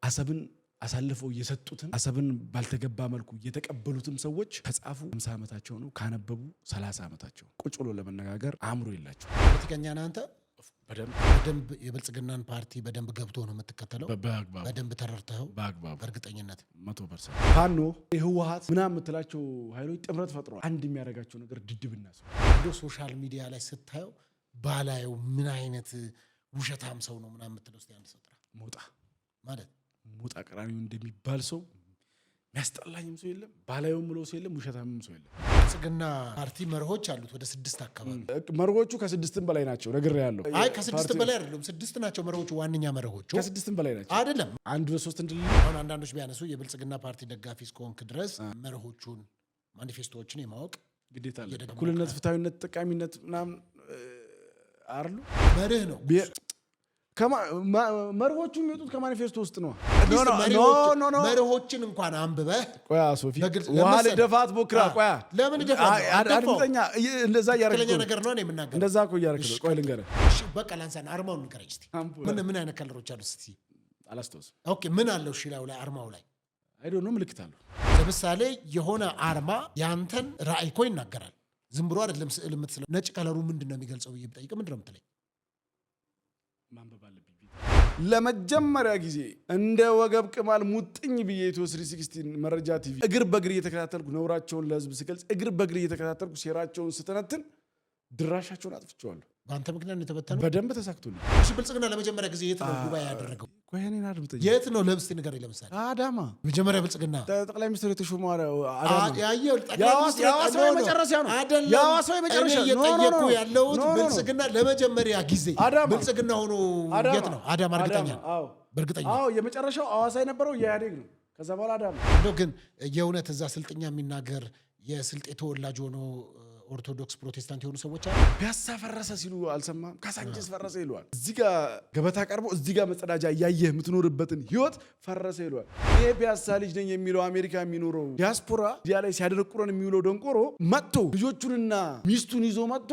አሰብን አሳልፈው የሰጡትን አሰብን ባልተገባ መልኩ የተቀበሉትም ሰዎች ከጻፉ 50 ዓመታቸው ነው ካነበቡ 30 ዓመታቸው ቁጭ ብሎ ለመነጋገር አእምሮ የላቸው። ፖለቲከኛ ነህ አንተ? በደንብ የብልጽግናን ፓርቲ በደንብ ገብቶ ነው የምትከተለው? በደንብ ተረድተኸው? በእርግጠኝነት 100%። ፋኖ የህወሓት ምናምን የምትላቸው ኃይሎች ጥምረት ፈጥረዋል። አንድ የሚያደርጋቸው ነገር ድድብና ሰው እንደ ሶሻል ሚዲያ ላይ ስታየው ባላየው ምን አይነት ውሸታም ሰው ነው ምናምን የምትለው እስቲ አንድ ሰው ጥራ። ሞጣ ቀራኒው እንደሚባል ሰው የሚያስጠላኝም ሰው የለም፣ ባላየውም ብሎ ሰው የለም፣ ውሸታምም ሰው የለም። ብልጽግና ፓርቲ መርሆች አሉት ወደ 6 አካባቢ። መርሆቹ ከ6ም በላይ ናቸው ነግሬያለሁ። አይ ከ6 በላይ አይደለም፣ 6 ናቸው መርሆቹ። ዋነኛ መርሆቹ ከ6ም በላይ ናቸው አይደለም። 1 2 3 እንድል አሁን አንዳንዶች ቢያነሱ የብልጽግና ፓርቲ ደጋፊ እስከሆንክ ድረስ መርሆቹን ማኒፌስቶዎችን የማወቅ ግዴታ አለ። እኩልነት፣ ፍትሃዊነት፣ ጠቃሚነት ምናምን አርሉ መርህ ነው። መርሆቹ የሚወጡት ከማኒፌስቶ ውስጥ ነው። መርሆችን እንኳን አንብበህ ቆያ ሶፊ ውሃ ልደፋት ሞክራ ቆያ ለምን ደፋት? አድምጠኛ እንደዛ ያረከለ ነገር ነው የምናገረው። እንደዛ እኮ ያረከለ ቆይ ልንገርህ። እሺ በቃ ላንሳና አርማውን ንገረኝ እስቲ። ምን አይነት ከለሮች አሉት እስቲ? አላስተውስ። ኦኬ ምን አለው? እሺ ላይ አርማው ላይ አይ ዶንት ኖ ምልክት አለው። ለምሳሌ የሆነ አርማ ያንተን ራዕይ እኮ ይናገራል። ዝም ብሎ አይደለም ስዕል የምትስለው። ነጭ ከለሩ ምንድነው የሚገልጸው ብዬ ብጠይቅ ምንድነው የምትለኝ? ማንበብ አለብኝ። ለመጀመሪያ ጊዜ እንደ ወገብ ቅማል ሙጥኝ ብዬ ኢትዮ 360 መረጃ ቲቪ እግር በእግር እየተከታተልኩ ነውራቸውን ለህዝብ ስገልጽ እግር በእግር እየተከታተልኩ ሴራቸውን ስተነትን ድራሻቸውን አጥፍቼዋለሁ። በአንተ ምክንያት የተበተነው በደንብ ተሳክቶልኝ። እሺ ብልጽግና ለመጀመሪያ ጊዜ የት ነው ጉባኤ ያደረገው? ቆይኔን አድምጠኝ። የት ነው ለምስቲ ንገረኝ። ለምሳሌ አዳማ መጀመሪያ ብልጽግና ጠቅላይ ሚኒስትር የተሾመው አዳማ ያየው ያዋሳው የመጨረሻ ነው። ያዋሳው የመጨረሻ ነው። እየጠየቁ ያለውት ብልጽግና ለመጀመሪያ ጊዜ ብልጽግና ሆኖ የት ነው? አዳማ እርግጠኛ ነው። አዎ በእርግጠኛ አዎ የመጨረሻው አዋሳ የነበረው የኢህአዴግ ነው። ከዛ በኋላ አዳማ እንደው ግን የእውነት እዛ ስልጥኛ የሚናገር የስልጤ ተወላጅ ሆኖ ኦርቶዶክስ ፕሮቴስታንት የሆኑ ሰዎች አሉ። ፒያሳ ፈረሰ ሲሉ አልሰማም? ካሳንቺስ ፈረሰ ይሏል። እዚህ ጋር ገበታ ቀርቦ እዚህ ጋር መጸዳጃ እያየህ የምትኖርበትን ህይወት ፈረሰ ይሏል። ይሄ ፒያሳ ልጅ ነኝ የሚለው አሜሪካ የሚኖረው ዲያስፖራ ዲያ ላይ ሲያደረቁረን የሚውለው ደንቆሮ መጥቶ ልጆቹንና ሚስቱን ይዞ መጥቶ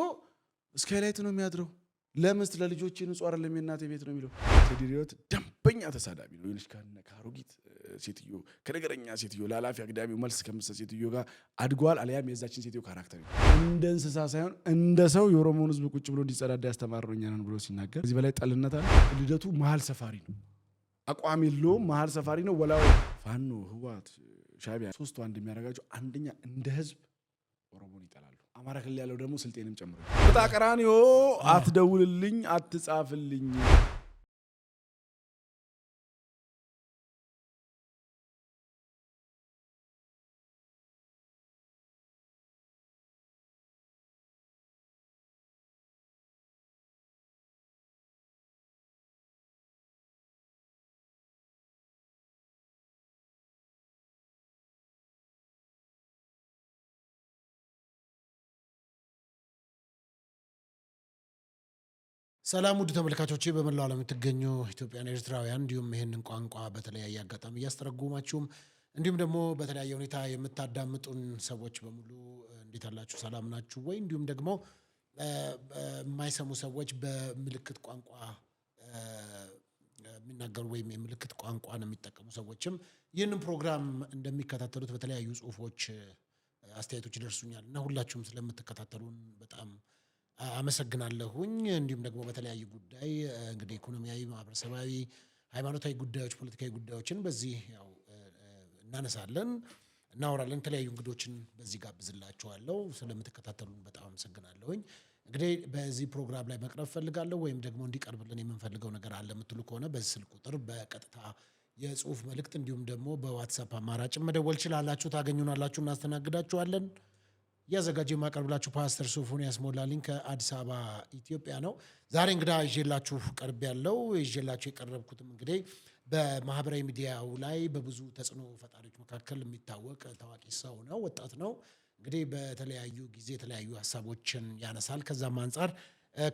ስካይላይት ነው የሚያድረው። ለምስት ለልጆቼ ንጹህ አይደለም የእናቴ ቤት ነው የሚለው። ቴዲሪዮት ደንበኛ ተሳዳቢ ነው። ይልሽ ካሮጊት ሴትዮ ከነገረኛ ሴትዮ ለኃላፊ አግዳሚው መልስ ከምትሰጥ ሴትዮ ጋር አድጓል። አልያም የዛችን ሴትዮ ካራክተር እንደ እንስሳ ሳይሆን እንደ ሰው የኦሮሞን ህዝብ ቁጭ ብሎ እንዲጸዳዳ ያስተማረው እኛ ነን ብሎ ሲናገር እዚህ በላይ ጠልነት አለ? ልደቱ መሀል ሰፋሪ ነው። አቋም የለውም። መሀል ሰፋሪ ነው። ወላሂ ፋኖ፣ ህወሓት፣ ሻዕቢያ ሶስቱ አንድ የሚያደርጋቸው አንደኛ እንደ ህዝብ ኦሮሞን ይጠላሉ። አማራ ክልል ያለው ደግሞ ስልጤንም ጨምሮ ሞጣ ቀራኒዮ አትደውልልኝ፣ አትጻፍልኝ። ሰላም ውድ ተመልካቾቼ፣ በመላው ዓለም የምትገኙ ኢትዮጵያውያን ኤርትራውያን፣ እንዲሁም ይህንን ቋንቋ በተለያየ አጋጣሚ እያስተረጎማችሁም እንዲሁም ደግሞ በተለያየ ሁኔታ የምታዳምጡን ሰዎች በሙሉ እንዴት አላችሁ? ሰላም ናችሁ ወይ? እንዲሁም ደግሞ የማይሰሙ ሰዎች በምልክት ቋንቋ የሚናገሩ ወይም የምልክት ቋንቋን የሚጠቀሙ ሰዎችም ይህንን ፕሮግራም እንደሚከታተሉት በተለያዩ ጽሁፎች አስተያየቶች ይደርሱኛል እና ሁላችሁም ስለምትከታተሉን በጣም አመሰግናለሁኝ። እንዲሁም ደግሞ በተለያዩ ጉዳይ እንግዲህ ኢኮኖሚያዊ፣ ማህበረሰባዊ፣ ሃይማኖታዊ ጉዳዮች፣ ፖለቲካዊ ጉዳዮችን በዚህ ያው እናነሳለን፣ እናወራለን። የተለያዩ እንግዶችን በዚህ ጋብዝላችኋለሁ። ስለምትከታተሉን በጣም አመሰግናለሁኝ። እንግዲህ በዚህ ፕሮግራም ላይ መቅረብ ፈልጋለሁ ወይም ደግሞ እንዲቀርብልን የምንፈልገው ነገር አለ የምትሉ ከሆነ በዚህ ስልክ ቁጥር በቀጥታ የጽሁፍ መልእክት እንዲሁም ደግሞ በዋትስአፕ አማራጭ መደወል ይችላላችሁ። ታገኙናላችሁ፣ እናስተናግዳችኋለን። ያዘጋጀ ማቀርብላችሁ ፓስተር ሶፎንያስ ሞላልኝ ከአዲስ አበባ ኢትዮጵያ ነው። ዛሬ እንግዳ ይዤላችሁ ቀርብ ያለው ይዤላችሁ የቀረብኩትም እንግዲህ በማህበራዊ ሚዲያው ላይ በብዙ ተጽዕኖ ፈጣሪዎች መካከል የሚታወቅ ታዋቂ ሰው ነው፣ ወጣት ነው። እንግዲህ በተለያዩ ጊዜ የተለያዩ ሀሳቦችን ያነሳል። ከዛም አንጻር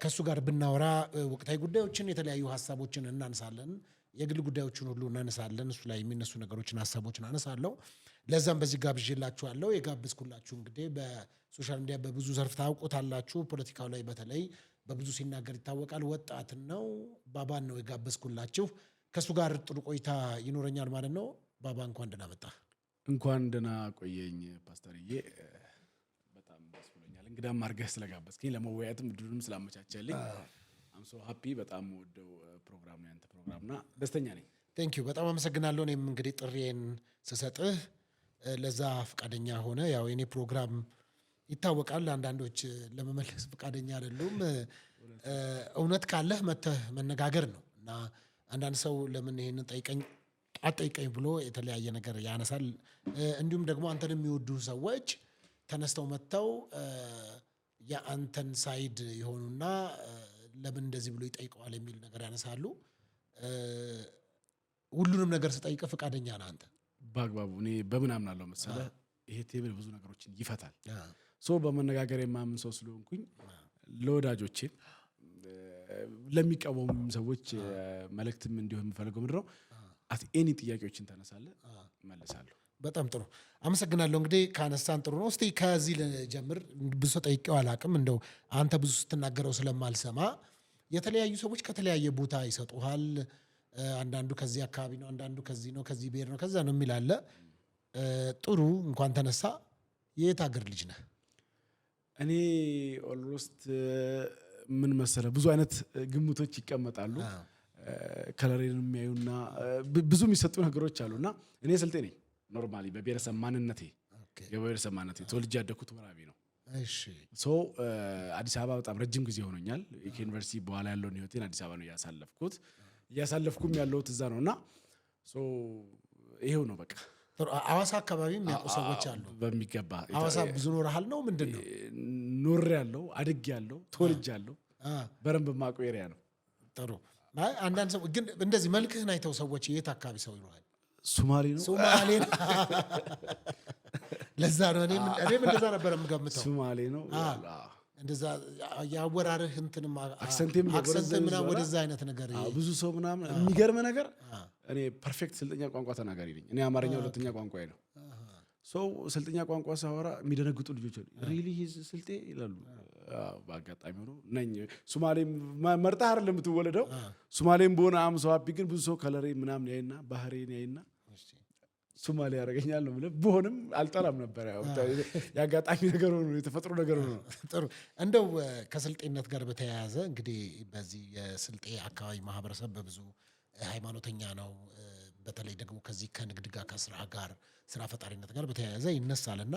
ከሱ ጋር ብናወራ ወቅታዊ ጉዳዮችን፣ የተለያዩ ሀሳቦችን እናነሳለን። የግል ጉዳዮችን ሁሉ እናነሳለን። እሱ ላይ የሚነሱ ነገሮችን፣ ሀሳቦችን አነሳለሁ። ለዛም በዚህ ጋብዤላችኋለሁ። የጋብዝኩላችሁ እንግዲህ በሶሻል ሚዲያ በብዙ ዘርፍ ታውቁታላችሁ። ፖለቲካው ላይ በተለይ በብዙ ሲናገር ይታወቃል። ወጣት ነው፣ ባባን ነው የጋበዝኩላችሁ። ከሱ ጋር ጥሩ ቆይታ ይኖረኛል ማለት ነው። ባባ እንኳን ደህና መጣ። እንኳን ደህና ቆየኝ ፓስተርዬ። በጣም ደስ ብሎኛል እንግዳም አድርገህ ስለጋበዝከኝ ለመወያየትም እድሉንም ስላመቻቸልኝ አም ሶ ሃፒ። በጣም ወደው ፕሮግራም ነው ያንተ ፕሮግራምና ደስተኛ ነኝ። ቴንክ ዩ በጣም አመሰግናለሁ። እኔም እንግዲህ ጥሪዬን ስሰጥህ ለዛ ፈቃደኛ ሆነ። ያው የኔ ፕሮግራም ይታወቃል፣ አንዳንዶች ለመመለስ ፈቃደኛ አይደሉም። እውነት ካለህ መተህ መነጋገር ነው እና አንዳንድ ሰው ለምን ይሄንን አጠይቀኝ ብሎ የተለያየ ነገር ያነሳል። እንዲሁም ደግሞ አንተን የሚወዱ ሰዎች ተነስተው መጥተው የአንተን ሳይድ የሆኑና ለምን እንደዚህ ብሎ ይጠይቀዋል የሚል ነገር ያነሳሉ። ሁሉንም ነገር ስጠይቀ ፈቃደኛ ነህ አንተ? በአግባቡ እኔ በምን አምናለሁ መሰለህ፣ ይሄ ቴብል ብዙ ነገሮችን ይፈታል። በመነጋገር የማምን ሰው ስለሆንኩኝ ለወዳጆቼ ለሚቃወሙም ሰዎች መልእክትም እንዲሆን የምፈልገው ምንድነው አት ኤኒ ጥያቄዎችን ታነሳለህ መልሳለሁ። በጣም ጥሩ አመሰግናለሁ። እንግዲህ ካነሳን ጥሩ ነው። እስቲ ከዚህ ልጀምር። ብዙ ጠይቄው አላቅም፣ እንደው አንተ ብዙ ስትናገረው ስለማልሰማ የተለያዩ ሰዎች ከተለያየ ቦታ ይሰጡሃል። አንዳንዱ ከዚህ አካባቢ ነው፣ አንዳንዱ ከዚህ ነው፣ ከዚህ ብሔር ነው፣ ከዛ ነው የሚል አለ። ጥሩ እንኳን ተነሳ። የት ሀገር ልጅ ነህ? እኔ ኦልሞስት ምን መሰለህ ብዙ አይነት ግምቶች ይቀመጣሉ። ከለሬን የሚያዩና ብዙ የሚሰጡ ነገሮች አሉና እኔ ስልጤ ነኝ። ኖርማሊ በብሔረሰብ ማንነቴ የብሔረሰብ ማንነቴ ተወልጄ ያደኩት ወራቤ ነው። እሺ አዲስ አበባ በጣም ረጅም ጊዜ ሆኖኛል። ከዩኒቨርሲቲ በኋላ ያለውን ህይወቴን አዲስ አበባ ነው እያሳለፍኩም ያለሁት እዛ ነውና ይሄው ነው በቃ። ሐዋሳ አካባቢ የሚያውቁ ሰዎች አሉ በሚገባ። ሐዋሳ ብዙ ኖርሃል ነው ምንድን ነው? ኖር ያለው አድግ ያለው ተወልጄ ያለው በረንብ ማቆ ኤሪያ ነው። ጥሩ። አንዳንድ ሰው ግን እንደዚህ መልክህን አይተው ሰዎች የት አካባቢ ሰው ይሉሃል? ሶማሌ ነው። ሶማሌ ነው። ለዛ ነው እኔም እንደዛ ነበር የምገምተው። ሶማሌ ነው። እንደዛ ያወራርህ እንትንም አክሰንቴም ምናምን ወደዛ አይነት ነገር ብዙ ሰው ምናምን የሚገርም ነገር እኔ ፐርፌክት ስልጠኛ ቋንቋ ተናጋሪ ነኝ። እኔ አማርኛ ሁለተኛ ቋንቋዬ ነው። ሰው ስልጠኛ ቋንቋ ሳወራ የሚደነግጡ ልጆች አሉ። ሪሊ ስልጤ ይላሉ። በአጋጣሚ ሆኖ ነኝ። ሶማሌም መርጠህ አይደለም የምትወለደው። ሶማሌም በሆነ ሰው አቢ ግን ብዙ ሰው ከለሬ ምናምን ያይና ባህሬን ያይና ሶማሌ ያደርገኛል ነው የምልህ። ብሆንም አልጠላም ነበር። የአጋጣሚ ነገር ሆኖ የተፈጥሮ ነገር ሆኖ። ጥሩ። እንደው ከስልጤነት ጋር በተያያዘ እንግዲህ በዚህ የስልጤ አካባቢ ማህበረሰብ በብዙ ሃይማኖተኛ ነው። በተለይ ደግሞ ከዚህ ከንግድ ጋር ከስራ ጋር ስራ ፈጣሪነት ጋር በተያያዘ ይነሳልና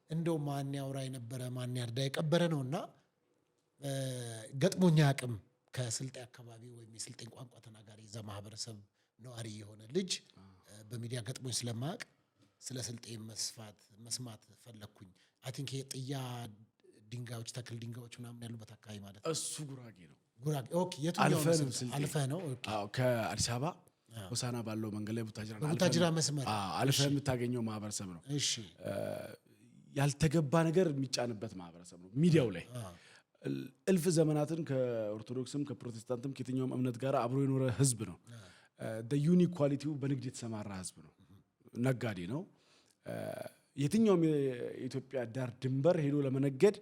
እንደው ማን ያውራ የነበረ ማን ያርዳ የቀበረ ነውና ገጥሞኛ አቅም ከስልጤ አካባቢ ወይም የስልጤን ቋንቋ ተናጋሪ እዛ ማህበረሰብ ነዋሪ የሆነ ልጅ በሚዲያ ገጥሞኝ ስለማያውቅ ስለ ስልጤ መስማት ፈለግኩኝ። አይ ቲንክ የጥያ ድንጋዮች ተክል ድንጋዮች ምናምን ያሉበት አካባቢ ማለት ነው። እሱ ጉራጌ ነው። ጉራጌ ኦኬ። የቱኛው አልፈህ ነው? ኦኬ። ከአዲስ አበባ ሆሳና ባለው መንገድ ላይ ቡታጅራ መስመር አልፈህ የምታገኘው ማህበረሰብ ነው። እሺ። ያልተገባ ነገር የሚጫንበት ማህበረሰብ ነው። ሚዲያው ላይ እልፍ ዘመናትን ከኦርቶዶክስም ከፕሮቴስታንትም ከየትኛውም እምነት ጋር አብሮ የኖረ ህዝብ ነው። ዩኒክ ኳሊቲው በንግድ የተሰማራ ህዝብ ነው። ነጋዴ ነው። የትኛውም የኢትዮጵያ ዳር ድንበር ሄዶ ለመነገድ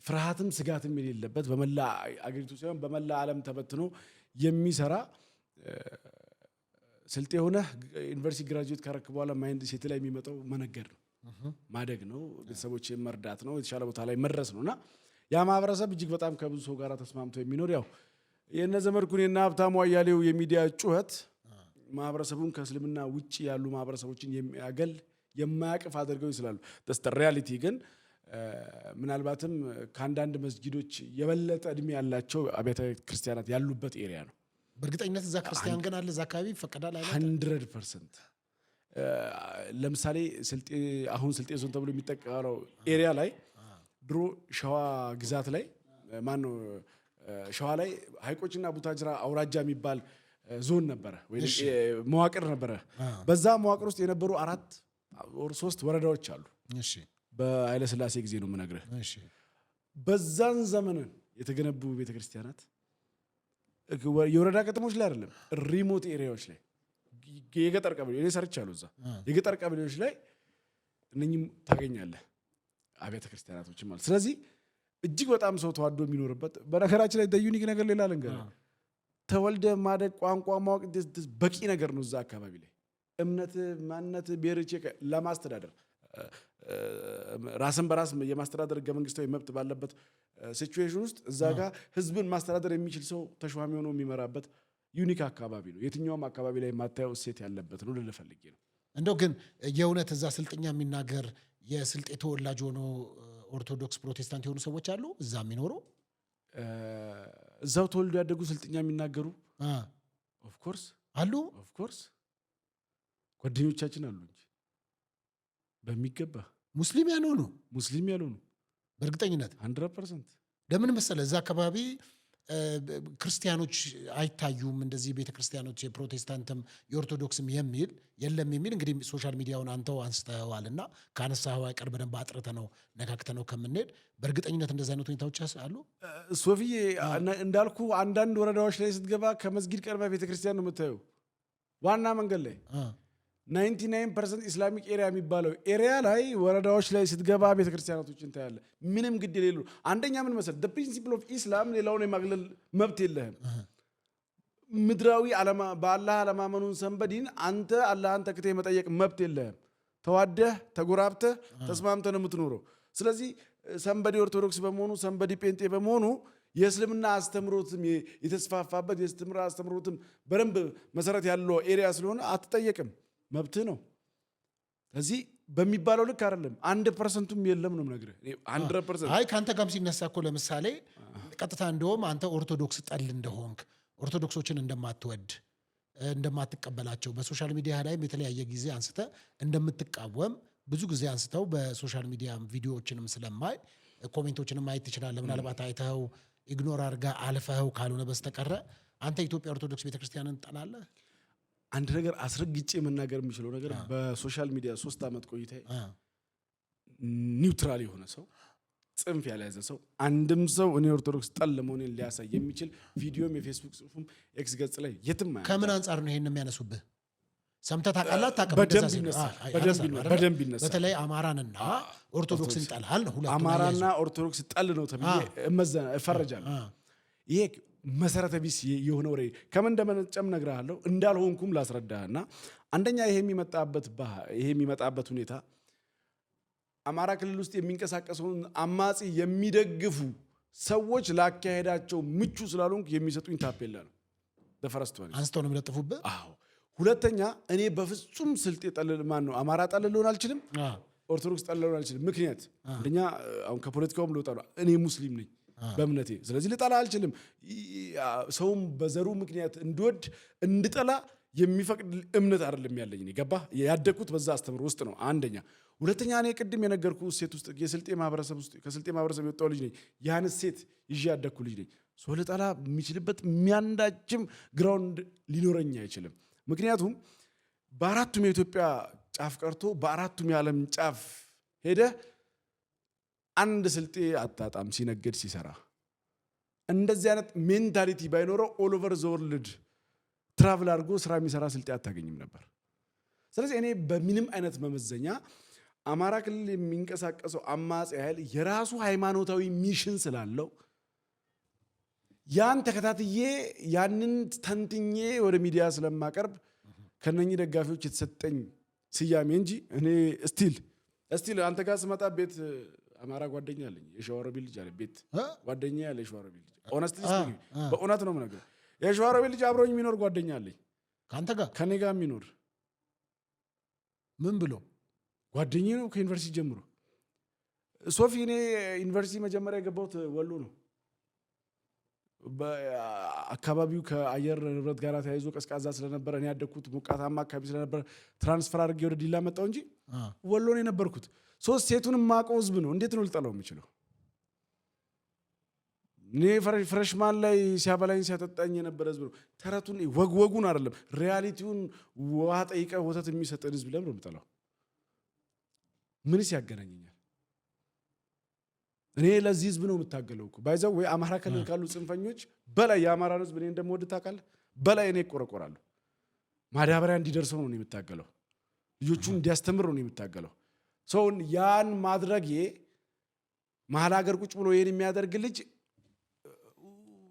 ፍርሃትም ስጋትም የሌለበት በመላ አገሪቱ ሳይሆን በመላ ዓለም ተበትኖ የሚሰራ ስልጤ ሆነ ዩኒቨርሲቲ ግራጁዌት ካረክ በኋላ ማይንድ ሴት ላይ የሚመጣው መነገድ ነው፣ ማደግ ነው፣ ቤተሰቦችን መርዳት ነው፣ የተሻለ ቦታ ላይ መድረስ ነውና ያ ማህበረሰብ እጅግ በጣም ከብዙ ሰው ጋር ተስማምቶ የሚኖር ያው የነ ዘመድኩንና ሀብታሙ አያሌው የሚዲያ ጩኸት ማህበረሰቡን ከእስልምና ውጪ ያሉ ማህበረሰቦችን የሚያገል የማያቅፍ አድርገው ይስላሉ። ሪያሊቲ ግን ምናልባትም ከአንዳንድ መስጊዶች የበለጠ እድሜ ያላቸው አብያተ ክርስቲያናት ያሉበት ኤሪያ ነው። በእርግጠኝነት እዛ ክርስቲያን ግን አለ፣ እዛ አካባቢ ይፈቀዳል አይደል? 100%። ለምሳሌ ስልጤ አሁን ስልጤ ዞን ተብሎ የሚጠቀረው ኤሪያ ላይ ድሮ ሸዋ ግዛት ላይ ማነው ሸዋ ላይ ሀይቆችና ቡታጅራ አውራጃ የሚባል ዞን ነበረ ወይ መዋቅር ነበረ። በዛ መዋቅር ውስጥ የነበሩ 4 or 3 ወረዳዎች አሉ። እሺ። በኃይለ ሥላሴ ጊዜ ነው የምነግርህ። እሺ። በዛን ዘመን የተገነቡ ቤተክርስቲያናት የወረዳ ከተሞች ላይ አይደለም፣ ሪሞት ኤሪያዎች ላይ የገጠር ቀበሌዎች እኔ ሰርቻለሁ። እዛ የገጠር ቀበሌዎች ላይ እነኝም ታገኛለህ አብያተ ክርስቲያናቶች ማለት። ስለዚህ እጅግ በጣም ሰው ተዋዶ የሚኖርበት። በነገራችን ላይ ዩኒክ ነገር ሌላ ልንገርህ፣ ተወልደ ማደግ ቋንቋ ማወቅ በቂ ነገር ነው። እዛ አካባቢ ላይ እምነት ማንነት ብሔርቼ ለማስተዳደር ራስን በራስ የማስተዳደር ህገ መንግስታዊ መብት ባለበት ሲቹዌሽን ውስጥ እዛ ጋር ህዝብን ማስተዳደር የሚችል ሰው ተሿሚ ሆኖ የሚመራበት ዩኒክ አካባቢ ነው። የትኛውም አካባቢ ላይ የማታየው እሴት ያለበት ነው ልልህ ፈልጌ ነው። እንደው ግን የእውነት እዛ ስልጥኛ የሚናገር የስልጤ ተወላጅ ሆኖ ኦርቶዶክስ ፕሮቴስታንት የሆኑ ሰዎች አሉ እዛ የሚኖሩ እዛው ተወልዶ ያደጉ ስልጥኛ የሚናገሩ ኦፍኮርስ አሉ። ኦፍኮርስ ጓደኞቻችን አሉ እንጂ በሚገባ ሙስሊም ያልሆኑ በእርግጠኝነት 100%። ለምን መሰለ እዛ አካባቢ ክርስቲያኖች አይታዩም። እንደዚህ ቤተክርስቲያኖች የፕሮቴስታንትም የኦርቶዶክስም የሚል የለም የሚል እንግዲህ ሶሻል ሚዲያውን አንተው አንስተዋልና ካነሳው አይቀር በደንብ አጥርተ ነው ነካክተ ነው ከምንሄድ በእርግጠኝነት እንደዚህ አይነት ሁኔታዎች አሉ። ሶፊዬ እንዳልኩ አንዳንድ ወረዳዎች ላይ ስትገባ ከመስጊድ ቀርበ ቤተክርስቲያን ነው የምታየው። ዋና መንገድ ላይ 99% ኢስላሚክ ኤሪያ የሚባለው ኤሪያ ላይ ወረዳዎች ላይ ስትገባ ቤተክርስቲያናቶችን ታያለ። ምንም ግድ የሌለው አንደኛ ምን መሰለህ the principle of Islam ሌላውን የማግለል መብት የለህም። ምድራዊ በአላህ አለማመኑን ሰንበዲን አንተ አላህን ተክተህ የመጠየቅ መብት የለህም። ተዋደህ ተጎራብተህ ተስማምተህ ነው የምትኖረው። ስለዚህ ሰንበዲ ኦርቶዶክስ በመሆኑ ሰንበዲ ጴንጤ በመሆኑ የእስልምና አስተምሮትም የተስፋፋበት የእስልምና አስተምሮትም በደንብ መሰረት ያለው ኤሪያ ስለሆነ አትጠየቅም። መብት ነው። ስለዚህ በሚባለው ልክ አይደለም። 1%ም የለም ነው የምነግርህ። 100% አይ ካንተ ጋርም ሲነሳ እኮ ለምሳሌ ቀጥታ እንደውም አንተ ኦርቶዶክስ ጠል እንደሆንክ ኦርቶዶክሶችን እንደማትወድ እንደማትቀበላቸው በሶሻል ሚዲያ ላይም የተለያየ ጊዜ አንስተ እንደምትቃወም ብዙ ጊዜ አንስተው በሶሻል ሚዲያ ቪዲዮዎችንም ስለማይ ኮሜንቶችንም ማየት ትችላለህ። ምናልባት አይተኸው ኢግኖር አድርጋ አልፈኸው ካልሆነ በስተቀረ አንተ ኢትዮጵያ ኦርቶዶክስ ቤተክርስቲያንን ጠላለህ? አንድ ነገር አስረግጬ መናገር የሚችለው ነገር በሶሻል ሚዲያ 3 ዓመት ቆይታ ኒውትራል የሆነ ሰው ጽንፍ ያልያዘ ሰው አንድም ሰው እኔ ኦርቶዶክስ ጠል መሆኔን ሊያሳይ የሚችል ቪዲዮም የፌስቡክ ጽሁፍም ኤክስ ገጽ ላይ የትም አያመጣም። ከምን አንጻር ነው ይሄን የሚያነሱብህ? ሰምተህ ታውቃለህ? በደንብ ይነሳል። በተለይ አማራንና ኦርቶዶክስን ጠላል ነው። ሁለቱም አማራና ኦርቶዶክስ ጠል ነው ተብዬ እፈረጃለሁ። ይሄ መሰረተ ቢስ የሆነ ወሬ ከምን እንደመነጨም ነግርሃለሁ። እንዳልሆንኩም ላስረዳህና አንደኛ ይሄ የሚመጣበት ሁኔታ አማራ ክልል ውስጥ የሚንቀሳቀሰውን አማጺ የሚደግፉ ሰዎች ላካሄዳቸው ምቹ ስላልሆንኩ የሚሰጡኝ ታፔላ ነው። በፈረስቱ አንስተው ነው የሚለጥፉብህ። አዎ። ሁለተኛ እኔ በፍጹም ስልጤ ጠልል ማን ነው አማራ ጠልል ልሆን አልችልም። ኦርቶዶክስ ጠልል ልሆን አልችልም። ምክንያት አንደኛ አሁን ከፖለቲካውም ልወጣ ነው። እኔ ሙስሊም ነኝ በእምነቴ። ስለዚህ ልጠላ አልችልም። ሰውም በዘሩ ምክንያት እንድጠላ የሚፈቅድ እምነት አይደለም ያለኝ። እኔ ገባህ? ያደግኩት በዛ አስተምሮ ውስጥ ነው። አንደኛ። ሁለተኛ እኔ ቅድም የነገርኩ ሴት ውስጥ የስልጤ ማህበረሰብ ውስጥ ከስልጤ ማህበረሰብ የወጣው ልጅ ነኝ። ያን ሴት ይዤ ያደግኩ ልጅ ነኝ። ሰው ልጠላ የሚችልበት የሚያንዳችም ግራውንድ ሊኖረኝ አይችልም። ምክንያቱም በአራቱም የኢትዮጵያ ጫፍ ቀርቶ በአራቱም የዓለም ጫፍ ሄደህ አንድ ስልጤ አጣጣም ሲነገድ ሲሰራ እንደዚህ አይነት ሜንታሊቲ ባይኖረው ኦል ኦቨር ዘ ወርልድ ትራቭል አድርጎ ስራ የሚሰራ ስልጤ አታገኝም ነበር። ስለዚህ እኔ በምንም አይነት መመዘኛ አማራ ክልል የሚንቀሳቀሰው አማጺ ኃይል የራሱ ሃይማኖታዊ ሚሽን ስላለው ያን ተከታትዬ ያንን ተንትኜ ወደ ሚዲያ ስለማቀርብ ከነኚህ ደጋፊዎች የተሰጠኝ ስያሜ እንጂ እኔ እስቲል አንተ ጋር ስመጣ ቤት አማራ ጓደኛ አለኝ። የሸዋሮቢ ልጅ አለ ቤት ጓደኛ ያለ የሸዋሮቢ ልጅ ኦነስትሊ ስፒኪንግ በእውነት ነው የምነግርህ። የሸዋሮቢ ልጅ አብሮኝ የሚኖር ጓደኛ አለኝ። ካንተ ጋር ከኔ ጋር የሚኖር ምን ብሎ ጓደኛ ነው ከዩኒቨርሲቲ ጀምሮ። ሶፊ እኔ ዩኒቨርሲቲ መጀመሪያ የገባሁት ወሎ ነው። በአካባቢው ከአየር ንብረት ጋር ተያይዞ ቀዝቃዛ ስለነበረ እኔ ያደግኩት ሞቃታማ አካባቢ ስለነበረ ትራንስፈር አድርጌ ወደ ዲላ መጣሁ እንጂ ወሎ ነው የነበርኩት። ሴቱን የማውቀው ህዝብ ነው። እንዴት ነው ልጠላው የምችለው? እኔ ፍሬሽማን ላይ ሲያበላኝ ሲያጠጣኝ የነበረ ህዝብ ነው። ተረቱን ወጉን አይደለም ሪያሊቲውን ውሃ ጠይቀህ ወተት የሚሰጥን ህዝብ ለምን ነው የምጠላው? ምንስ ያገናኘኛል? እኔ ለዚህ ህዝብ ነው የምታገለው እኮ ባይዘው ወይ አማራ ክልል ካሉ ጽንፈኞች በላይ የአማራን ህዝብ እኔ እንደምወድ ታውቃለህ። በላይ እኔ እቆረቆራለሁ። ማዳበሪያ እንዲደርሰው ነው የምታገለው። ልጆቹን እንዲያስተምር ነው የምታገለው። ሰውን ያን ማድረግ መሀል ሀገር ቁጭ ብሎ ይሄን የሚያደርግ ልጅ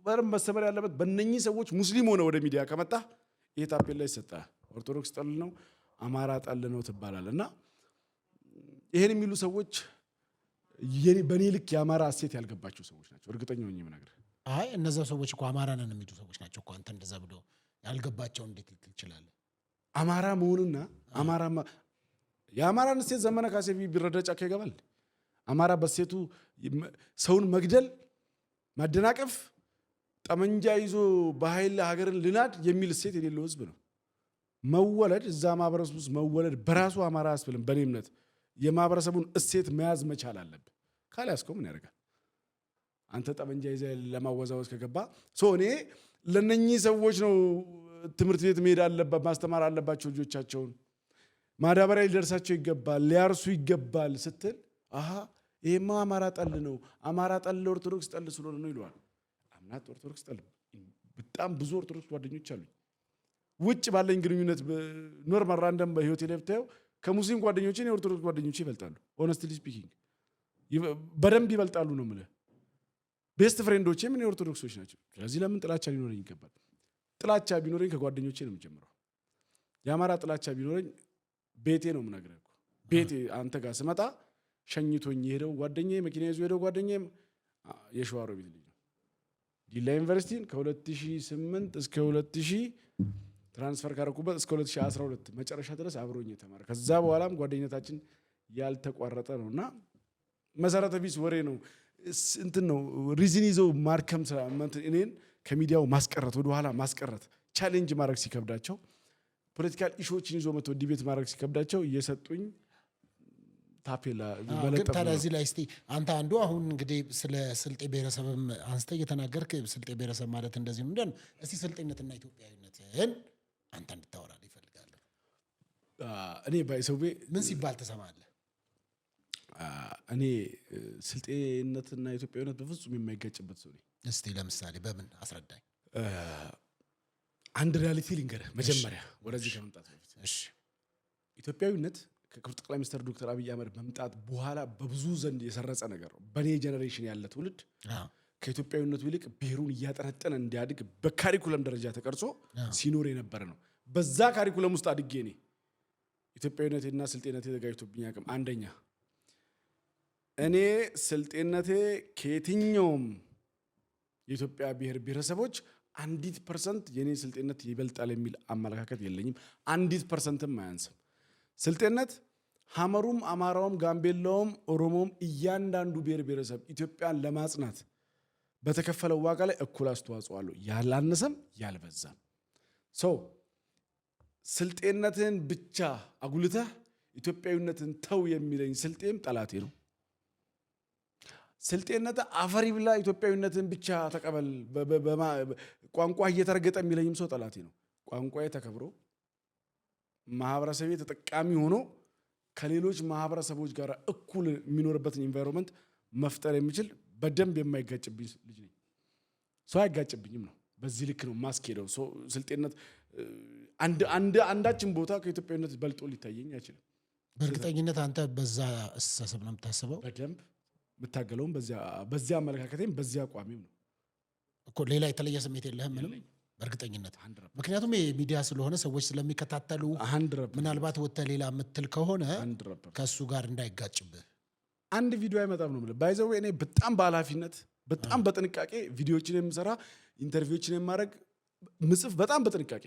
በደንብ መሰመር ያለበት በእነኚህ ሰዎች ሙስሊም ሆነ ወደ ሚዲያ ከመጣ ይሄ ታፔላ ይሰጣል። ኦርቶዶክስ ጠል ነው፣ አማራ ጠል ነው ትባላለህ። እና ይሄን የሚሉ ሰዎች በእኔ ልክ የአማራ እሴት ያልገባቸው ሰዎች ናቸው። እርግጠኛ ሆኜ የምነግርህ አይ እነዛ ሰዎች እኮ አማራ ነን የሚሉ ሰዎች ናቸው እኮ። አንተ እንደዛ ብሎ ያልገባቸው እንዴት ልትል ትችላለህ? አማራ መሆንና የአማራን እሴት ዘመነ ካሴ ቢረዳ ጫካ ይገባል። አማራ በሴቱ ሰውን መግደል፣ ማደናቀፍ፣ ጠመንጃ ይዞ በኃይል ሀገርን ልናድ የሚል እሴት የሌለው ህዝብ ነው። መወለድ እዛ ማህበረሰብ ውስጥ መወለድ በራሱ አማራ አያስብልም። በእኔ እምነት የማህበረሰቡን እሴት መያዝ መቻል አለብህ። ካልያዝከው ምን ያደርጋል? አንተ ጠመንጃ ይዘህ ለማወዛወዝ ከገባ እኔ ለነኚህ ሰዎች ነው ትምህርት ቤት መሄድ አለባት፣ ማስተማር አለባቸው ልጆቻቸውን፣ ማዳበሪያ ሊደርሳቸው ይገባል፣ ሊያርሱ ይገባል ስትል ይሄማ አማራ ጠል ነው፣ አማራ ጠል ኦርቶዶክስ ጠል ስለሆነ ነው ይለዋል። አምናት ኦርቶዶክስ ጠል በጣም ብዙ ኦርቶዶክስ ጓደኞች አሉኝ። ውጭ ባለኝ ግንኙነት ኖርማል ራንደም በህይወቴ ላይ ብታየው ከሙስሊም ጓደኞቼ የኦርቶዶክስ ጓደኞቼ ይበልጣሉ። ሆነስትሊ ስፒኪንግ በደንብ ይበልጣሉ ነው የምልህ። ቤስት ፍሬንዶቼ ምን የኦርቶዶክሶች ናቸው። ስለዚህ ለምን ጥላቻ ሊኖረኝ ይገባል? ጥላቻ ቢኖረኝ ከጓደኞቼ ነው የምጀምረው። የአማራ ጥላቻ ቢኖረኝ ቤቴ ነው የምነግርህ እኮ። ቤቴ አንተ ጋር ስመጣ ሸኝቶኝ የሄደው ጓደኛዬ፣ መኪና ይዞ የሄደው ጓደኛዬ የሸዋሮቢት ልጅ ነው። ዲላ ዩኒቨርሲቲን ከ2008 እስከ 2000 ትራንስፈር ካረኩበት እስከ 2012 መጨረሻ ድረስ አብሮኝ የተማረ ከዛ በኋላም ጓደኝነታችን ያልተቋረጠ ነው እና መሰረተ ቢስ ወሬ ነው እንትን ነው ሪዝን ይዘው ማርከም እኔን ከሚዲያው ማስቀረት ወደኋላ ማስቀረት ቻሌንጅ ማድረግ ሲከብዳቸው ፖለቲካል ኢሹዎችን ይዞ መጥቶ ዲቤት ማድረግ ሲከብዳቸው እየሰጡኝ ታፔላ ግን ታዲያ እዚህ ላይ እስቲ አንተ አንዱ አሁን እንግዲህ ስለ ስልጤ ብሔረሰብም አንስተ እየተናገርክ ስልጤ ብሔረሰብ ማለት እንደዚህ ነው እንደን እስቲ ስልጤነትና ኢትዮጵያዊነትን አንተ እንድታወራል ይፈልጋል። እኔ ባይሰውቤ ምን ሲባል ተሰማለህ? እኔ ስልጤነትና ኢትዮጵያዊነት በፍጹም የማይጋጭበት ሰው ነኝ። እስቲ ለምሳሌ በምን አስረዳኝ። አንድ ሪያሊቲ ልንገርህ መጀመሪያ ወደዚህ ከመምጣት በፊት። እሺ ኢትዮጵያዊነት ከክቡር ጠቅላይ ሚኒስትር ዶክተር አብይ አህመድ መምጣት በኋላ በብዙ ዘንድ የሰረጸ ነገር ነው። በኔ ጀነሬሽን ያለ ትውልድ ከኢትዮጵያዊነቱ ይልቅ ብሔሩን እያጠነጠነ እንዲያድግ በካሪኩለም ደረጃ ተቀርጾ ሲኖር የነበረ ነው። በዛ ካሪኩለም ውስጥ አድጌ እኔ ኢትዮጵያዊነቴና ስልጤነቴ ተጋጭቶብኝ አቅም አንደኛ እኔ ስልጤነቴ ከየትኛውም የኢትዮጵያ ብሔር ብሔረሰቦች 1% የኔ ስልጤነት ይበልጣል የሚል አመለካከት የለኝም። 1%ም አያንስም። ስልጤነት ሐመሩም፣ አማራውም፣ ጋምቤላውም፣ ኦሮሞም እያንዳንዱ ብሔር ብሔረሰብ ኢትዮጵያን ለማጽናት በተከፈለው ዋጋ ላይ እኩል አስተዋጽኦ አለው፣ ያላነሰም ያልበዛም። ስልጤነትን ብቻ አጉልተህ ኢትዮጵያዊነትን ተው የሚለኝ ስልጤም ጠላቴ ነው። ስልጤነት አፈሪ ብላ ኢትዮጵያዊነትን ብቻ ተቀበል ቋንቋ እየተረገጠ የሚለኝም ሰው ጠላቴ ነው። ቋንቋዬ ተከብሮ ማህበረሰቤ ተጠቃሚ ሆኖ ከሌሎች ማህበረሰቦች ጋር እኩል የሚኖርበትን ኢንቫይሮንመንት መፍጠር የሚችል በደንብ የማይጋጭብኝ ልጅ ነኝ። ሰው አይጋጭብኝም ነው። በዚህ ልክ ነው ማስኬደው። ስልጤነት አንዳችን ቦታ ከኢትዮጵያዊነት በልጦ ሊታየኝ አይችልም። በእርግጠኝነት አንተ በዛ አስተሳሰብ ነው የምታስበው። በደንብ የምታገለውም በዚያ አመለካከቴም በዚያ አቋሜም ነው እኮ። ሌላ የተለየ ስሜት የለህም ምንም? በእርግጠኝነት ምክንያቱም ሚዲያ ስለሆነ ሰዎች ስለሚከታተሉ ምናልባት ወጥተህ ሌላ የምትል ከሆነ ከእሱ ጋር እንዳይጋጭብህ አንድ ቪዲዮ አይመጣም ነው የምልህ። ባይዘው እኔ በጣም በኃላፊነት በጣም በጥንቃቄ ቪዲዮዎችን የምሰራ ኢንተርቪዎችን የማድረግ ምጽፍ በጣም በጥንቃቄ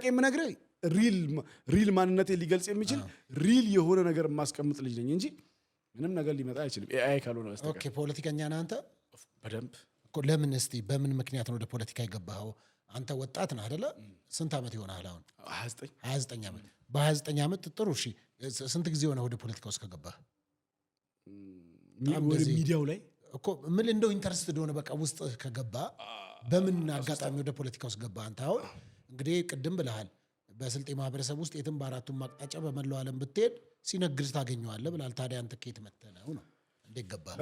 የምነግርህ ሪል ማንነቴ ሊገልጽ የሚችል ሪል የሆነ ነገር የማስቀምጥ ልጅ ነኝ እንጂ ምንም ነገር ሊመጣ አይችልም ኤአይ ካልሆነ በስተቀር። ኦኬ ፖለቲከኛ ነህ አንተ? በደንብ እኮ። ለምን እስቲ በምን ምክንያት ነው ወደ ፖለቲካ የገባኸው? አንተ ወጣት ነህ አይደለ? ስንት ዓመት ይሆናል አሁን? 29 ዓመት። በ29 ዓመት ጥሩ። እሺ ስንት ጊዜ ሆነ ወደ ፖለቲካ ውስጥ ከገባህ? ወደ ሚዲያው ላይ እኮ ምን እንደው ኢንተረስትድ ሆነ በቃ ውስጥ ከገባ በምን አጋጣሚ ወደ ፖለቲካ ውስጥ ገባህ አንተ? አሁን እንግዲህ ቅድም ብለሃል በስልጤ ማህበረሰብ ውስጥ የትም በአራቱም አቅጣጫ በመላው ዓለም ብትሄድ ሲነግድ ታገኘዋለህ ብላል። ታዲያ አንተ ከየት መጥተህ ነው? እንዴት ገባህ?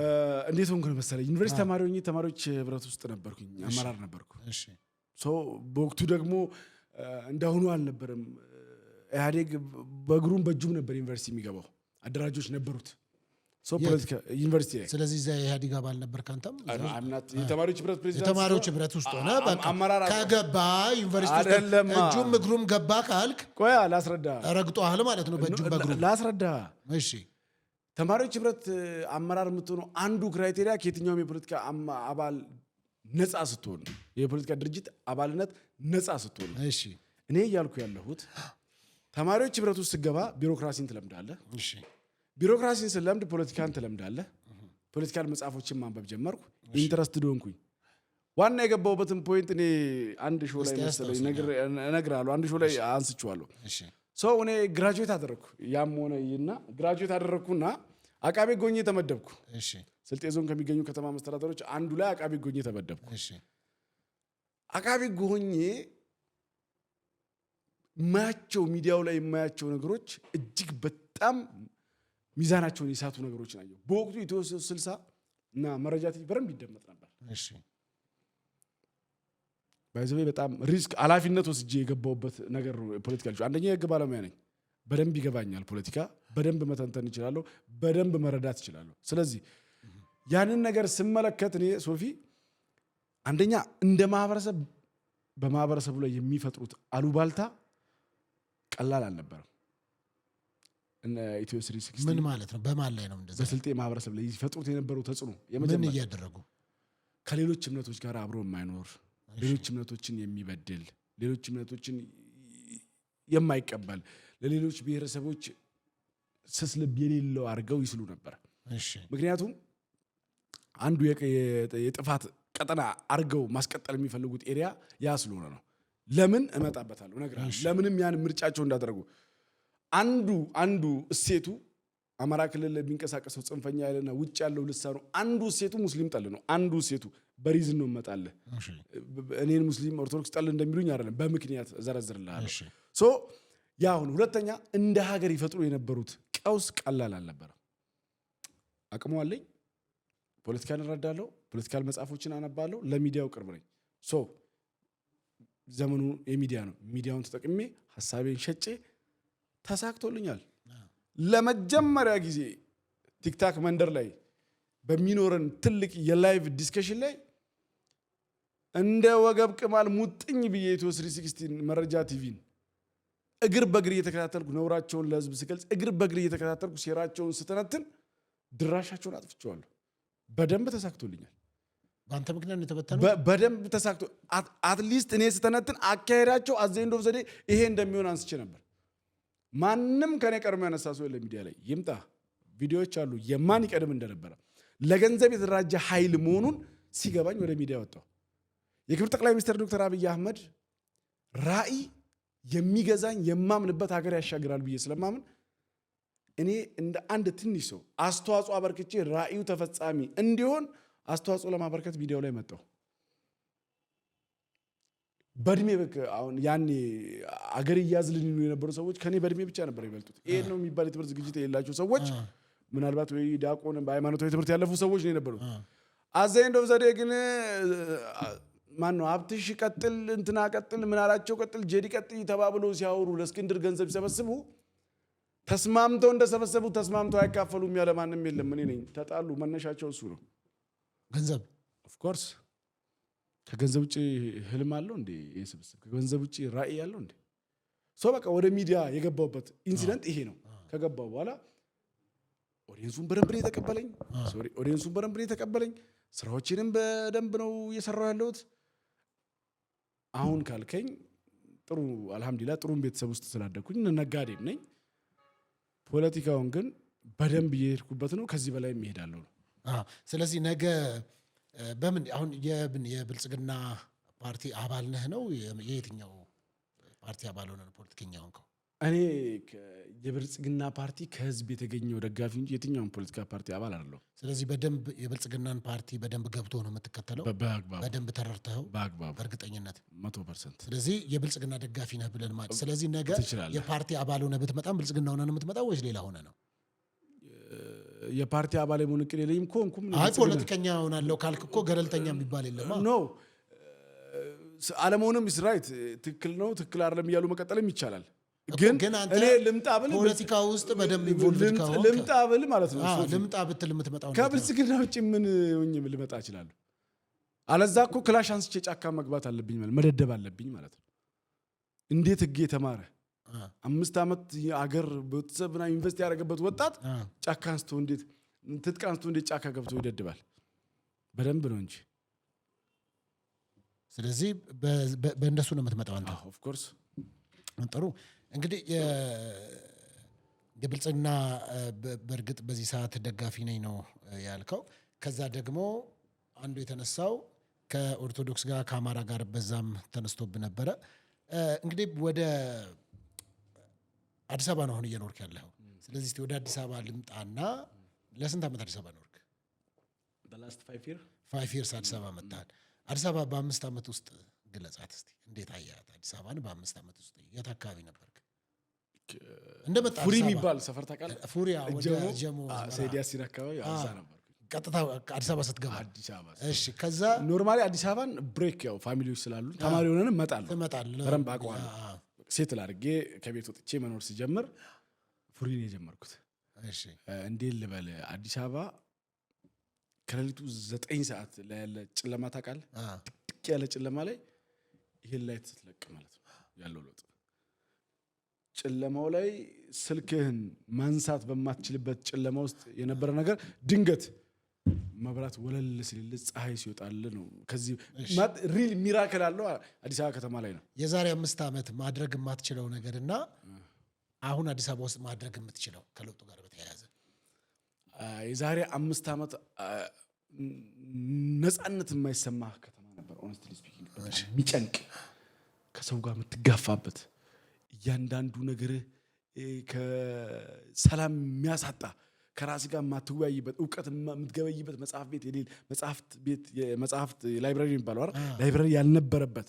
እንዴት ሆንኩ ነው መሰለኝ ዩኒቨርሲቲ ተማሪ ሆኜ ተማሪዎች ህብረት ውስጥ ነበርኩኝ፣ አመራር ነበርኩ። በወቅቱ ደግሞ እንዳሁኑ አልነበረም። ኢህአዴግ በእግሩም በእጁም ነበር ዩኒቨርሲቲ የሚገባው፣ አደራጆች ነበሩት። ሶ ፖለቲካ ዩኒቨርሲቲ ላይ ስለዚህ እዛ የኢህአዴግ አባል ነበር ካንተም የተማሪዎች ህብረት ፕሬዚዳንት የተማሪዎች ህብረት ውስጥ ሆነ ከገባ ዩኒቨርሲቲ ውስጥ እጁም እግሩም ገባ ካልክ ቆያ ላስረዳ ረግጧል ማለት ነው በእጁም በእግሩም ላስረዳ እሺ ተማሪዎች ህብረት አመራር የምትሆነው አንዱ ክራይቴሪያ ከየትኛውም የፖለቲካ አባል ነፃ ስትሆን የፖለቲካ ድርጅት አባልነት ነፃ ስትሆን እሺ እኔ እያልኩ ያለሁት ተማሪዎች ህብረት ውስጥ ስገባ ቢሮክራሲን ትለምዳለህ እሺ ቢሮክራሲን ስለምድ ፖለቲካን ትለምዳለህ ፖለቲካል መጽሐፎችን ማንበብ ጀመርኩ ኢንተረስትድ ሆንኩኝ ዋና የገባውበትን ፖይንት እኔ አንድ ሾው ላይ መሰለኝ እነግርሃለሁ አንድ ሾው ላይ አንስቼዋለሁ እሺ ሰው እኔ ግራጁዌት አደረኩ ያም ሆነና ግራጁዌት አደረኩና አቃቤ ጎኜ ተመደብኩ እሺ ስልጤ ዞን ከሚገኙ ከተማ መስተዳድሮች አንዱ ላይ አቃቤ ጎኜ ተመደብኩ እሺ አቃቤ ጎኜ ማያቸው ሚዲያው ላይ የማያቸው ነገሮች እጅግ በጣም ሚዛናቸውን የሳቱ ነገሮች ናቸው በወቅቱ ኢትዮ 60 እና መረጃ ቲቪ በደንብ ይደመጥ ነበር እሺ ባይዘው በጣም ሪስክ አላፊነት ወስጄ የገባውበት ነገር ነው ፖለቲካል አንደኛ የህግ ባለሙያ ነኝ በደንብ ይገባኛል ፖለቲካ በደንብ መተንተን ይችላል በደንብ መረዳት ይችላል ስለዚህ ያንን ነገር ስመለከት እኔ ሶፊ አንደኛ እንደ ማህበረሰብ በማህበረሰቡ ላይ የሚፈጥሩት አሉባልታ ቀላል አልነበረም እና ኢትዮ 360 ምን ማለት ነው በማን ላይ ነው እንደዛ በስልጤ ማህበረሰብ ላይ ይፈጥሩት የነበረው ተጽዕኖ ምን እያደረጉ ከሌሎች እምነቶች ጋር አብሮ የማይኖር ሌሎች እምነቶችን የሚበድል ሌሎች እምነቶችን የማይቀበል ለሌሎች ብሔረሰቦች ስስልብ የሌለው አድርገው ይስሉ ነበር እሺ ምክንያቱም አንዱ የጥፋት ቀጠና አድርገው ማስቀጠል የሚፈልጉት ኤሪያ ያ ስለሆነ ነው ለምን እመጣበታለሁ እነግርሃለሁ ለምንም ያን ምርጫቸው እንዳደረጉ አንዱ እሴቱ አማራ ክልል የሚንቀሳቀሰው ጽንፈኛ ያለና ውጭ ያለው ልሳኑ አንዱ እሴቱ ሙስሊም ጠል ነው አንዱ እሴቱ በሪዝን ነው መጣለ እኔን ሙስሊም ኦርቶዶክስ ጠል እንደሚሉኝ አይደለም በምክንያት ዘረዝርልሃለሁ ሶ ያሁን ሁለተኛ እንደ ሀገር ይፈጥሩ የነበሩት ቀውስ ቀላል አልነበረም አቅሙ አለኝ ፖለቲካን እረዳለሁ ፖለቲካል መጽሐፎችን አነባለሁ ለሚዲያው ቅርብ ነኝ ሶ ዘመኑ የሚዲያ ነው ሚዲያውን ተጠቅሜ ሐሳቤን ሸጬ ተሳክቶልኛል ለመጀመሪያ ጊዜ ቲክታክ መንደር ላይ በሚኖረን ትልቅ የላይቭ ዲስከሽን ላይ እንደ ወገብ ቅማል ሙጥኝ ብዬ ኢትዮ 360 መረጃ ቲቪን እግር በእግር እየተከታተልኩ ነውራቸውን ለህዝብ ስገልጽ እግር በእግር እየተከታተልኩ ሴራቸውን ስተነትን ድራሻቸውን አጥፍቼዋለሁ በደንብ ተሳክቶልኛል ባንተ ምክንያት ነው የተበተነው በደንብ ተሳክቶ አትሊስት እኔ ስተነትን አካሄዳቸው አዘንዶ ዘዴ ይሄ እንደሚሆን አንስቼ ነበር ማንንም ከኔ ቀርሞ ያነሳ ሰው የለም ሚዲያ ላይ ይምጣ ቪዲዮዎች አሉ የማን ይቀድም እንደነበረ ለገንዘብ የተደራጀ ኃይል መሆኑን ሲገባኝ ወደ ሚዲያ ወጣው የክብር ጠቅላይ ሚኒስትር ዶክተር አብይ አህመድ ራዕይ የሚገዛኝ የማምንበት ሀገር ያሻግራል ብዬ ስለማምን እኔ እንደ አንድ ትንሽ ሰው አስተዋጽኦ አበርክቼ ራዕዩ ተፈጻሚ እንዲሆን አስተዋጽኦ ለማበርከት ሚዲያው ላይ መጣው በእድሜ አሁን ያኔ አገር እያዝልን የነበሩ ሰዎች ከኔ በእድሜ ብቻ ነበር ይበልጡት ይሄ ነው የሚባል የትምህርት ዝግጅት የሌላቸው ሰዎች ምናልባት ወይ ዲያቆን በሃይማኖታዊ ትምህርት ያለፉ ሰዎች ነው የነበሩ አዘይንዶ ዘዴ ግን ማን ነው ሀብትሽ ቀጥል እንትና ቀጥል ምን አላቸው ቀጥል ጄዲ ቀጥል ተባብለው ሲያወሩ ለእስክንድር ገንዘብ ሲሰበስቡ ተስማምተው እንደሰበሰቡ ተስማምተው አይካፈሉም ያለ ማንም የለም እኔ ነኝ ተጣሉ መነሻቸው እሱ ነው ገንዘብ ኦፍ ኮርስ ከገንዘብ ውጪ ህልም አለው እንዴ የስብስብ ከገንዘብ ውጪ ራዕይ ያለው እንዴ ሶ በቃ ወደ ሚዲያ የገባውበት ኢንሲደንት ይሄ ነው ከገባው በኋላ ኦዲየንሱን በደንብ ነው የተቀበለኝ ኦዲየንሱን በደንብ ነው የተቀበለኝ ስራዎችንም በደንብ ነው እየሰራው ያለሁት አሁን ካልከኝ ጥሩ አልহামዱሊላህ ጥሩ ቤተሰብ ውስጥ ስላደኩኝ ነጋዴም ነኝ ፖለቲካውን ግን በደንብ እየሄድኩበት ነው ከዚህ በላይ እሄዳለሁ ስለዚህ ነገ በምን አሁን የብልጽግና ፓርቲ አባል ነህ ነው የየትኛው ፓርቲ አባል ሆነህ ነው ፖለቲከኛ ሆንከው እኔ የብልጽግና ፓርቲ ከህዝብ የተገኘው ደጋፊ እንጂ የትኛውን ፖለቲካ ፓርቲ አባል አይደለም ስለዚህ በደንብ የብልጽግናን ፓርቲ በደንብ ገብቶ ነው የምትከተለው በደንብ ተረድተው በእርግጠኝነት 100% ስለዚህ የብልጽግና ደጋፊ ነህ ብለን ማለት ስለዚህ ነገ የፓርቲ አባል ሆነህ ብትመጣም ብልጽግና ሆነህ ነው የምትመጣው ወይስ ሌላ ሆነህ ነው የፓርቲ አባል የሆነ ቅል የለኝም ኮንኩም አይ ፖለቲከኛ ሆናለሁ ካልክ እኮ ገለልተኛ የሚባል የለም ኖ አለመሆንም ኢስ ራይት ትክክል ነው ትክክል አይደለም እያሉ መቀጠልም ይቻላል ግን እኔ ልምጣ ብል ፖለቲካ ውስጥ በደንብ ኢንቮልቭድ ከሆነ ልምጣ ብል ማለት ነው ልምጣ ብትል የምትመጣው ከብልጽግና ውጭ ምን ሆኜ ልመጣ እችላለሁ? አለዛ እኮ ክላሽ አንስቼ ጫካ መግባት አለብኝ ማለት መደደብ አለብኝ ማለት ነው። እንዴት ህግ የተማረ 5 ዓመት አገር ቤተሰብና ኢንቨስት ያደረገበት ወጣት ጫካ አንስቶ እንዴት ትጥቅ አንስቶ እንዴት ጫካ ገብቶ ይደድባል? በደንብ ነው እንጂ። ስለዚህ በእንደሱ ነው የምትመጣው አንተ። ኦፍ ኮርስ ጥሩ እንግዲህ የብልጽግና በእርግጥ በዚህ ሰዓት ደጋፊ ነኝ ነው ያልከው። ከዛ ደግሞ አንዱ የተነሳው ከኦርቶዶክስ ጋር ከአማራ ጋር በዛም ተነስቶብ ነበረ። እንግዲህ ወደ አዲስ አበባ ነው አሁን እየኖርክ ያለው። ስለዚህ ወደ አዲስ አበባ ልምጣና ለስንት ዓመት አዲስ አበባ ኖርክ? the last 5 years 5 years አዲስ አበባ መጣህ። አዲስ አበባ በ5 ዓመት ውስጥ ግለጻት እስቲ። እንዴት አያት አዲስ አበባን በ5 ዓመት ውስጥ? የት አካባቢ ነበርክ? እንደመጣ ፉሪ የሚባል ሰፈር ታውቃለህ? ፉሪ ወደ ጀሞ ሰይድ ያሲን አካባቢ አዛ ነበር። ቀጥታ አዲስ አበባ ስትገባ? አዲስ አበባ። እሺ። ከዛ ኖርማሊ አዲስ አበባን ብሬክ ያው ፋሚሊዎች ስላሉ ተማሪ ሆነን እመጣለሁ። በረምብ አውቀዋለሁ። ሴትል አድርጌ ከቤት ወጥቼ መኖር ሲጀምር ፉሪ ነው የጀመርኩት። እሺ። እንዴት ልበል አዲስ አበባ ከሌሊቱ 9 ሰዓት ላይ ያለ ጨለማ ታውቃለህ? ጥቅጥቅ ያለ ጨለማ ላይ ይሄን ላይ ስትለቅ ማለት ነው ያለው ለውጥ። ጨለማው ላይ ስልክህን ማንሳት በማትችልበት ጨለማ ውስጥ የነበረ ነገር ድንገት መብራት ወለል ሲል ፀሐይ ሲወጣል ነው። ከዚህ ሪል ሚራክል አለው አዲስ አበባ ከተማ ላይ ነው። የዛሬ 5 ዓመት ማድረግ የማትችለው ነገርና አሁን አዲስ አበባ ውስጥ ማድረግ የምትችለው ከለውጡ ጋር በተያያዘ። የዛሬ 5 ዓመት ነፃነት የማይሰማ ከተማ ነበር። ኦነስትሊ ስፒኪንግ የሚጨንቅ ከሰው ጋር የምትጋፋበት እያንዳንዱ ነገር ከሰላም የሚያሳጣ ከራስ ጋር የማትወያይበት እውቀት የምትገበይበት መጽሐፍት ላይብራሪ የሚባለው አይደል? ላይብራሪ ያልነበረበት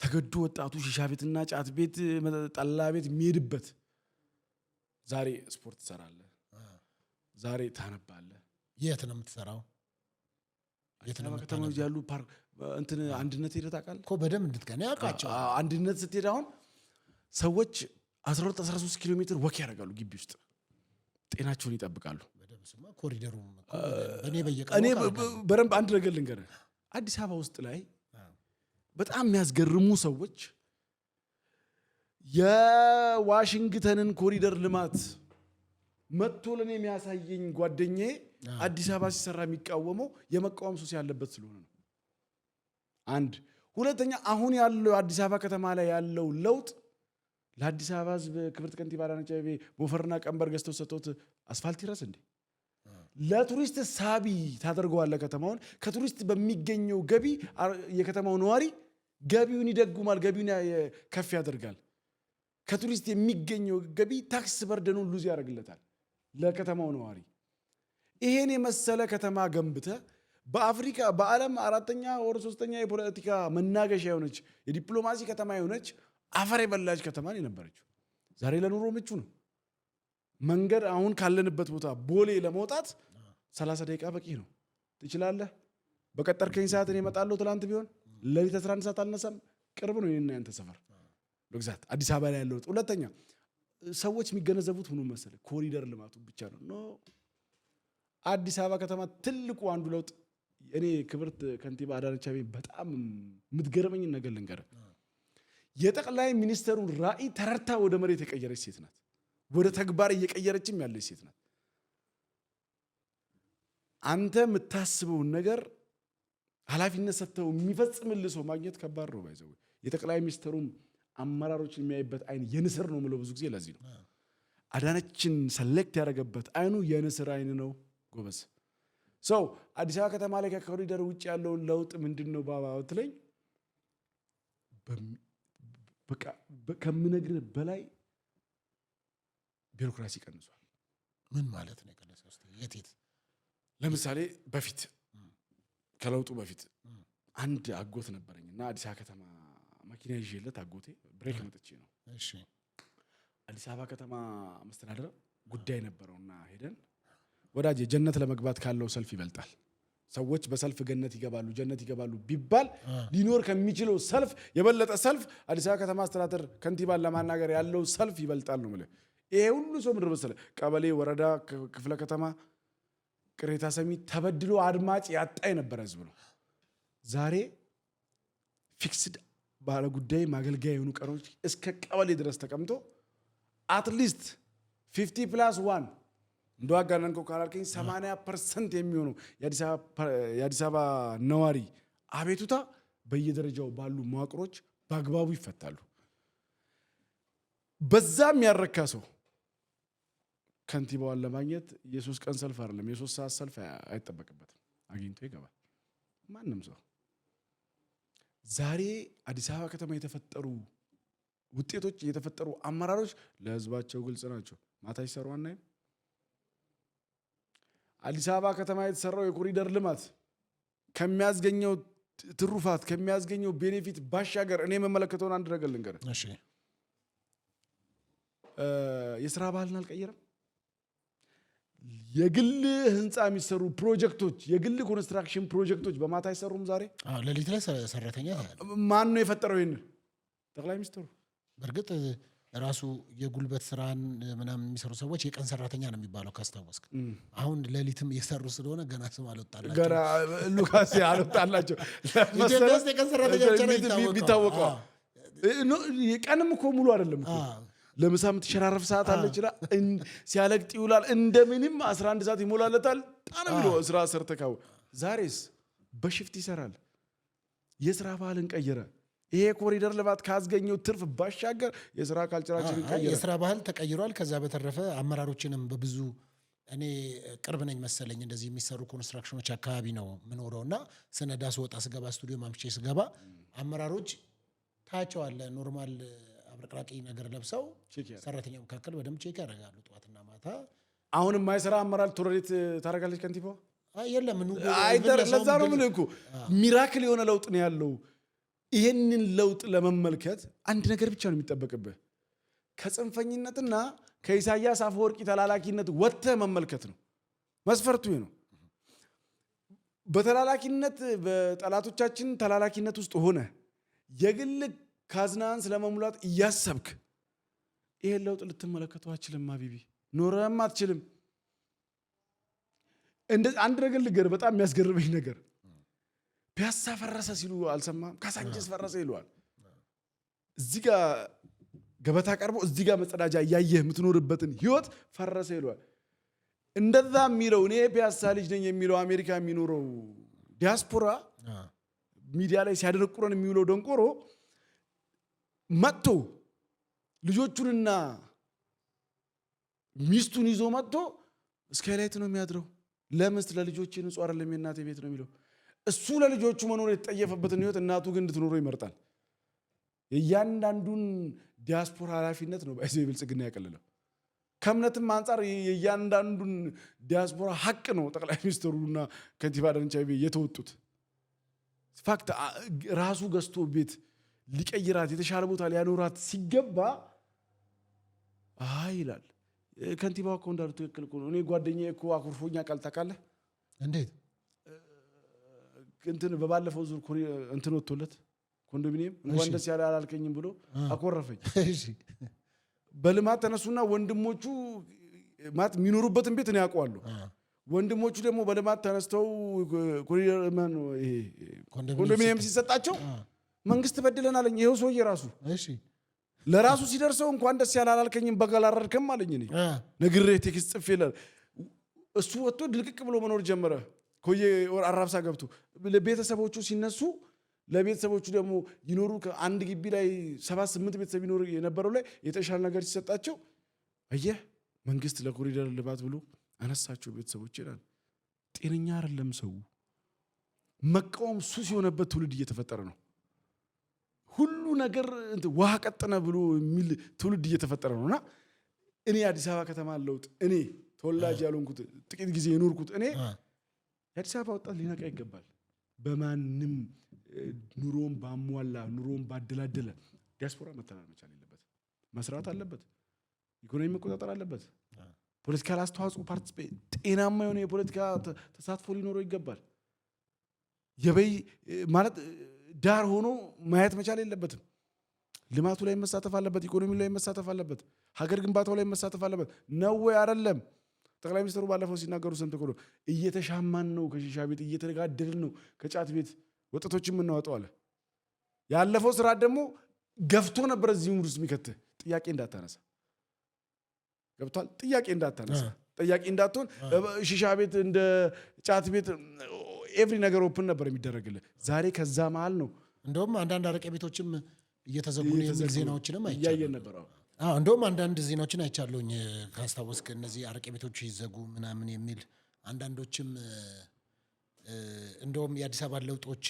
ተገዶ ወጣቱ ሺሻ ቤትና ጫት ቤት ጠላ ቤት የሚሄድበት። ዛሬ ስፖርት ትሰራለህ፣ ዛሬ ታነባለህ። የት ነው የምትሰራው? የት ነው ከተማው ያሉ ፓርክ እንትን አንድነት ሄደህ ታውቃለህ እኮ? በደንብ እንድትገና ያውቃቸው። አንድነት ስትሄድ አሁን ሰዎች 12-13 ኪሎ ሜትር ወክ ያደርጋሉ ግቢ ውስጥ ጤናቸውን ይጠብቃሉ። ኮሪደሩ እኔ በደንብ አንድ ነገር ልንገርህ፣ አዲስ አበባ ውስጥ ላይ በጣም የሚያስገርሙ ሰዎች የዋሽንግተንን ኮሪደር ልማት መጥቶ ለኔ የሚያሳየኝ ጓደኛዬ አዲስ አበባ ሲሰራ የሚቃወመው የመቃወም ሱስ ያለበት ስለሆነ ነው። አንድ ሁለተኛ፣ አሁን ያለው አዲስ አበባ ከተማ ላይ ያለው ለውጥ ለአዲስ አበባ ሕዝብ ክብርት ከንቲባ አዳነች አቤቤ ሞፈርና ቀንበር ገዝተው ሰጥተውት አስፋልት ይረስ እንዴ? ለቱሪስት ሳቢ ታደርገዋለህ ከተማውን። ከቱሪስት በሚገኘው ገቢ የከተማው ነዋሪ ገቢውን ይደጉማል፣ ገቢውን ከፍ ያደርጋል። ከቱሪስት የሚገኘው ገቢ ታክስ በርደኑን ሉዝ ያደርግለታል ለከተማው ነዋሪ። ይሄን የመሰለ ከተማ ገንብተህ በአፍሪካ በዓለም 4ኛ ወር 3ኛ የፖለቲካ መናገሻ የሆነች የዲፕሎማሲ ከተማ የሆነች አፈር የበላች ከተማ የነበረችው ዛሬ ለኑሮ ምቹ ነው። መንገድ አሁን ካለንበት ቦታ ቦሌ ለመውጣት 30 ደቂቃ በቂ ነው። ትችላለህ። በቀጠርከኝ ሰዓት እኔ እመጣለሁ። ትላንት ቢሆን ለሊት 11 ሰዓት አልነሳም። ቅርብ ነው የኔና ያንተ ሰፈር በግዛት አዲስ አበባ ላይ ያለው። ሁለተኛ ሰዎች የሚገነዘቡት ሆኖ መሰለህ ኮሪደር ልማቱ ብቻ ነው። ኖ አዲስ አበባ ከተማ ትልቁ አንዱ ለውጥ እኔ ክብርት ከንቲባ አዳነች አቤቤ በጣም የምትገርመኝ ነገር ልንገርህ። የጠቅላይ ሚኒስትሩን ራዕይ ተረድታ ወደ መሬት የቀየረች ሴት ናት። ወደ ተግባር እየቀየረችም ያለች ሴት ናት። አንተ የምታስበውን ነገር ኃላፊነት ሰጥተው የሚፈጽምልህ ሰው ማግኘት ከባድ ነው። ባይዘው የጠቅላይ ሚኒስትሩን አመራሮችን የሚያይበት አይን የንስር ነው የምለው ብዙ ጊዜ ለዚህ ነው። አዳነችን ሰሌክት ያደረገበት አይኑ የንስር አይን ነው ጎበዝ። ሰው አዲስ አበባ ከተማ ላይ ከኮሪደር ውጭ ያለውን ለውጥ ምንድን ነው ባባውት ላይ በቃ ከምነግርህ በላይ ቢሮክራሲ ቀንሷል። ምን ማለት ነው የቀነሰው? የት ለምሳሌ በፊት ከለውጡ በፊት አንድ አጎት ነበረኝና አዲስ አበባ ከተማ መኪና ይዤለት አጎቴ ብሬክ መጥቼ ነው። እሺ አዲስ አበባ ከተማ መስተዳድር ጉዳይ ነበረውና ሄደን ወዳጄ ጀነት ለመግባት ካለው ሰልፍ ይበልጣል ሰዎች በሰልፍ ገነት ይገባሉ ጀነት ይገባሉ ቢባል ሊኖር ከሚችለው ሰልፍ የበለጠ ሰልፍ አዲስ አበባ ከተማ አስተዳደር ከንቲባን ለማናገር ያለው ሰልፍ ይበልጣል ነው ማለት። ይሄ ሁሉ ሰው ምድር መሰለ ቀበሌ፣ ወረዳ፣ ክፍለ ከተማ ቅሬታ ሰሚ ተበድሎ አድማጭ ያጣ የነበረ ህዝብ ነው። ዛሬ ፊክስድ ባለ ጉዳይ ማገልገያ የሆኑ ቀኖች እስከ ቀበሌ ድረስ ተቀምጦ አትሊስት 50+1 እንደው አጋነንከው ካላልከኝ 80% የሚሆነው የአዲስ አበባ ነዋሪ አቤቱታ በየደረጃው ባሉ መዋቅሮች በአግባቡ ይፈታሉ። በዛም ያረካ ሰው ከንቲባዋን ለማግኘት የ3 ቀን ሰልፍ አይደለም የ3 ሰዓት ሰልፍ አይጠበቅበትም፣ አግኝቶ ይገባል ማንም ሰው። ዛሬ አዲስ አበባ ከተማ የተፈጠሩ ውጤቶች የተፈጠሩ አመራሮች ለህዝባቸው ግልጽ ናቸው። ማታ ይሰሩ አናይም። አዲስ አበባ ከተማ የተሰራው የኮሪደር ልማት ከሚያስገኘው ትሩፋት ከሚያስገኘው ቤኔፊት ባሻገር እኔ የምመለከተውን አንድ ነገር ልንገር። እሺ የስራ ባህልን አልቀየረም። የግል ህንፃ የሚሰሩ ፕሮጀክቶች የግል ኮንስትራክሽን ፕሮጀክቶች በማታ አይሰሩም። ዛሬ ሌሊት ላይ ሰራተኛ ማን ነው የፈጠረው? ይሄን ጠቅላይ ሚኒስትሩ። በእርግጥ ራሱ የጉልበት ስራን ምናምን የሚሰሩ ሰዎች የቀን ሰራተኛ ነው የሚባለው ካስታወስክ። አሁን ሌሊትም እየሰሩ ስለሆነ ገና ስም አልወጣላቸው ገና ሉካስ አልወጣላቸው የቀን ሰራተኛ ቢታወቀው ቀንም እኮ ሙሉ አይደለም እኮ ለምሳ የምትሸራረፍ ሰዓት አለ ይችላል ሲያለቅጥ ይውላል። እንደምንም 11 ሰዓት ይሞላለታል። ጣና ብሎ ስራ ሰርተካው ዛሬስ በሽፍት ይሰራል። የስራ ባህልን ቀየረ። ይሄ ኮሪደር ልማት ካስገኘው ትርፍ ባሻገር የስራ ካልቸራችንን ቀየረ። የስራ ባህል ተቀይሯል። ከዛ በተረፈ አመራሮችንም በብዙ እኔ ቅርብ ነኝ መሰለኝ እንደዚህ የሚሰሩ ኮንስትራክሽኖች አካባቢ ነው የምኖረውና ስነዳ ስወጣ ስገባ ስቱዲዮ ማምቼ ስገባ አመራሮች ታያቸዋለ ኖርማል አብረቅራቂ ነገር ለብሰው ሰራተኛው መካከል በደንብ ቼክ ያደርጋሉ ጠዋትና ማታ። አሁን የማይሰራ አመራር ቶለሬት ታደርጋለች ከንቲባዋ? የለም ለዛ ነው ምን እኮ ሚራክል የሆነ ለውጥ ነው ያለው። ይሄንን ለውጥ ለመመልከት አንድ ነገር ብቻ ነው የሚጠበቅብህ፣ ከጽንፈኝነትና ከኢሳያስ አፈወርቂ ተላላኪነት ወጥተህ መመልከት ነው። መስፈርቱ ነው። በተላላኪነት በጠላቶቻችን ተላላኪነት ውስጥ ሆነ የግል ካዝናን ስለመሙላት እያሰብክ ይሄን ለውጥ ልትመለከተው አትችልም። አቢቢ ኖረህም አትችልም። አንድ ነገር ልገር፣ በጣም የሚያስገርመኝ ነገር ፒያሳ ፈረሰ ሲሉ አልሰማም? ካሳንቺስ ፈረሰ ይለዋል። እዚህ ጋር ገበታ ቀርቦ እዚህ ጋር መጸዳጃ እያየህ የምትኖርበትን ህይወት ፈረሰ ይለዋል። እንደዛ የሚለው እኔ ፒያሳ ልጅ ነኝ የሚለው አሜሪካ የሚኖረው ዲያስፖራ ሚዲያ ላይ ሲያደነቁረን የሚውለው ደንቆሮ መጥቶ ልጆቹንና ሚስቱን ይዞ መጥቶ ስካይላይት ነው የሚያድረው። ለምስት ለልጆቼ ንጹህ አይደለም የእናቴ ቤት ነው የሚለው። እሱ ለልጆቹ መኖር የተጠየፈበትን ህይወት እናቱ ግን እንድትኖረው ይመርጣል። የእያንዳንዱን ዲያስፖራ ኃላፊነት ነው ባይዘ ብልጽግና ያቀልለው። ከእምነትም አንጻር የእያንዳንዱን ዲያስፖራ ሀቅ ነው ጠቅላይ ሚኒስትሩና ከንቲባ አዳነች አቤቤ የተወጡት። ፋክት ራሱ ገዝቶ ቤት ሊቀይራት የተሻለ ቦታ ሊያኖራት ሲገባ አይ ይላል። ከንቲባው እኮ እንዳሉ ትክክል እኮ ነው። እኔ ጓደኛዬ እኮ አኩርፎኛ ቃል ታውቃለህ እንዴት እንትን በባለፈው ዙር እንትን ወጥቶለት ኮንዶሚኒየም እንኳን ደስ ያለ አላልከኝም ብሎ አኮረፈኝ። በልማት ተነሱና ወንድሞቹ ማለት የሚኖሩበትን ቤት ነው ያውቀዋሉ። ወንድሞቹ ደግሞ በልማት ተነስተው ኮንዶሚኒየም ሲሰጣቸው መንግስት በድለን አለኝ። ይሄው ሰውዬ ራሱ ለራሱ ሲደርሰው እንኳን ደስ ያለ አላልከኝም በጋል አረድከም አለኝ። እኔ ነግሬ ቴክስት ጽፌለ እሱ ወጥቶ ድልቅቅ ብሎ መኖር ጀመረ። ኮዬ አራብሳ ገብቶ ቤተሰቦቹ ሲነሱ ለቤተሰቦቹ ደግሞ ይኖሩ አንድ ግቢ ላይ 7-8 ቤተሰብ ይኖሩ የነበረው ላይ የተሻለ ነገር ሲሰጣቸው አየህ መንግስት ለኮሪደር ልማት ብሎ አነሳቸው ቤተሰቦች ይላል። ጤነኛ አይደለም ሰው። መቃወም ሱስ የሆነበት ትውልድ እየተፈጠረ ነው። ሁሉ ነገር ውሃ ቀጠነ ብሎ የሚል ትውልድ እየተፈጠረ ነውና እኔ አዲስ አበባ ከተማ ለውጥ እኔ ተወላጅ ያልሆንኩት ጥቂት ጊዜ የኖርኩት እኔ የአዲስ አበባ ወጣት ሊነቃ ይገባል። በማንም ኑሮን ባሟላ ኑሮን ባደላደለ ዲያስፖራ መተናል መቻል የለበት። መስራት አለበት። ኢኮኖሚ መቆጣጠር አለበት። ፖለቲካል አስተዋጽኦ ጤናማ የሆነ የፖለቲካ ተሳትፎ ሊኖረው ይገባል። የበይ ማለት ዳር ሆኖ ማየት መቻል የለበትም። ልማቱ ላይ መሳተፍ አለበት። ኢኮኖሚው ላይ መሳተፍ አለበት። ሀገር ግንባታው ላይ መሳተፍ አለበት። ነው ወይ አይደለም? ጠቅላይ ሚኒስትሩ ባለፈው ሲናገሩ ሰምተህ እኮ ነው እየተሻማን ነው፣ ከሺሻ ቤት እየተጋደልን ነው፣ ከጫት ቤት ወጣቶችን የምናወጣው አለ። ያለፈው ስርዓት ደግሞ ገፍቶ ነበር እዚህ ውስጥ የሚከትህ ጥያቄ እንዳታነሳ ገብቷል። ጥያቄ እንዳታነሳ ጥያቄ እንዳትሆን ሺሻ ቤት እንደ ጫት ቤት ኤቭሪ ነገር ኦፕን ነበር የሚደረግልህ። ዛሬ ከዛ መሀል ነው እንደውም አንዳንድ አረቄ ቤቶችም እየተዘጉ ነው የሚል ዜናዎችንም እያየን ነበር። እንደውም አንዳንድ ዜናዎችን አይቻለሁኝ ካስታወስክ፣ እነዚህ አረቄ ቤቶች ይዘጉ ምናምን የሚል አንዳንዶችም እንደውም የአዲስ አበባ ለውጦች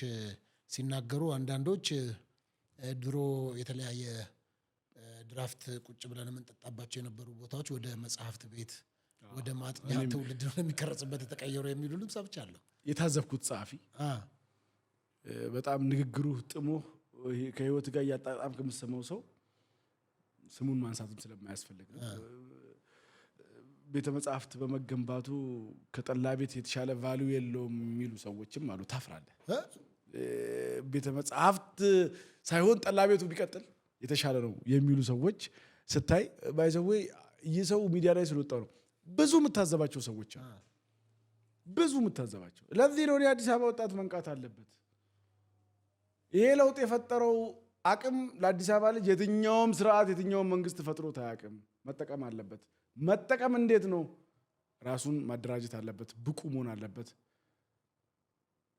ሲናገሩ አንዳንዶች ድሮ የተለያየ ድራፍት ቁጭ ብለን የምንጠጣባቸው የነበሩ ቦታዎች ወደ መጽሐፍት ቤት ወደ ማጥኛ ትውልድ የሚቀረጽበት የተቀየሩ የሚሉ ልብስ ሰምቻለሁ። የታዘብኩት ጸሐፊ በጣም ንግግሩ ጥሞ ከህይወት ጋር እያጣጣምክ የምትሰማው ሰው ስሙን ማንሳትም ስለማያስፈልግ ቤተ መጽሐፍት በመገንባቱ ከጠላ ቤት የተሻለ ቫልዩ የለውም የሚሉ ሰዎችም አሉ። ታፍራለህ። ቤተ መጽሐፍት ሳይሆን ጠላ ቤቱ ቢቀጥል የተሻለ ነው የሚሉ ሰዎች ስታይ ባይዘዌ ይህ ሰው ሚዲያ ላይ ስለወጣ ነው። ብዙ የምታዘባቸው ሰዎች አሉ። ብዙ የምታዘባቸው። ለዚህ ነው የአዲስ አበባ ወጣት መንቃት አለበት። ይሄ ለውጥ የፈጠረው አቅም ለአዲስ አበባ ልጅ የትኛውም ስርዓት የትኛውም መንግስት ፈጥሮት አያውቅም። መጠቀም አለበት። መጠቀም እንዴት ነው? ራሱን ማደራጀት አለበት። ብቁ መሆን አለበት።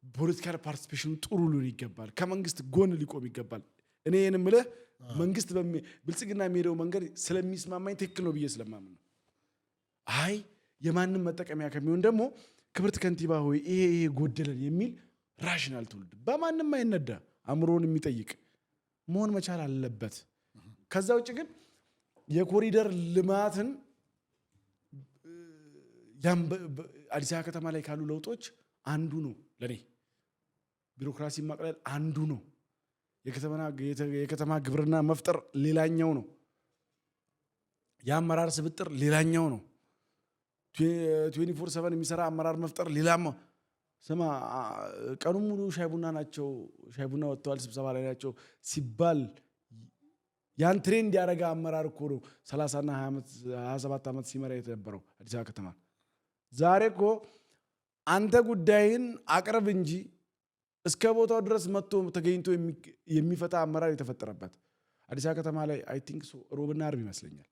ፖለቲካል ፓርቲሲፔሽኑ ጥሩ ሊሆን ይገባል። ከመንግስት ጎን ሊቆም ይገባል። እኔ ይህን የምልህ መንግስት ብልጽግና የሚሄደው መንገድ ስለሚስማማኝ ትክክል ነው ብዬ ስለማምን ነው። አይ የማንም መጠቀሚያ ከሚሆን ደግሞ ክብርት ከንቲባ ሆይ ይሄ ጎደለን የሚል ራሽናል ትውልድ በማንም አይነዳ አእምሮን የሚጠይቅ መሆን መቻል አለበት። ከዛ ውጭ ግን የኮሪደር ልማትን አዲስ አበባ ከተማ ላይ ካሉ ለውጦች አንዱ ነው። ለኔ ቢሮክራሲ ማቅለል አንዱ ነው። የከተማ ግብርና መፍጠር ሌላኛው ነው። የአመራር ስብጥር ሌላኛው ነው። 24/7 የሚሰራ አመራር መፍጠር ሌላማ። ስማ ቀኑን ሙሉ ሻይ ቡና ናቸው፣ ሻይ ቡና ወጥተዋል፣ ስብሰባ ላይ ናቸው ሲባል ያን ትሬንድ ያደረገ አመራር እኮ ነው 30 እና 27 ዓመት ሲመራ የተነበረው አዲስ አበባ ከተማ። ዛሬ እኮ አንተ ጉዳይን አቅርብ እንጂ እስከ ቦታው ድረስ መጥቶ ተገኝቶ የሚፈታ አመራር የተፈጠረበት አዲስ አበባ ከተማ ላይ አይ ቲንክ ሮብና ዓርብ ይመስለኛል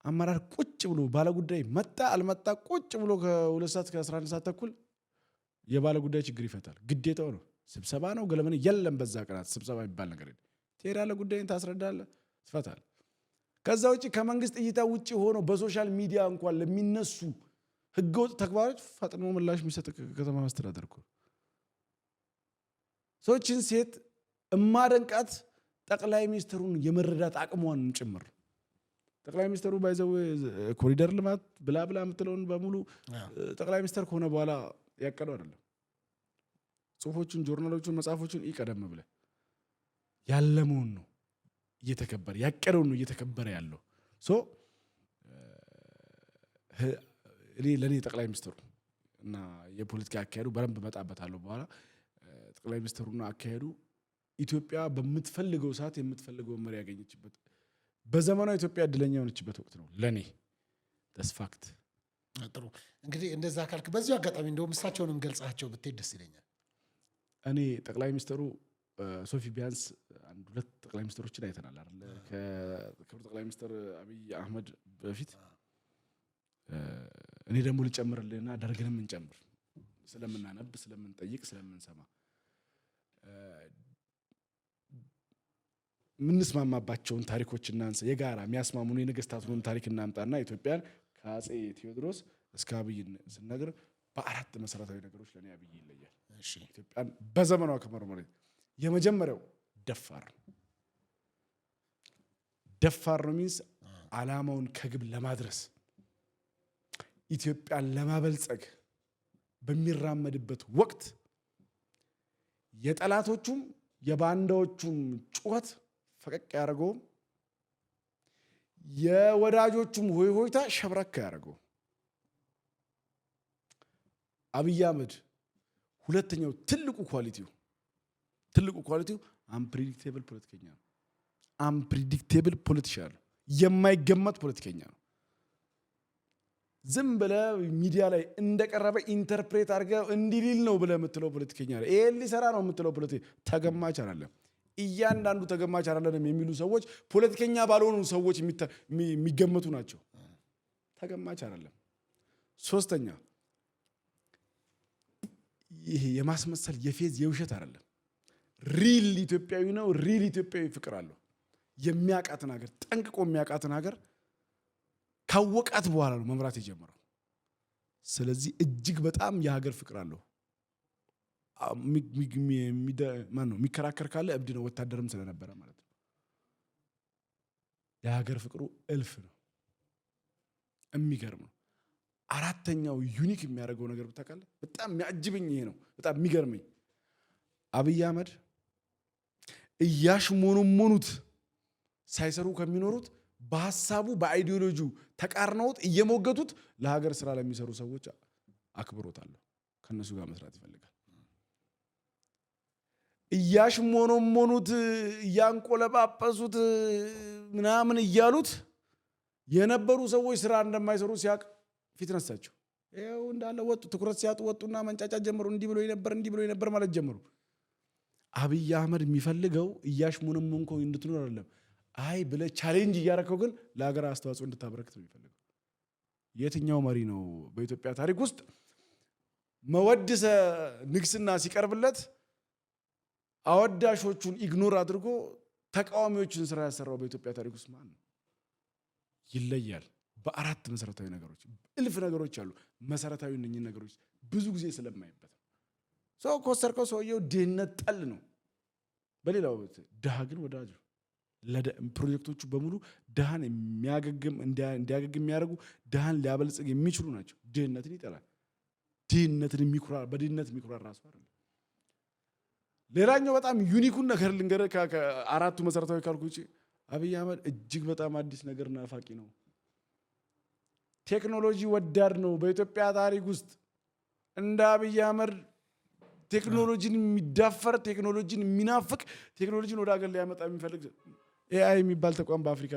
አመራር ቁጭ ብሎ ባለ ጉዳይ መጣ አልመጣ ቁጭ ብሎ ከ2 ሰዓት እስከ 11 ሰዓት ተኩል የባለ ጉዳይ ችግር ይፈታል። ግዴታው ነው። ስብሰባ ነው ገለመን የለም። በዛ ቀናት ስብሰባ የሚባል ነገር የለም። ትሄዳለህ፣ ጉዳይን ታስረዳለህ፣ ትፈታለህ። ከዛ ውጭ ከመንግስት እይታ ውጭ ሆኖ በሶሻል ሚዲያ እንኳን ለሚነሱ ህገወጥ ተግባሮች ፈጥኖ ምላሽ የሚሰጥ ከተማ መስተዳደር እኮ ሰዎችን ሴት እማደንቃት ጠቅላይ ሚኒስትሩን የመረዳት አቅሟን ጭምር ጠቅላይ ሚኒስትሩ ባይዘው ኮሪደር ልማት ብላ ብላ የምትለውን በሙሉ ጠቅላይ ሚኒስትር ከሆነ በኋላ ያቀደው አይደለም። ጽሁፎቹን፣ ጆርናሎቹን፣ መጽሐፎቹን ይቀደም ብለ ያለመውን ነው እየተከበረ ያቀደውን ነው እየተከበረ ያለው። ለእኔ ጠቅላይ ሚኒስትሩ እና የፖለቲካ አካሄዱ በደንብ እመጣበታለሁ በኋላ። ጠቅላይ ሚኒስትሩና አካሄዱ ኢትዮጵያ በምትፈልገው ሰዓት የምትፈልገው መሪ ያገኘችበት በዘመናዊ ኢትዮጵያ እድለኛ የሆነችበት ወቅት ነው ለኔ ተስፋክት። ጥሩ እንግዲህ እንደዛ ካልክ በዚሁ አጋጣሚ እንደውም እሳቸውንም ገልጻቸው ብትሄድ ደስ ይለኛል። እኔ ጠቅላይ ሚኒስትሩ ሶፊ ቢያንስ 1-2 ጠቅላይ ሚኒስትሮችን አይተናል አይደል? ከክብር ጠቅላይ ሚኒስትር አብይ አህመድ በፊት እኔ ደግሞ ልጨምርልህና ደርግንም እንጨምር ስለምናነብ ስለምንጠይቅ ስለምንሰማ ምንስማማባቸውን ታሪኮች እናንሳ። የጋራ የሚያስማሙን የነገስታቱን ታሪክ እናምጣና ኢትዮጵያን ከአጼ ቴዎድሮስ እስከ አብይ ስንነግር በ4 መሰረታዊ ነገሮች ለኔ አብይ ይለያል። እሺ ኢትዮጵያን በዘመኗ ከመርመር የመጀመሪያው ደፋር ነው ሚንስ ዓላማውን ከግብ ለማድረስ ኢትዮጵያን ለማበልጸግ በሚራመድበት ወቅት የጠላቶቹም የባንዳዎቹም ጩኸት ፈቀቅ ያደርገው፣ የወዳጆቹም ሆይሆይታ ሸብረክ ያደርገው። አብይ አህመድ ሁለተኛው ትልቁ ኳሊቲው አንፕሪዲክቴብል ፖለቲከኛ ነው። አንፕሪዲክቴብል ፖለቲሻን ነው። የማይገመት ፖለቲከኛ ነው። ዝም ብለህ ሚዲያ ላይ እንደቀረበ ኢንተርፕሬት አድርገህ እንዲህ ሊል ነው ብለህ የምትለው ፖለቲከኛ ነው። ይሄን ሊሰራ ነው የምትለው ተገማች አይደለም። እያንዳንዱ ተገማች አይደለም የሚሉ ሰዎች ፖለቲከኛ ባልሆኑ ሰዎች የሚገመቱ ናቸው። ተገማች አይደለም። ሶስተኛ ይሄ የማስመሰል የፌዝ የውሸት አይደለም። ሪል ኢትዮጵያዊ ነው። ሪል ኢትዮጵያዊ ፍቅር አለው። የሚያውቃትን ሀገር ጠንቅቆ የሚያውቃትን ሀገር ካወቃት በኋላ ነው መምራት የጀመረው። ስለዚህ እጅግ በጣም የሀገር ፍቅር አለው። የሚከራከር ካለ እብድ ነው፣ ወታደርም ስለነበረ ማለት ነው። የሀገር ፍቅሩ እልፍ ነው። የሚገርም ነው። አራተኛው ዩኒክ የሚያደርገው ነገር ብታውቃለህ፣ በጣም የሚያጅብኝ ይሄ ነው። በጣም የሚገርመኝ አብይ አህመድ እያሽሞኖሞኑት ሳይሰሩ ከሚኖሩት በሀሳቡ በአይዲዮሎጂው ተቃርነውት እየሞገቱት ለሀገር ስራ ለሚሰሩ ሰዎች አክብሮት አለው። ከነሱ ጋር መስራት ይፈልጋል። እያሽሞኖሞኑት እያንቆለጳጰሱት ምናምን እያሉት የነበሩ ሰዎች ስራ እንደማይሰሩ ሲያቅ ፊት ነሳቸው። ይኸው እንዳለ ወጡ። ትኩረት ሲያጡ ወጡና መንጫጫት ጀመሩ። እንዲህ ብሎ ነበር ማለት ጀመሩ። አብይ አህመድ የሚፈልገው እያሽሞነሞንኮ እንድትኖር አይደለም። አይ ብለህ ቻሌንጅ እያደረከው ግን ለሀገር አስተዋጽኦ እንድታበረክት ነው የሚፈልገው። የትኛው መሪ ነው በኢትዮጵያ ታሪክ ውስጥ መወድሰ ንግስና ሲቀርብለት አወዳሾቹን ኢግኖር አድርጎ ተቃዋሚዎችን ስራ ያሰራው በኢትዮጵያ ታሪክ ውስጥ ማን ነው? ይለያል። በአራት መሰረታዊ ነገሮች፣ እልፍ ነገሮች አሉ። መሰረታዊ እነኚህ ነገሮች ብዙ ጊዜ ስለማይበት ሰው ኮስተርከው ሰውየው ድህነት ጠል ነው። በሌላው ድሃ ግን ወዳጅ ነው። ፕሮጀክቶቹ በሙሉ ድሃን እንዲያገግም የሚያደርጉ ድሃን ሊያበልጽግ የሚችሉ ናቸው። ድህነትን ይጠላል። በድህነት የሚኩራራ ራሱ አይደለም። ሌላኛው በጣም ዩኒኩን ነገር ልንገርህ፣ ከአራቱ መሰረታዊ ካልኩ ውጪ አብይ አህመድ እጅግ በጣም አዲስ ነገር ናፋቂ ነው። ቴክኖሎጂ ወዳድ ነው። በኢትዮጵያ ታሪክ ውስጥ እንደ አብይ አህመድ ቴክኖሎጂን የሚዳፈር ቴክኖሎጂን የሚናፍቅ ቴክኖሎጂን ወደ ሀገር ሊያመጣ የሚፈልግ ኤአይ የሚባል ተቋም በአፍሪካ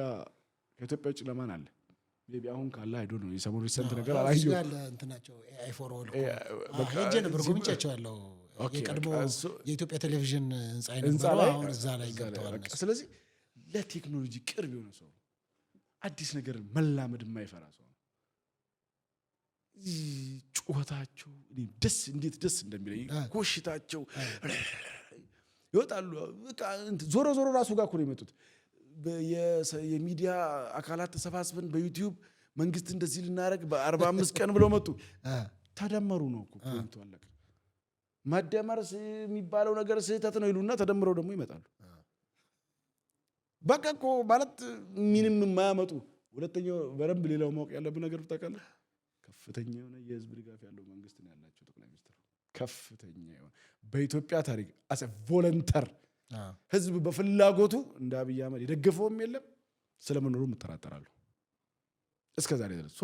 ከኢትዮጵያ ውጭ ለማን አለ? ሜይ ቢ አሁን ካለ አይዶ ነው። የሰሞኑ ሪሰንት ነገር አላየሁም። ኤአይ ፎር ኦል ሄጄ ነበር ጎብኝቻቸዋለሁ። የቀድሞ የኢትዮጵያ ቴሌቪዥን ህንፃ ላይ አሁን እዛ ላይ ገብተዋል። ስለዚህ ለቴክኖሎጂ ቅርብ የሆነ ሰው፣ አዲስ ነገር መላመድ የማይፈራ ሰው ነው። ጩኸታቸው እንዴት ደስ እንደሚለኝ፣ ኮሽታቸው ይወጣሉ። ዞሮ ራሱ ጋር እኮ ነው የመጡት። የሚዲያ አካላት ተሰባስበን በዩቲዩብ መንግስት እንደዚህ ልናደርግ በ45 ቀን ብለው መጡ። ተደመሩ ነው እኮ ፖይንቱ፣ አለቀ። መደመር የሚባለው ነገር ስህተት ነው ይሉና ተደምረው ደግሞ ይመጣሉ። በቃ እኮ ማለት ምንም የማያመጡ። ሁለተኛው በደንብ ሌላው ማወቅ ያለብን ነገር ታውቃለህ፣ ከፍተኛ የሆነ የህዝብ ድጋፍ ያለው መንግስት ነው ያላቸው ጠቅላይ ሚኒስትሩ። ከፍተኛ የሆነ በኢትዮጵያ ታሪክ አሰ ቮለንተር ህዝብ በፍላጎቱ እንደ አብይ አህመድ የደገፈውም የለም። ስለመኖሩ እጠራጠራለሁ እስከዛሬ ድረስ።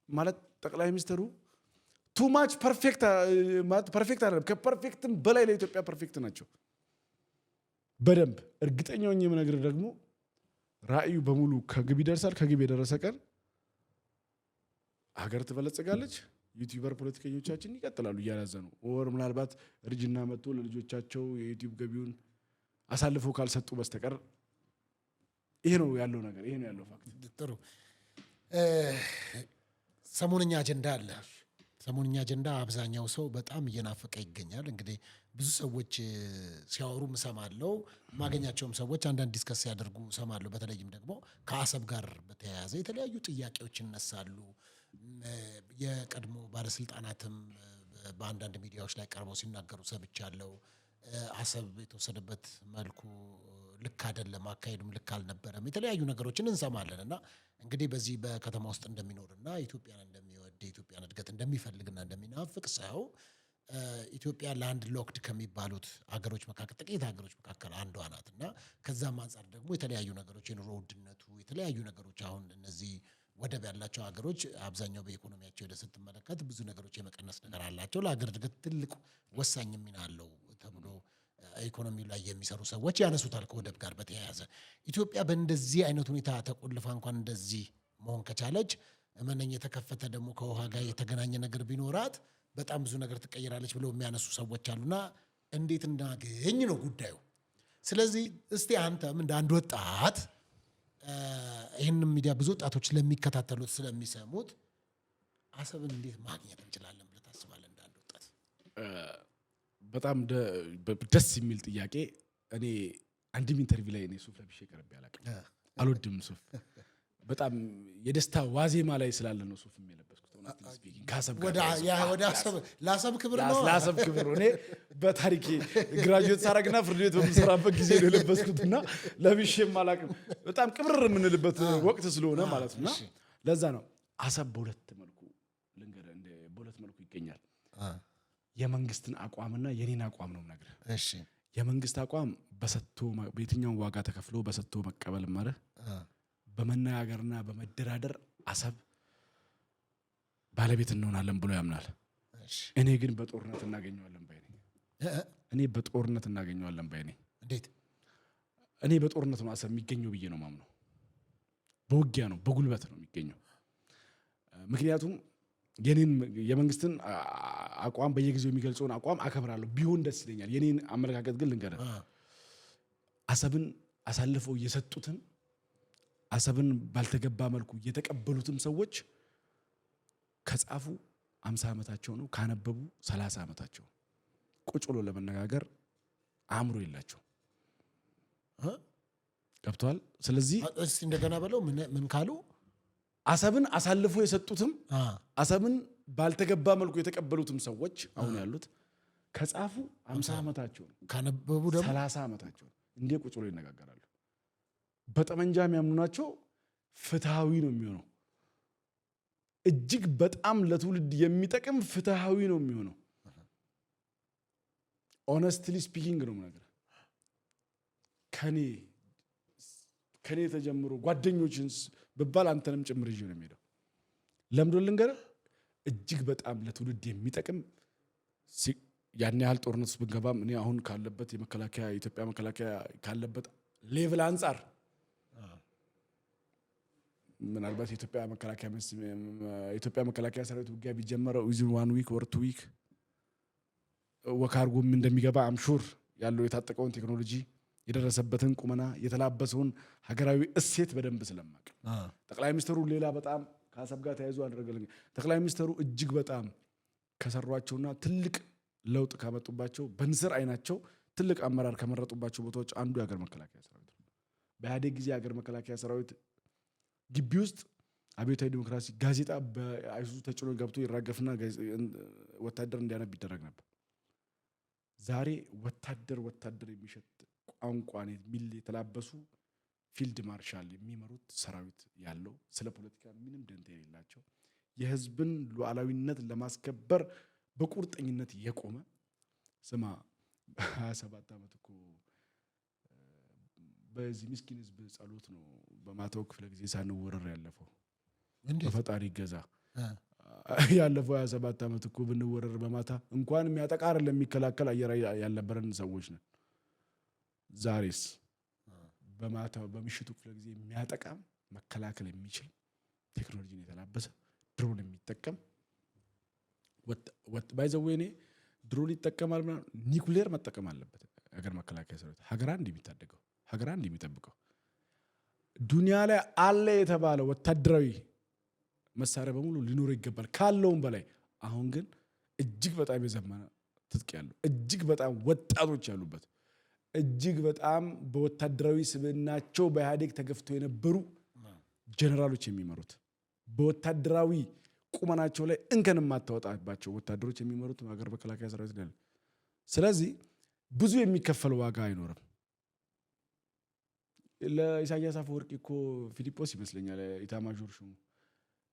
ማለት ጠቅላይ ሚኒስትሩ ቱማች ፐርፌክት አይደለም፣ ከፐርፌክትም በላይ ለኢትዮጵያ ፐርፌክት ናቸው። በደንብ እርግጠኛ ሆኜ የምነግርህ ደግሞ ራዕዩ በሙሉ ከግብ ይደርሳል። ከግብ የደረሰ ቀን ሀገር ትበለጽጋለች። ዩቲዩበር ፖለቲከኞቻችን ይቀጥላሉ እያላዘኑ ወር ምናልባት እርጅና መጥቶ ለልጆቻቸው የዩቲዩብ ገቢውን አሳልፈው ካልሰጡ በስተቀር ይሄ ነው ያለው ነገር፣ ይሄ ነው ያለው ፋክት። ጥሩ ሰሞንኛ አጀንዳ አለ። ሰሞንኛ አጀንዳ አብዛኛው ሰው በጣም እየናፈቀ ይገኛል። እንግዲህ ብዙ ሰዎች ሲያወሩ እሰማለሁ፣ ማገኛቸውም ሰዎች አንዳንድ ዲስከስ ሲያደርጉ እሰማለሁ። በተለይም ደግሞ ከአሰብ ጋር በተያያዘ የተለያዩ ጥያቄዎች ይነሳሉ። የቀድሞ ባለስልጣናትም በአንዳንድ ሚዲያዎች ላይ ቀርበው ሲናገሩ ሰምቻለሁ። አሰብ የተወሰደበት መልኩ ልክ አይደለም፣ አካሄዱም ልክ አልነበረም። የተለያዩ ነገሮችን እንሰማለን እና እንግዲህ በዚህ በከተማ ውስጥ እንደሚኖርና ኢትዮጵያን እንደሚወድ የኢትዮጵያን እድገት እንደሚፈልግና እንደሚናፍቅ ሰው ኢትዮጵያ ላንድ ሎክድ ከሚባሉት ሀገሮች መካከል ጥቂት ሀገሮች መካከል አንዷ ናት እና ከዛም አንጻር ደግሞ የተለያዩ ነገሮች የኑሮ ውድነቱ፣ የተለያዩ ነገሮች አሁን እነዚህ ወደብ ያላቸው ሀገሮች አብዛኛው በኢኮኖሚያቸው ሄደ ስትመለከት ብዙ ነገሮች የመቀነስ ነገር አላቸው። ለሀገር እድገት ትልቅ ወሳኝ ሚና አለው ተብሎ ኢኮኖሚ ላይ የሚሰሩ ሰዎች ያነሱታል። ከወደብ ጋር በተያያዘ ኢትዮጵያ በእንደዚህ አይነት ሁኔታ ተቆልፋ እንኳን እንደዚህ መሆን ከቻለች እመነኝ የተከፈተ ደግሞ ከውሃ ጋር የተገናኘ ነገር ቢኖራት በጣም ብዙ ነገር ትቀይራለች ብለው የሚያነሱ ሰዎች አሉና እንዴት እናገኝ ነው ጉዳዩ። ስለዚህ እስቲ አንተም እንደ አንድ ወጣት ይህንን ሚዲያ ብዙ ወጣቶች ስለሚከታተሉት ስለሚሰሙት አሰብን እንዴት ማግኘት እንችላለን ብለህ ታስባለህ? እንደ አንድ ወጣት በጣም ደስ የሚል ጥያቄ። እኔ አንድም ኢንተርቪው ላይ እኔ ሱፍ ለብሼ ቀርቤ አላውቅም። አልወድም ሱፍ። በጣም የደስታ ዋዜማ ላይ ስላለ ነው ሱፍ የለበስኩት። ለአሰብ ክብር ነው። ለአሰብ ክብር እኔ በታሪኬ ግራጁዌት ሳረግና ፍርድ ቤት በምሰራበት ጊዜ ነው የለበስኩትና ለብሼም አላውቅም። በጣም ቅብር የምንልበት ወቅት ስለሆነ ማለት ነው። ለዛ ነው አሰብ በሁለት መልኩ ይገኛል። የመንግስትን አቋምና የኔን አቋም ነው ነገር። የመንግስት አቋም በየትኛው ዋጋ ተከፍሎ በሰጥቶ መቀበል ማለት በመነጋገርና በመደራደር አሰብ ባለቤት እንሆናለን ብሎ ያምናል። እኔ ግን በጦርነት እናገኘዋለን ባይ ነኝ። እንዴት? እኔ በጦርነት ነው አሰብ የሚገኘው ብዬ ነው ማምነው። በውጊያ ነው፣ በጉልበት ነው የሚገኘው። ምክንያቱም የመንግስትን አቋም በየጊዜው የሚገልጸውን አቋም አከብራለሁ፣ ቢሆን ደስ ይለኛል። የኔን አመለካከት ግን ልንገርህ፣ አሰብን አሳልፈው የሰጡትን አሰብን ባልተገባ መልኩ የተቀበሉትም ሰዎች ከጻፉ 50 ዓመታቸው ነው፣ ካነበቡ 30 ዓመታቸው። ቁጭ ብሎ ለመነጋገር አእምሮ የላቸው። ገብቷል? ስለዚህ እስቲ እንደገና በለው ምን ካሉ አሰብን አሳልፎ የሰጡትም አሰብን ባልተገባ መልኩ የተቀበሉትም ሰዎች አሁን ያሉት ከጻፉ 50 ዓመታቸው ነው፣ ካነበቡ ደግሞ 30 ዓመታቸው። እንዴ ቁጭ ብሎ ይነጋገራሉ። በጠመንጃ የሚያምኑ ናቸው። ፍትሃዊ ነው የሚሆነው። እጅግ በጣም ለትውልድ የሚጠቅም ፍትሃዊ ነው የሚሆነው። ኦነስትሊ ስፒኪንግ ነው ነገር ከኔ ተጀምሮ ጓደኞችን በባል አንተንም ጭምር ይዤ ነው የሚሄደው። ለምዶ ልንገርህ፣ እጅግ በጣም ለትውልድ የሚጠቅም ያን ያህል ጦርነት ውስጥ ብንገባም እኔ አሁን ካለበት የኢትዮጵያ መከላከያ ካለበት ሌቭል አንጻር ምናልባት የኢትዮጵያ መከላከያ ሰራዊት ውጊያ ቢጀመረው ዊዝን 1 ዊክ or 2 ዊክ ወካርጎም እንደሚገባ አምሹር ያለው የታጠቀውን ቴክኖሎጂ የደረሰበትን ቁመና የተላበሰውን ሀገራዊ እሴት በደንብ ስለማቅ ጠቅላይ ሚኒስትሩ ሌላ በጣም ከአሰብ ጋር ተያይዞ አደረገልኝ። ጠቅላይ ሚኒስትሩ እጅግ በጣም ከሰሯቸውና ትልቅ ለውጥ ካመጡባቸው በንስር አይናቸው ትልቅ አመራር ከመረጡባቸው ቦታዎች አንዱ የሀገር መከላከያ ሰራዊት ነው። በኢህአዴግ ጊዜ የሀገር መከላከያ ሰራዊት ግቢ ውስጥ አብዮታዊ ዲሞክራሲ ጋዜጣ በአይሱዙ ተጭኖ ገብቶ ይራገፍና ወታደር እንዲያነብ ይደረግ ነበር። ዛሬ ወታደር የሚሸት ቋንቋን የተላበሱ ፊልድ ማርሻል የሚመሩት ሰራዊት ያለው ስለ ፖለቲካ ምንም ደንታ የሌላቸው የህዝብን ሉዓላዊነት ለማስከበር በቁርጠኝነት የቆመ ስማ 27 ዓመት እኮ በዚህ ምስኪን ህዝብ ጸሎት ነው በማታው ክፍለ ጊዜ ሳንወረር ያለፈው። በፈጣሪ ገዛ ያለፈው 27 ዓመት እኮ ብንወረር በማታ እንኳን የሚያጠቃር ለሚከላከል አየር ያልነበረን ሰዎች ነን። ዛሬስ በማታው በምሽቱ ክፍለ ጊዜ የሚያጠቃም መከላከል የሚችል ቴክኖሎጂን የተላበሰ ድሮን የሚጠቀም ባይዘዌኔ ድሮን ይጠቀማል። ኒኩሌር መጠቀም አለበት ሀገር መከላከያ ሰራዊት። ሀገራ እንደሚታደገው ሀገራ እንደሚጠብቀው ዱንያ ላይ አለ የተባለ ወታደራዊ መሳሪያ በሙሉ ሊኖር ይገባል ካለውም በላይ። አሁን ግን እጅግ በጣም የዘመነ ትጥቅ ያለው እጅግ በጣም ወጣቶች ያሉበት እጅግ በጣም በወታደራዊ ስብዕናቸው በኢህአዴግ ተገፍቶ የነበሩ ጀነራሎች የሚመሩት በወታደራዊ ቁመናቸው ላይ እንከን የማታወጣባቸው ወታደሮች የሚመሩት ሀገር መከላከያ ሰራዊት ነው። ስለዚህ ብዙ የሚከፈል ዋጋ አይኖርም። ለኢሳያስ አፈወርቂ እኮ ፊሊጶስ ይመስለኛል ኢታማዦር ሹሙ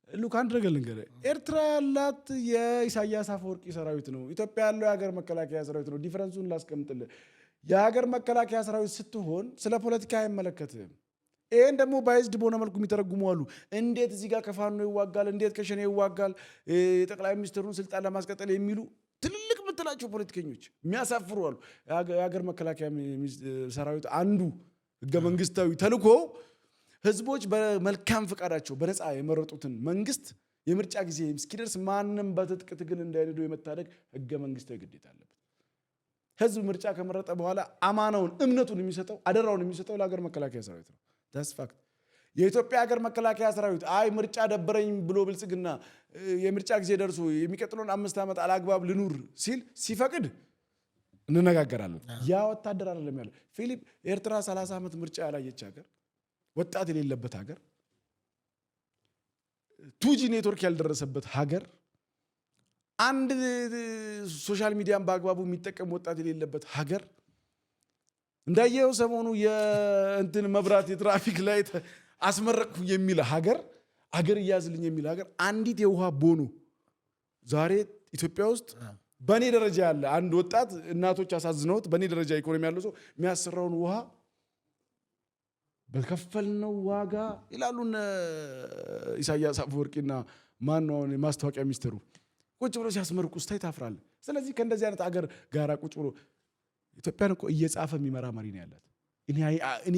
ሉክ አንድ ነገር ልንገርህ፣ ኤርትራ ያላት የኢሳያስ አፈወርቂ ሰራዊት ነው። ኢትዮጵያ ያለው የሀገር መከላከያ ሰራዊት ነው። ዲፈረንሱን ላስቀምጥልህ። የሀገር መከላከያ ሰራዊት ስትሆን ስለ ፖለቲካ አይመለከትህም። ይሄን ደግሞ ባይዝድ በሆነ መልኩ የሚተረጉሙ አሉ። እንዴት እዚህ ጋር ከፋኖ ይዋጋል፣ እንዴት ከሸኔ ይዋጋል፣ የጠቅላይ ሚኒስትሩን ስልጣን ለማስቀጠል የሚሉ ትልልቅ ምትላቸው ፖለቲከኞች የሚያሳፍሩ አሉ። የሀገር መከላከያ ሰራዊት አንዱ ህገ መንግስታዊ ተልኮ ህዝቦች በመልካም ፈቃዳቸው በነፃ የመረጡትን መንግስት የምርጫ ጊዜ እስኪደርስ ማንም በትጥቅ ትግል እንዳይነዱ የመታደግ ህገ መንግስታዊ ግዴታ አለበት። ህዝብ ምርጫ ከመረጠ በኋላ አማናውን እምነቱን የሚሰጠው አደራውን የሚሰጠው ለሀገር መከላከያ ሰራዊት ነው። ተስፋክት የኢትዮጵያ ሀገር መከላከያ ሰራዊት አይ ምርጫ ደበረኝ ብሎ ብልጽግና የምርጫ ጊዜ ደርሶ የሚቀጥለውን 5 ዓመት አላግባብ ልኑር ሲል ሲፈቅድ እንነጋገራለን። ያ ወታደር አይደለም ያለው። ፊሊፕ ኤርትራ 30 ዓመት ምርጫ ያላየች ሀገር፣ ወጣት የሌለበት ሀገር፣ ቱጂ ኔትወርክ ያልደረሰበት ሀገር፣ አንድ ሶሻል ሚዲያን በአግባቡ የሚጠቀም ወጣት የሌለበት ሀገር፣ እንዳየው ሰሞኑ የእንትን መብራት የትራፊክ ላይት አስመረቅኩ የሚል ሀገር፣ አገር እያዝልኝ የሚል ሀገር፣ አንዲት የውሃ ቦኖ ዛሬ ኢትዮጵያ ውስጥ በእኔ ደረጃ ያለ አንድ ወጣት እናቶች አሳዝነውት በእኔ ደረጃ ኢኮኖሚ ያለው ሰው የሚያሰራውን ውሃ በከፈልነው ዋጋ ይላሉ ኢሳያስ አፈወርቂና ማነው ማስታወቂያ ሚኒስትሩ ቁጭ ብሎ ሲያስመርቁ ስታይ ታፍራለህ። ስለዚህ ከእንደዚህ አይነት አገር ጋራ ቁጭ ብሎ ኢትዮጵያን እኮ እየጻፈ የሚመራ መሪ ነው ያላት። እኔ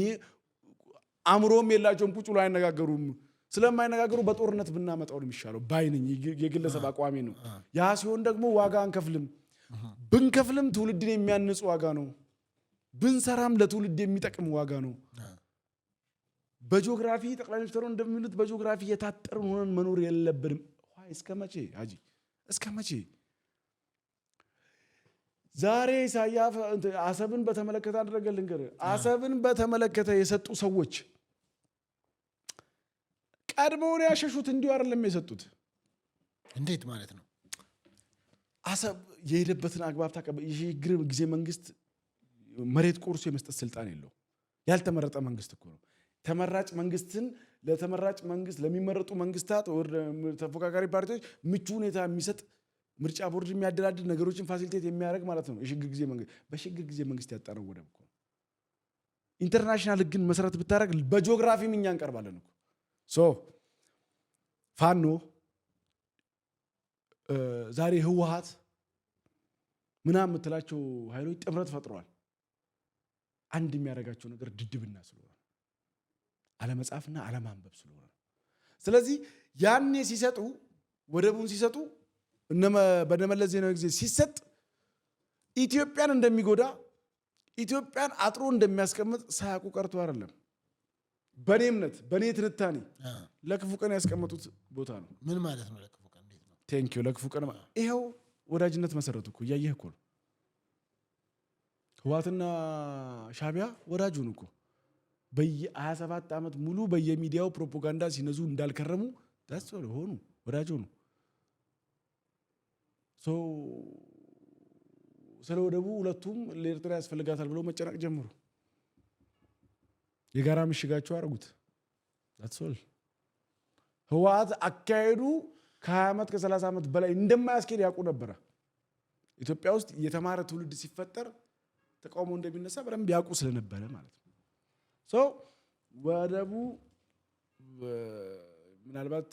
አእምሮም የላቸውም፣ ቁጭ ብሎ አይነጋገሩም። ስለማይነጋገሩ በጦርነት ብናመጣው ነው የሚሻለው ባይነኝ። የግለሰብ አቋሚ ነው። ያ ሲሆን ደግሞ ዋጋ አንከፍልም። ብንከፍልም ትውልድን የሚያንጽ ዋጋ ነው። ብንሰራም ለትውልድ የሚጠቅም ዋጋ ነው። በጂኦግራፊ ጠቅላይ ሚኒስትሩ እንደሚሉት በጂኦግራፊ የታጠርን ሆነን መኖር የለብንም። እስከ መቼ አጂ እስከ መቼ? ዛሬ ኢሳያስ አሰብን በተመለከተ አደረገልን ገር አሰብን በተመለከተ የሰጡ ሰዎች ቀድሞውን ያሸሹት እንዲሁ አይደለም የሰጡት። እንዴት ማለት ነው? አሰብ የሄደበትን አግባብ የሽግግር ጊዜ መንግስት መሬት ቆርሶ የመስጠት ስልጣን የለው። ያልተመረጠ መንግስት እኮ ነው። ተመራጭ መንግስትን ለተመራጭ መንግስት ለሚመረጡ መንግስታት ወደ ተፎካካሪ ፓርቲዎች ምቹ ሁኔታ የሚሰጥ ምርጫ ቦርድ የሚያደላድል ነገሮችን ፋሲሊቴት የሚያደርግ ማለት ነው የሽግግር ጊዜ መንግስት። በሽግግር ጊዜ መንግስት ያጣነው ወደብ እኮ ኢንተርናሽናል ህግን መሰረት ብታደርግ በጂኦግራፊም እኛ እንቀርባለን እኮ። ሶ ፋኖ ዛሬ ህወሓት ምናምን የምትላቸው ኃይሎች ጥምረት ፈጥረዋል። አንድ የሚያደርጋቸው ነገር ድድብና ስለሆነ አለመጻፍና አለማንበብ ስለሆነ። ስለዚህ ያኔ ሲሰጡ ወደቡን ሲሰጡ በነመለስ ዜናዊ ጊዜ ሲሰጥ ኢትዮጵያን እንደሚጎዳ ኢትዮጵያን አጥሮ እንደሚያስቀምጥ ሳያውቁ ቀርቶ አይደለም። በኔ እምነት በኔ ትንታኔ ለክፉ ቀን ያስቀመጡት ቦታ ነው። ምን ማለት ነው ለክፉ ቀን? እንዴት ነው? ቴንኪው ለክፉ ቀን ይሄው ወዳጅነት መሰረቱ እኮ እያየህ እኮ ነው። ህወሓትና ሻዕቢያ ወዳጁን እኮ በየ27 ዓመት ሙሉ በየሚዲያው ፕሮፓጋንዳ ሲነዙ እንዳልከረሙ ታስ ሆኑ ወዳጁ ነው። ስለ ወደቡ ሁለቱም ለኤርትራ ያስፈልጋታል ብለው መጨነቅ ጀመሩ። የጋራ ምሽጋቸው አደረጉት። ታስል ህወሓት አካሄዱ ከ20 ዓመት ከ30 ዓመት በላይ እንደማያስኬድ ያውቁ ነበረ። ኢትዮጵያ ውስጥ የተማረ ትውልድ ሲፈጠር ተቃውሞ እንደሚነሳ በደንብ ያውቁ ስለነበረ ማለት ነው። ወደቡ ምናልባት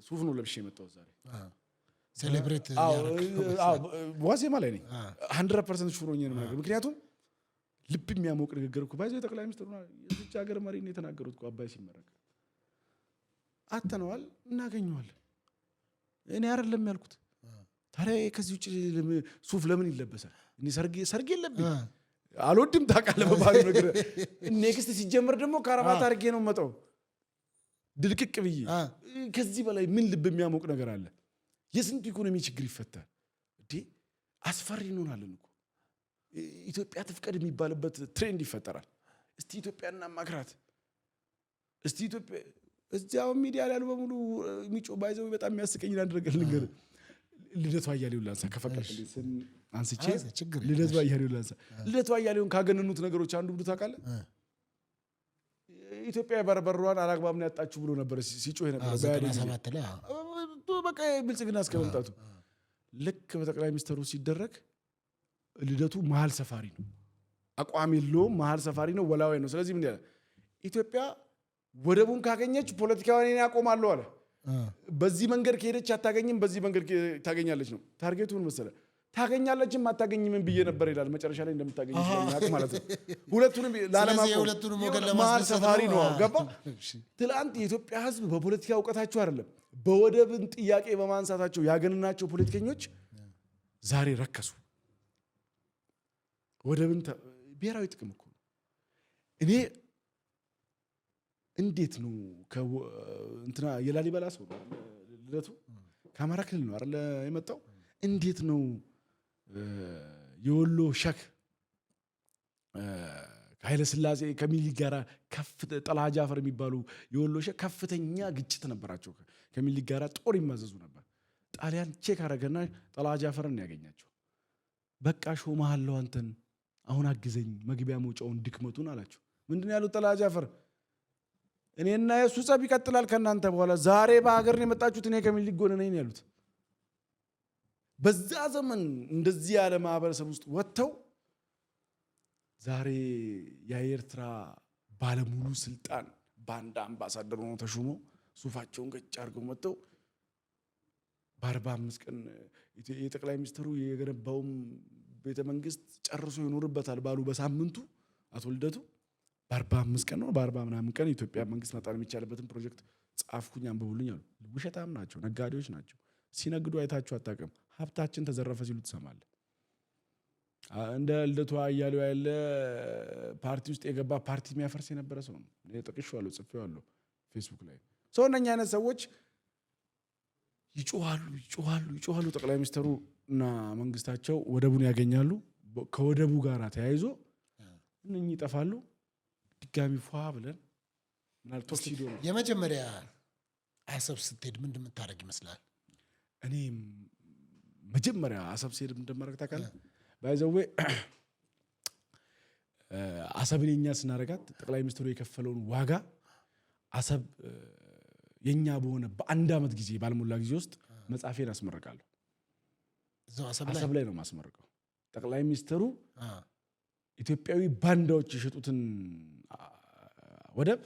ሱፍ ነው ለብሼ የመጣው ዛሬ ሴሌብሬት ዋዜማ ላይ ነኝ። 100% ሹሮኝ ነው ማለት ምክንያቱም ልብ የሚያሞቅ ንግግር እኮ ባይዘው ጠቅላይ ሚኒስትሩ የዚች ሀገር መሪ ነው የተናገሩት እኮ አባይ ሲመረቅ አተነዋል እናገኘዋለን። እኔ አይደለም ያልኩት። ታዲያ ከዚህ ውጭ ሱፍ ለምን ይለበሳል? እኔ ሰርግ የለብኝ አልወድም ታውቃለህ። በባዶ ነገር ኔክስት ሲጀመር ደግሞ ካራባት አድርጌ ነው መጣው ድልቅቅ ብዬ። ከዚህ በላይ ምን ልብ የሚያሞቅ ነገር አለ? የስንቱ ኢኮኖሚ ችግር ይፈታል እንዴ? አስፈሪ እንሆናለን እኮ። ኢትዮጵያ ትፍቀድ የሚባልበት ትሬንድ ይፈጠራል። እስቲ ኢትዮጵያና ማክራት እስቲ ኢትዮጵያ እዚያው ሚዲያ ላይ ያሉ በሙሉ የሚጮህ ባይዘው በጣም የሚያስቀኝ ነገር ልንገር። ልደቱ አያሌውን ላንሳ ከፈቀድልኝ ስም አንስቼ ልደቱ አያሌውን ላንሳ። ልደቱ አያሌውን ካገነኑት ነገሮች አንዱ ብሉ ታውቃለህ? ኢትዮጵያ በርበሯን አላግባብ ነው ያጣችሁ ብሎ ነበር ሲጮህ ነበር። በቃ ብልጽግና እስከመምጣቱ ልክ በጠቅላይ ሚኒስትሩ ሲደረግ ልደቱ መሀል ሰፋሪ ነው፣ አቋም የለውም፣ መሀል ሰፋሪ ነው፣ ወላዋይ ነው። ስለዚህ ምን ያለ ኢትዮጵያ ወደቡን ካገኘች ፖለቲካዋን እኔ አቆማለሁ አለ። በዚህ መንገድ ከሄደች አታገኝም፣ በዚህ መንገድ ታገኛለች ነው ታርጌቱ። ምን መሰለህ? ታገኛለችም አታገኝም ብዬ ነበር ይላል። መጨረሻ ላይ እንደምታገኝ ስለሚያውቅ ማለት ነው። ሁለቱንም ለማል ሰፋሪ ነው። ገባ? ትላንት የኢትዮጵያ ሕዝብ በፖለቲካ እውቀታቸው አይደለም በወደብን ጥያቄ በማንሳታቸው ያገንናቸው ፖለቲከኞች ዛሬ ረከሱ። ወደብን ብሔራዊ ጥቅም እኮ ነው። እኔ እንዴት ነው እንትና የላሊበላ ሰው ነው ልደቱ ከአማራ ክልል ነው አይደል የመጣው? እንዴት ነው የወሎ ሸክ ከኃይለ ሥላሴ ከሚኒሊክ ጋር ጠላሃ ጃፈር የሚባሉ የወሎ ሸክ ከፍተኛ ግጭት ነበራቸው። ከሚኒሊክ ጋር ጦር ይማዘዙ ነበር። ጣሊያን ቼክ አረገና ጠላሃ ጃፈርን ያገኛቸው። በቃ ሾመሃለሁ አንተን፣ አሁን አግዘኝ መግቢያ መውጫውን ድክመቱን አላቸው። ምንድነው ያሉት ጠላሃ ጃፈር? እኔና የሱ ጸብ ይቀጥላል ከናንተ በኋላ። ዛሬ በሀገር ነው የመጣችሁት፣ እኔ ከሚኒሊክ ጎን ነኝ ያሉት። በዛ ዘመን እንደዚህ ያለ ማህበረሰብ ውስጥ ወጥተው ዛሬ የኤርትራ ባለሙሉ ስልጣን ባንዳ አምባሳደር ሆነው ተሹሞ ሱፋቸውን ገጭ አድርገው መጥተው በ45 ቀን የጠቅላይ ሚኒስትሩ የገነባውም ቤተ መንግስት ጨርሶ ይኖርበታል ባሉ በሳምንቱ አቶ ልደቱ በ45 ቀን ነው በ40 ምናምን ቀን የኢትዮጵያ መንግስት መጣል የሚቻልበትን ፕሮጀክት ጻፍኩኝ አንብቡልኝ አሉ። ውሸታም ናቸው፣ ነጋዴዎች ናቸው። ሲነግዱ አይታችሁ አታውቅም። ሀብታችን ተዘረፈ ሲሉ ትሰማለህ። እንደ ልደቱ አያሌው ያለ ፓርቲ ውስጥ የገባ ፓርቲ የሚያፈርስ የነበረ ሰው ነው። ጠቅሼዋለሁ፣ ጽፌዋለሁ ፌስቡክ ላይ። ሰው እነኛ አይነት ሰዎች ይጮሃሉ። ጠቅላይ ሚኒስትሩ እና መንግስታቸው ወደቡን ያገኛሉ። ከወደቡ ጋር ተያይዞ እነኚህ ይጠፋሉ። ድጋሚ ፏ ብለን ምናል ቶክሲዶ ነው። የመጀመሪያ አሰብ ስትሄድ ምን እንደምታደርግ ይመስላል? እኔ መጀመሪያ አሰብ ስሄድ እንደማደርግ ታውቃለህ? ባይዘዌ አሰብን የኛ ስናረጋት ጠቅላይ ሚኒስትሩ የከፈለውን ዋጋ አሰብ የኛ በሆነ በአንድ ዓመት ጊዜ ባልሞላ ጊዜ ውስጥ መጽሐፌን አስመርቃለሁ። አሰብ ላይ ነው ማስመርቀው። ጠቅላይ ሚኒስትሩ ኢትዮጵያዊ ባንዳዎች የሸጡትን ወደብ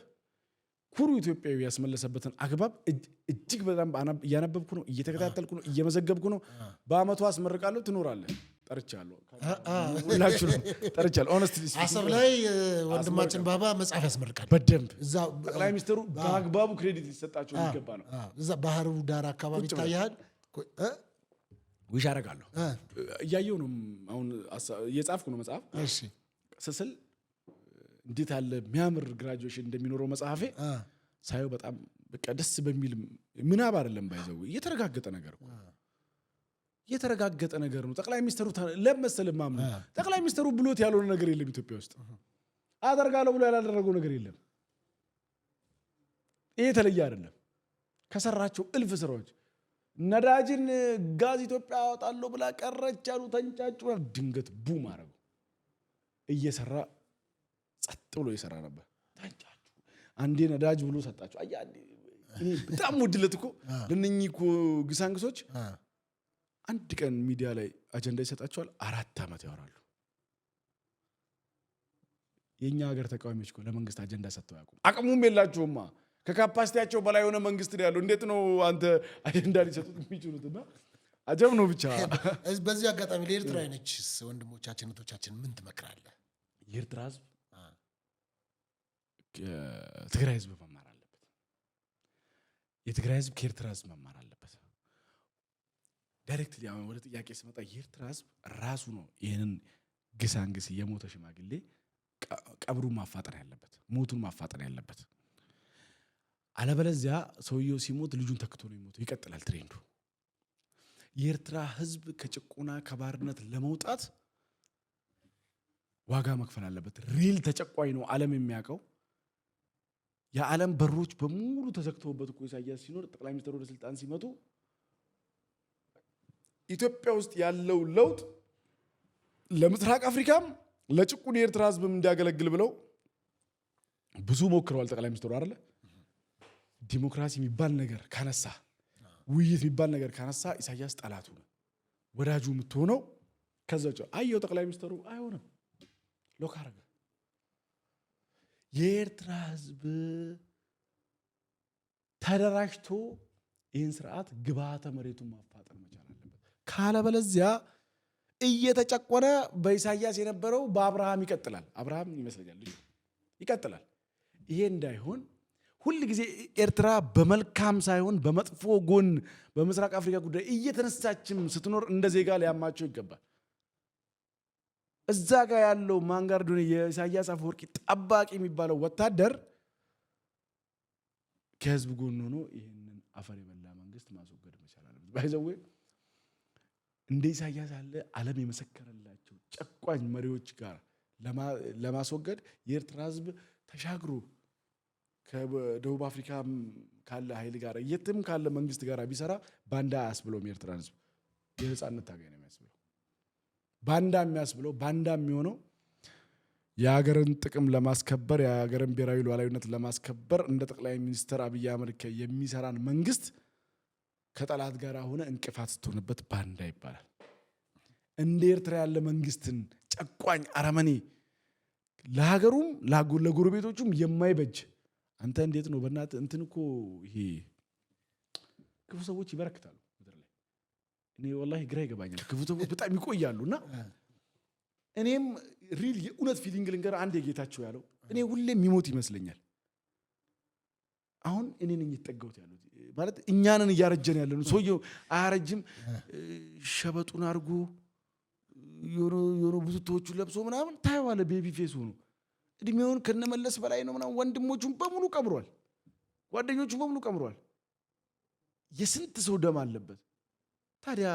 ኩሩ ኢትዮጵያዊ ያስመለሰበትን አግባብ እጅግ በጣም እያነበብኩ ነው፣ እየተከታተልኩ ነው፣ እየመዘገብኩ ነው። በአመቱ አስመርቃለሁ። ትኖራለህ። ጠርቻለሁ፣ ሁላችሁንም ጠርቻለሁ። ኦነስትሊ አሰብ ላይ ወንድማችን ባባ መጽሐፍ ያስመርቃል በደንብ። ጠቅላይ ሚኒስትሩ በአግባቡ ክሬዲት ሊሰጣቸው የሚገባ ነው። እዛ ባህሩ ዳር አካባቢ ይታያል። ዊሽ አደርጋለሁ። እያየሁ ነው አሁን፣ እየጻፍኩ ነው መጽሐፍ ስስል እንዴት ያለ የሚያምር ግራጁዌሽን እንደሚኖረው መጽሐፌ ሳየው በጣም በቃ ደስ በሚል ምናብ አይደለም ባይዘው የተረጋገጠ ነገር ነው። ጠቅላይ ሚኒስትሩ ለመሰለ ማምኑ ጠቅላይ ሚኒስትሩ ብሎት ያልሆነ ነገር የለም ኢትዮጵያ ውስጥ። አደርጋለሁ ብሎ ያላደረገው ነገር የለም። ይሄ የተለየ አይደለም። ከሰራቸው እልፍ ስራዎች ነዳጅን ጋዝ ኢትዮጵያ ያወጣለሁ ብላ ቀረች ያሉ ተንጫጩ። ድንገት ቡም አረገው። እየሰራ ጸጥ ብሎ ይሰራ ነበር። ታንጫጩ። አንዴ ነዳጅ ብሎ ሰጣቸው። አያ እኔ በጣም ወድለት እኮ ለነኚህ እኮ ግሳንግሶች አንድ ቀን ሚዲያ ላይ አጀንዳ ይሰጣቸዋል። 4 ዓመት ያወራሉ። የኛ ሀገር ተቃዋሚዎች እኮ ለመንግስት አጀንዳ ሰጥተው ያውቁ። አቅሙም የላቸውማ። ከካፓሲቲያቸው በላይ የሆነ መንግስት ነው ያለው። እንዴት ነው አንተ አጀንዳ ሊሰጡት የሚችሉትና? አጀብ ነው ብቻ። በዚህ አጋጣሚ ለኤርትራ አይነች ወንድሞቻችን እህቶቻችን ምን ትመክራለህ? የኤርትራ ህዝብ ትግራይ ህዝብ መማር አለበት። የትግራይ ህዝብ ከኤርትራ ህዝብ መማር አለበት። ዳይሬክትሊ ወደ ጥያቄ ስመጣ የኤርትራ ህዝብ ራሱ ነው ይህንን ግሳንግስ የሞተ ሽማግሌ ቀብሩን ማፋጠን ያለበት፣ ሞቱን ማፋጠን ያለበት። አለበለዚያ ሰውየው ሲሞት ልጁን ተክቶ ነው የሚሞተው። ይቀጥላል ትሬንዱ። የኤርትራ ህዝብ ከጭቆና ከባርነት ለመውጣት ዋጋ መክፈል አለበት። ሪል ተጨቋኝ ነው ዓለም የሚያውቀው። የዓለም በሮች በሙሉ ተዘግተውበት እኮ ኢሳያስ ሲኖር ጠቅላይ ሚኒስትሩ ወደ ስልጣን ሲመጡ ኢትዮጵያ ውስጥ ያለው ለውጥ ለምስራቅ አፍሪካም ለጭቁን የኤርትራ ህዝብም እንዲያገለግል ብለው ብዙ ሞክረዋል። ጠቅላይ ሚኒስትሩ አይደለ ዲሞክራሲ የሚባል ነገር ካነሳ፣ ውይይት የሚባል ነገር ካነሳ ኢሳያስ ጠላቱ ነው። ወዳጁ የምትሆነው ከዛው አየው። ጠቅላይ ሚኒስትሩ አይሆንም ሎክ አረገ። የኤርትራ ህዝብ ተደራጅቶ ይህን ስርዓት ግብዓተ መሬቱን ማፋጠን መቻል አለበት። ካለበለዚያ እየተጨቆነ በኢሳያስ የነበረው በአብርሃም ይቀጥላል። አብርሃም ይመስለኛል ልጁ ይቀጥላል። ይሄ እንዳይሆን ሁል ጊዜ ኤርትራ በመልካም ሳይሆን በመጥፎ ጎን በምስራቅ አፍሪካ ጉዳይ እየተነሳችም ስትኖር እንደ ዜጋ ሊያማቸው ይገባል። እዛ ጋር ያለው ማንጋርዶን የኢሳያስ አፈወርቂ ጠባቂ የሚባለው ወታደር ከህዝብ ጎን ሆኖ ይህንን አፈር የበላ መንግስት ማስወገድ መቻል አለበት። ባይዘዌ እንደ ኢሳያስ ያለ ዓለም የመሰከረላቸው ጨቋኝ መሪዎች ጋር ለማስወገድ የኤርትራ ህዝብ ተሻግሮ ከደቡብ አፍሪካ ካለ ኃይል ጋር የትም ካለ መንግስት ጋር ቢሰራ ባንዳ አያስብለውም። የኤርትራን ህዝብ የነጻነት ታጋይ ነው የሚያስብለው። ባንዳ የሚያስብለው ባንዳ የሚሆነው የሀገርን ጥቅም ለማስከበር የሀገርን ብሔራዊ ሉዓላዊነት ለማስከበር እንደ ጠቅላይ ሚኒስትር አብይ አህመድ የሚሰራን መንግስት ከጠላት ጋር ሆነ እንቅፋት ስትሆንበት ባንዳ ይባላል። እንደ ኤርትራ ያለ መንግስትን ጨቋኝ አረመኔ ለሀገሩም ለጎረቤቶቹም የማይበጅ አንተ እንዴት ነው በእናትህ እንትን እኮ ይሄ ክፉ ሰዎች ይበረክታሉ ምድር ላይ። እኔ ወላሂ ግራ ይገባኛል። ክፉ ሰዎች በጣም ይቆያሉና እኔም ሪል የእውነት ፊሊንግ ልንገር አንድ የጌታቸው ያለው እኔ ሁሌም የሚሞት ይመስለኛል። አሁን እኔ ነኝ የተጠጋሁት ያሉት ማለት እኛንን እያረጀን ያለነው ሰውየው አያረጅም። ሸበጡን አድርጎ የሆነ ብዙቶቹን ለብሶ ምናምን ታየዋለህ። ቤቢ ፌስ ሆኖ እድሜውን ከነመለስ በላይ ነው ምናምን። ወንድሞቹን በሙሉ ቀብሯል፣ ጓደኞቹን በሙሉ ቀብሯል። የስንት ሰው ደም አለበት። ታዲያ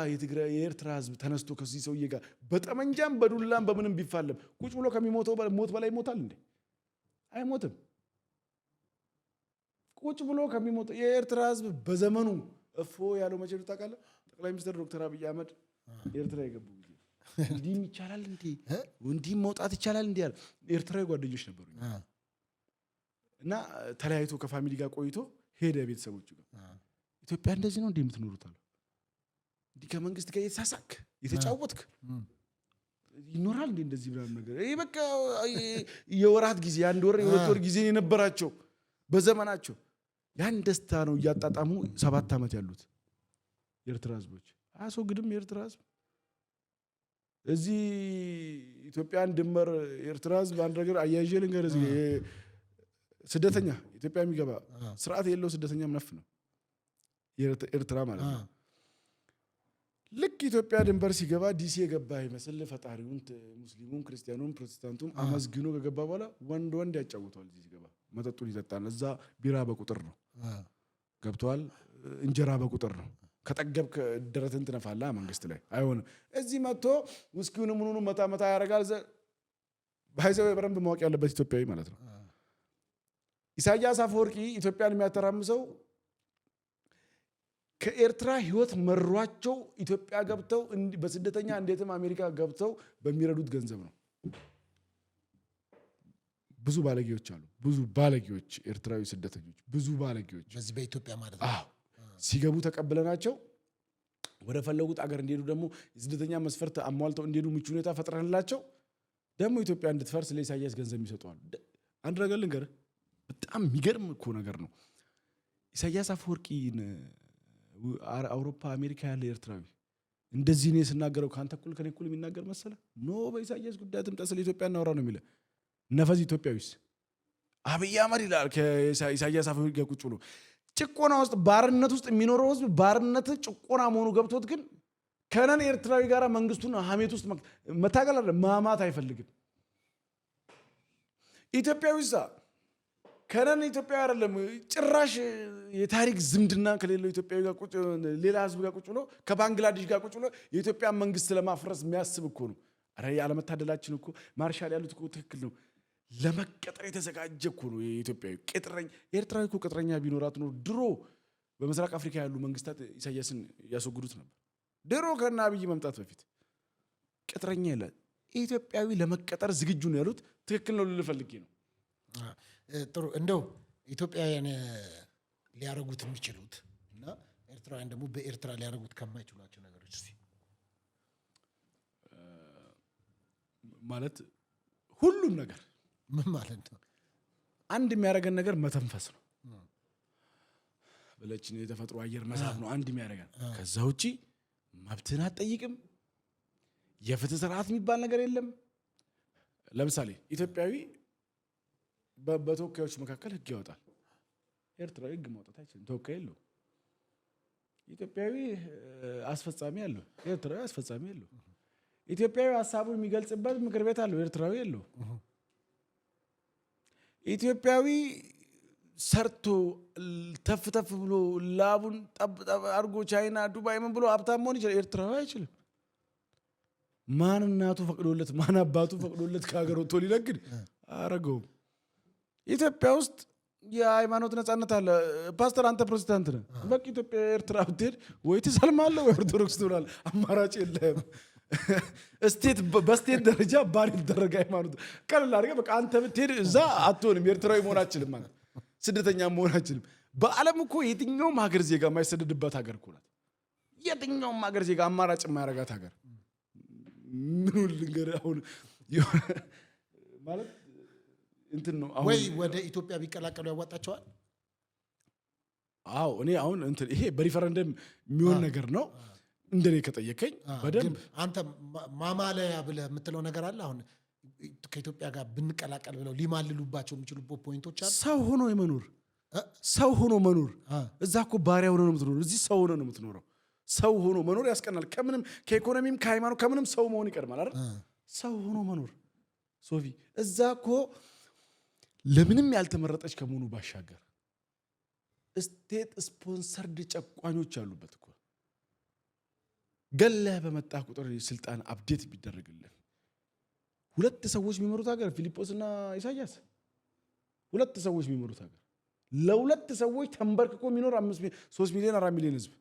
የኤርትራ ህዝብ ተነስቶ ከዚህ ሰውዬ ጋር በጠመንጃም በዱላም በምንም ቢፋለም ቁጭ ብሎ ከሚሞተው ሞት በላይ ይሞታል እንዴ? አይሞትም። ቁጭ ብሎ ከሚሞተው የኤርትራ ህዝብ በዘመኑ እፎ ያለው መቼ ነው ታውቃለህ? ጠቅላይ ሚኒስትር ዶክተር አብይ አህመድ ኤርትራ የገቡ ጊዜ እንዲህም ይቻላል እንዴ እንዲህም መውጣት ይቻላል እንዴ ያለ ኤርትራዊ ጓደኞች ነበሩ እና ተለያይቶ ከፋሚሊ ጋር ቆይቶ ሄደ ቤተሰቦቹ ጋር። ኢትዮጵያ እንደዚህ ነው እንዴ የምትኖሩት አለ። እንዲህ ከመንግስት ጋር የተሳሳክ የተጫወትክ ይኖራል እንዴ እንደዚህ ብላም ነገር ይሄ በቃ የወራት ጊዜ አንድ ወር የሁለት ወር ጊዜ የነበራቸው በዘመናቸው ያን ደስታ ነው እያጣጣሙ 7 ዓመት ያሉት የኤርትራ ህዝቦች። አያስወግድም የኤርትራ ህዝብ እዚህ ኢትዮጵያን ድንበር ኤርትራ ህዝብ አንድ ነገር አያይዤ ልንገር። እዚህ ስደተኛ ኢትዮጵያ የሚገባ ስርዓት የለው ስደተኛ ምነፍ ነው ኤርትራ ማለት ነው። ልክ ኢትዮጵያ ድንበር ሲገባ ዲሲ የገባ ይመስል ፈጣሪውን ሙስሊሙን ክርስቲያኑን ፕሮቴስታንቱም አመስግኖ ከገባ በኋላ ወንድ ያጫውተዋል። እዚህ ሲገባ መጠጡን ይጠጣል። እዛ ቢራ በቁጥር ነው ገብቷል። እንጀራ በቁጥር ነው። ከጠገብክ ደረትን ትነፋለህ መንግስት ላይ አይሆንም። እዚህ መጥቶ ውስኪውን ምኑኑ መታ ያደርጋል። ባይዘው በረንብ ማወቅ ያለበት ኢትዮጵያዊ ማለት ነው። ኢሳያስ አፈወርቂ ኢትዮጵያን የሚያተራምሰው ከኤርትራ ህይወት መሯቸው ኢትዮጵያ ገብተው በስደተኛ እንዴትም አሜሪካ ገብተው በሚረዱት ገንዘብ ነው። ብዙ ባለጌዎች አሉ። ብዙ ባለጌዎች ኤርትራዊ ስደተኞች ብዙ ባለጌዎች በዚህ በኢትዮጵያ ማለት ነው። ሲገቡ ተቀብለናቸው ወደ ፈለጉት አገር እንዲሄዱ ደግሞ የስደተኛ መስፈርት አሟልተው እንዲሄዱ ምቹ ሁኔታ ፈጥረንላቸው ደግሞ ኢትዮጵያ እንድትፈርስ ለኢሳያስ ገንዘብ ይሰጣሉ። አንድ ነገር ልንገርህ፣ በጣም የሚገርም እኮ ነገር ነው። ኢሳያስ አፈወርቂን አውሮፓ አሜሪካ ያለ ኤርትራዊ እንደዚህ ነው ስናገረው ካንተ እኩል ከኔ እኩል የሚናገር መሰለ? ኖ በኢሳያስ ጉዳይ ትምጣ ስለ ኢትዮጵያ እናወራ ነው የሚለው። ነፈዝ ኢትዮጵያዊስ አብይ አህመድ ይላል ከኢሳያስ አፈወርቂ ጋር ቁጭ ብሎ ጭቆና ውስጥ ባርነት ውስጥ የሚኖረው ህዝብ ባርነት ጭቆና መሆኑ ገብቶት ግን ከነን ኤርትራዊ ጋር መንግስቱን ሐሜት ውስጥ መታገል አለ ማማት አይፈልግም። ኢትዮጵያዊሳ ከነን ኢትዮጵያዊ አይደለም ጭራሽ የታሪክ ዝምድና ከሌለው ኢትዮጵያዊ ጋር ቁጭ ሌላ ህዝብ ጋር ቁጭ ብሎ ከባንግላዴሽ ጋር ቁጭ ብሎ የኢትዮጵያ መንግስት ለማፍረስ የሚያስብ እኮ ነው። አረ ያለመታደላችን እኮ ማርሻል ያሉት እኮ ትክክል ነው። ለመቀጠር የተዘጋጀ እኮ ነው የኢትዮጵያዊ ቅጥረኛ። ኤርትራዊ እኮ ቅጥረኛ ቢኖራት ነው ድሮ በምስራቅ አፍሪካ ያሉ መንግስታት ኢሳያስን ያስወግዱት ነበር። ድሮ ከና አብይ መምጣት በፊት ቅጥረኛ የለ ኢትዮጵያዊ ለመቀጠር ዝግጁ ነው ያሉት። ትክክል ነው ልል ፈልጌ ነው። ጥሩ እንደው ኢትዮጵያውያን ሊያረጉት የሚችሉት እና ኤርትራውያን ደግሞ በኤርትራ ሊያረጉት ከማይችሏቸው ነገሮች እስቲ ማለት ሁሉም ነገር ምን ማለት ነው? አንድ የሚያደርገን ነገር መተንፈስ ነው። በለችን የተፈጥሮ አየር መሳብ ነው አንድ የሚያደርጋል። ከዛ ውጪ መብትህን አትጠይቅም። የፍትህ ስርዓት የሚባል ነገር የለም። ለምሳሌ ኢትዮጵያዊ በተወካዮች መካከል ህግ ያወጣል። ኤርትራዊ ህግ ማውጣት አይችልም፣ ተወካይ የለው። ኢትዮጵያዊ አስፈጻሚ አለው፣ ኤርትራዊ አስፈጻሚ የለው። ኢትዮጵያዊ ሀሳቡን የሚገልጽበት ምክር ቤት አለው፣ ኤርትራዊ የለው። ኢትዮጵያዊ ሰርቶ ተፍ ተፍ ብሎ ላቡን ጠብ አድርጎ ቻይና፣ ዱባይ ምን ብሎ ሀብታም መሆን ይችላል፣ ኤርትራዊ አይችልም። ማን እናቱ ፈቅዶለት ማን አባቱ ፈቅዶለት ከሀገር ወጥቶ ሊነግድ አረገውም። ኢትዮጵያ ውስጥ የሃይማኖት ነፃነት አለ። ፓስተር አንተ ፕሮቴስታንት ነህ፣ በቃ ኢትዮጵያ ኤርትራ ብትሄድ ወይ ትሰልማለህ ወይ ኦርቶዶክስ ትሆናለህ። አማራጭ የለህም። በስቴት ደረጃ ባል ይደረግ ሃይማኖት ቀለል አድርገህ በቃ አንተ ብትሄድ እዛ አትሆንም። ኤርትራዊ መሆን አችልም ማለት ስደተኛ መሆን አችልም። በዓለም እኮ የትኛውም ሀገር ዜጋ የማይሰደድበት ሀገር እኮ ናት። የትኛውም ሀገር ዜጋ አማራጭ የማያረጋት ሀገር ምን ልንገርህ አሁን ማለት እንትን ነው። አሁን ወይ ወደ ኢትዮጵያ ቢቀላቀሉ ያዋጣቸዋል። አዎ እኔ አሁን እንትን ይሄ በሪፈረንደም የሚሆን ነገር ነው። እንደኔ ከጠየቀኝ በደንብ አንተ ማማለያ ብለህ የምትለው ነገር አለ። አሁን ከኢትዮጵያ ጋር ብንቀላቀል ብለው ሊማልሉባቸው የሚችሉበት ፖይንቶች አሉ። ሰው ሆኖ መኖር እዛ እኮ ባሪያ ሆኖ ነው የምትኖረው። እዚህ ሰው ሆኖ ነው የምትኖረው። ሰው ሆኖ መኖር ያስቀናል። ከምንም ከኢኮኖሚም ከሃይማኖት ከምንም ሰው መሆን ይቀድማል አይደል? ሰው ሆኖ መኖር ሶፊ እዛ እኮ ለምንም ያልተመረጠች ከመሆኑ ባሻገር ስቴት ስፖንሰርድ ጨቋኞች ያሉበት እኮ ገለህ በመጣ ቁጥር ስልጣን አፕዴት ቢደረግልን ሁለት ሰዎች የሚመሩት ሀገር ፊሊጶስና ኢሳያስ ሁለት ሰዎች የሚመሩት ሀገር ለሁለት ሰዎች ተንበርክኮ የሚኖር 3 ሚሊዮን 4 ሚሊዮን ህዝብ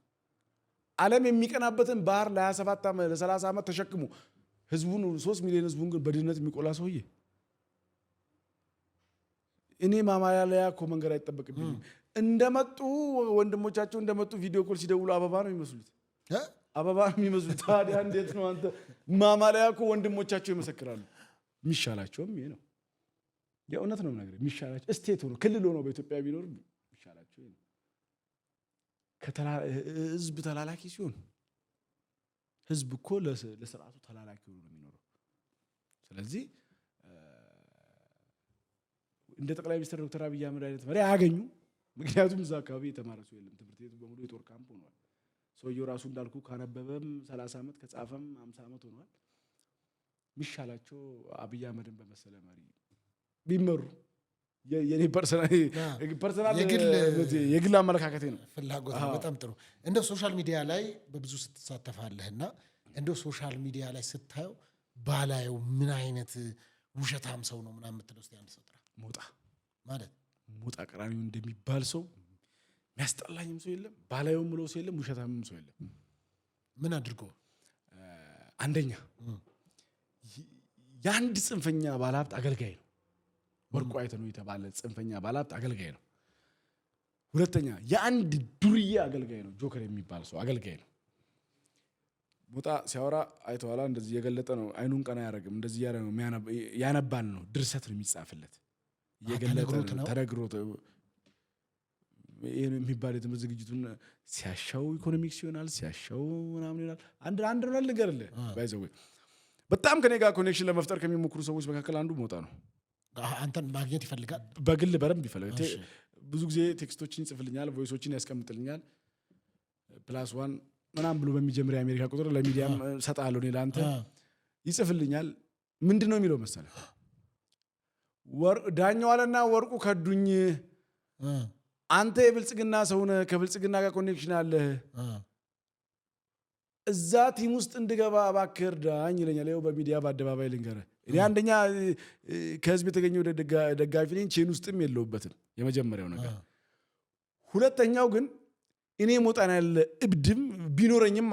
ዓለም የሚቀናበትን ባህር ለ27 ዓመት ለ30 ዓመት ተሸክሞ ህዝቡን 3 ሚሊዮን ህዝቡን ግን በድህነት የሚቆላ ሰውዬ እኔ ማማለያ እኮ መንገድ አይጠበቅብኝም። እንደመጡ ወንድሞቻቸው እንደመጡ ቪዲዮ ኮል ሲደውሉ አበባ ነው የሚመስሉት። ታዲያ እንዴት ነው አንተ ማማለያ እኮ ወንድሞቻቸው ይመሰክራሉ። የሚሻላቸውም ይሄ ነው። የእውነት ነው ነገር የሚሻላቸው ስቴት ሆኖ ክልል ሆኖ በኢትዮጵያ ቢኖር የሚሻላቸው ይሄ ነው። ህዝብ ተላላኪ ሲሆን ህዝብ እኮ ለስርዓቱ ተላላኪ ሆኖ ነው የሚኖረው። ስለዚህ እንደ ጠቅላይ ሚኒስትር ዶክተር አብይ አህመድ አይነት መሪ አያገኙ። ምክንያቱም እዛ አካባቢ የተማረ ሰው የለም። ትምህርት ቤቱ በሙሉ የጦር ካምፕ ሆኗል። ሰውየው ራሱ እንዳልኩ ካነበበም 30 ዓመት ከጻፈም 50 ዓመት ሆኗል። ሚሻላቸው አብይ አህመድን በመሰለ መሪ ቢመሩ የኔ ፐርሰናል የግል አመለካከቴ ነው፣ ፍላጎት ነው። በጣም ጥሩ። እንደው ሶሻል ሚዲያ ላይ በብዙ ስትሳተፋለህና እንደው ሶሻል ሚዲያ ላይ ስታየው ባላየው ምን አይነት ውሸታም ሰው ነው ምናምን የምትለው እስኪ አንድ ሰው ጥራ። ሞጣ ቀራኒዮ እንደሚባል ሰው የሚያስጠላኝም ሰው የለም፣ ባላየውም ብለው ሰው የለም፣ ውሸታምም ሰው የለም። ምን አድርጎ? አንደኛ የአንድ ጽንፈኛ ባለሀብት አገልጋይ ነው። ወርቁ አይተነው የተባለ ጽንፈኛ ባለሀብት አገልጋይ ነው። ሁለተኛ የአንድ ዱርዬ አገልጋይ ነው። ጆከር የሚባል ሰው አገልጋይ ነው። ሞጣ ሲያወራ አይተዋላ፣ እንደዚህ የገለጠ ነው። አይኑን ቀና ያደርግም፣ እንደዚህ ያለ ነው። ያነባን ነው። ድርሰት ነው የሚጻፍለት። የገለጠ ነው። ተነግሮት ይሄን የሚባል የትምህርት ዝግጅቱን ሲያሻው ኢኮኖሚክስ ይሆናል፣ ሲያሻው ምናምን ይሆናል። አንድ ነው ልንገርልህ። ባይዘው በጣም ከኔ ጋር ኮኔክሽን ለመፍጠር ከሚሞክሩ ሰዎች መካከል አንዱ ሞጣ ነው። አንተን ማግኘት ይፈልጋል፣ በግል በደንብ ይፈልጋል። ብዙ ጊዜ ቴክስቶችን ይጽፍልኛል፣ ቮይሶችን ያስቀምጥልኛል። +1 ምናምን ብሎ በሚጀምር የአሜሪካ ቁጥር ለሚዲያም ሰጣለሁ። እኔ ለአንተ ይጽፍልኛል። ምንድን ነው የሚለው መሰለህ? ዳኛው አለና ወርቁ ከዱኝ፣ አንተ የብልጽግና ሰው ነህ፣ ከብልጽግና ጋር ኮኔክሽን አለህ፣ እዛ ቲም ውስጥ እንድገባ እባክህ እርዳኝ ይለኛል። ይኸው በሚዲያ በአደባባይ ልንገርህ፣ እኔ አንደኛ ከህዝብ የተገኘው ደጋፊ ነኝ፣ ቼን ውስጥም የለውበትም። የመጀመሪያው ነገር። ሁለተኛው ግን እኔ ሞጣን ያለ እብድም ቢኖረኝም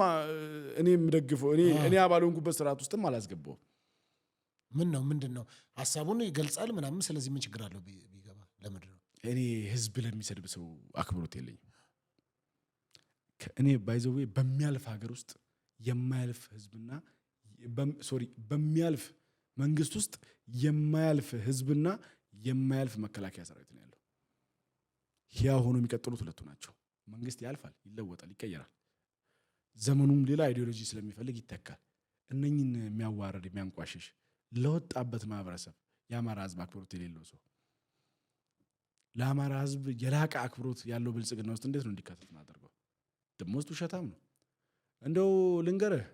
እኔ የምደግፈው እኔ አባል ሆንኩበት ስርዓት ውስጥም አላስገባውም። ምንድን ነው ሀሳቡን ይገልጻል ምናምን። ስለዚህ ምን ችግር አለው ቢገባ? ለምንድን ነው እኔ ህዝብ ለሚሰድብ ሰው አክብሮት የለኝም። እኔ ባይዘዌ በሚያልፍ ሀገር ውስጥ የማያልፍ ህዝብና በሚያልፍ መንግስት ውስጥ የማያልፍ ህዝብና የማያልፍ መከላከያ ሰራዊት ነው ያለው። ያ ሆኖ የሚቀጥሉት ሁለቱ ናቸው። መንግስት ያልፋል፣ ይለወጣል፣ ይቀየራል። ዘመኑም ሌላ አይዲዮሎጂ ስለሚፈልግ ይተካል። እነኝን የሚያዋርድ የሚያንቋሽሽ ለወጣበት ማህበረሰብ የአማራ ህዝብ አክብሮት የሌለው ሰው ለአማራ ህዝብ የላቀ አክብሮት ያለው ብልጽግና ውስጥ እንዴት ነው እንዲካተት ማድረገው? ደሞስት ውሸታም ነው። እንደው ልንገርህ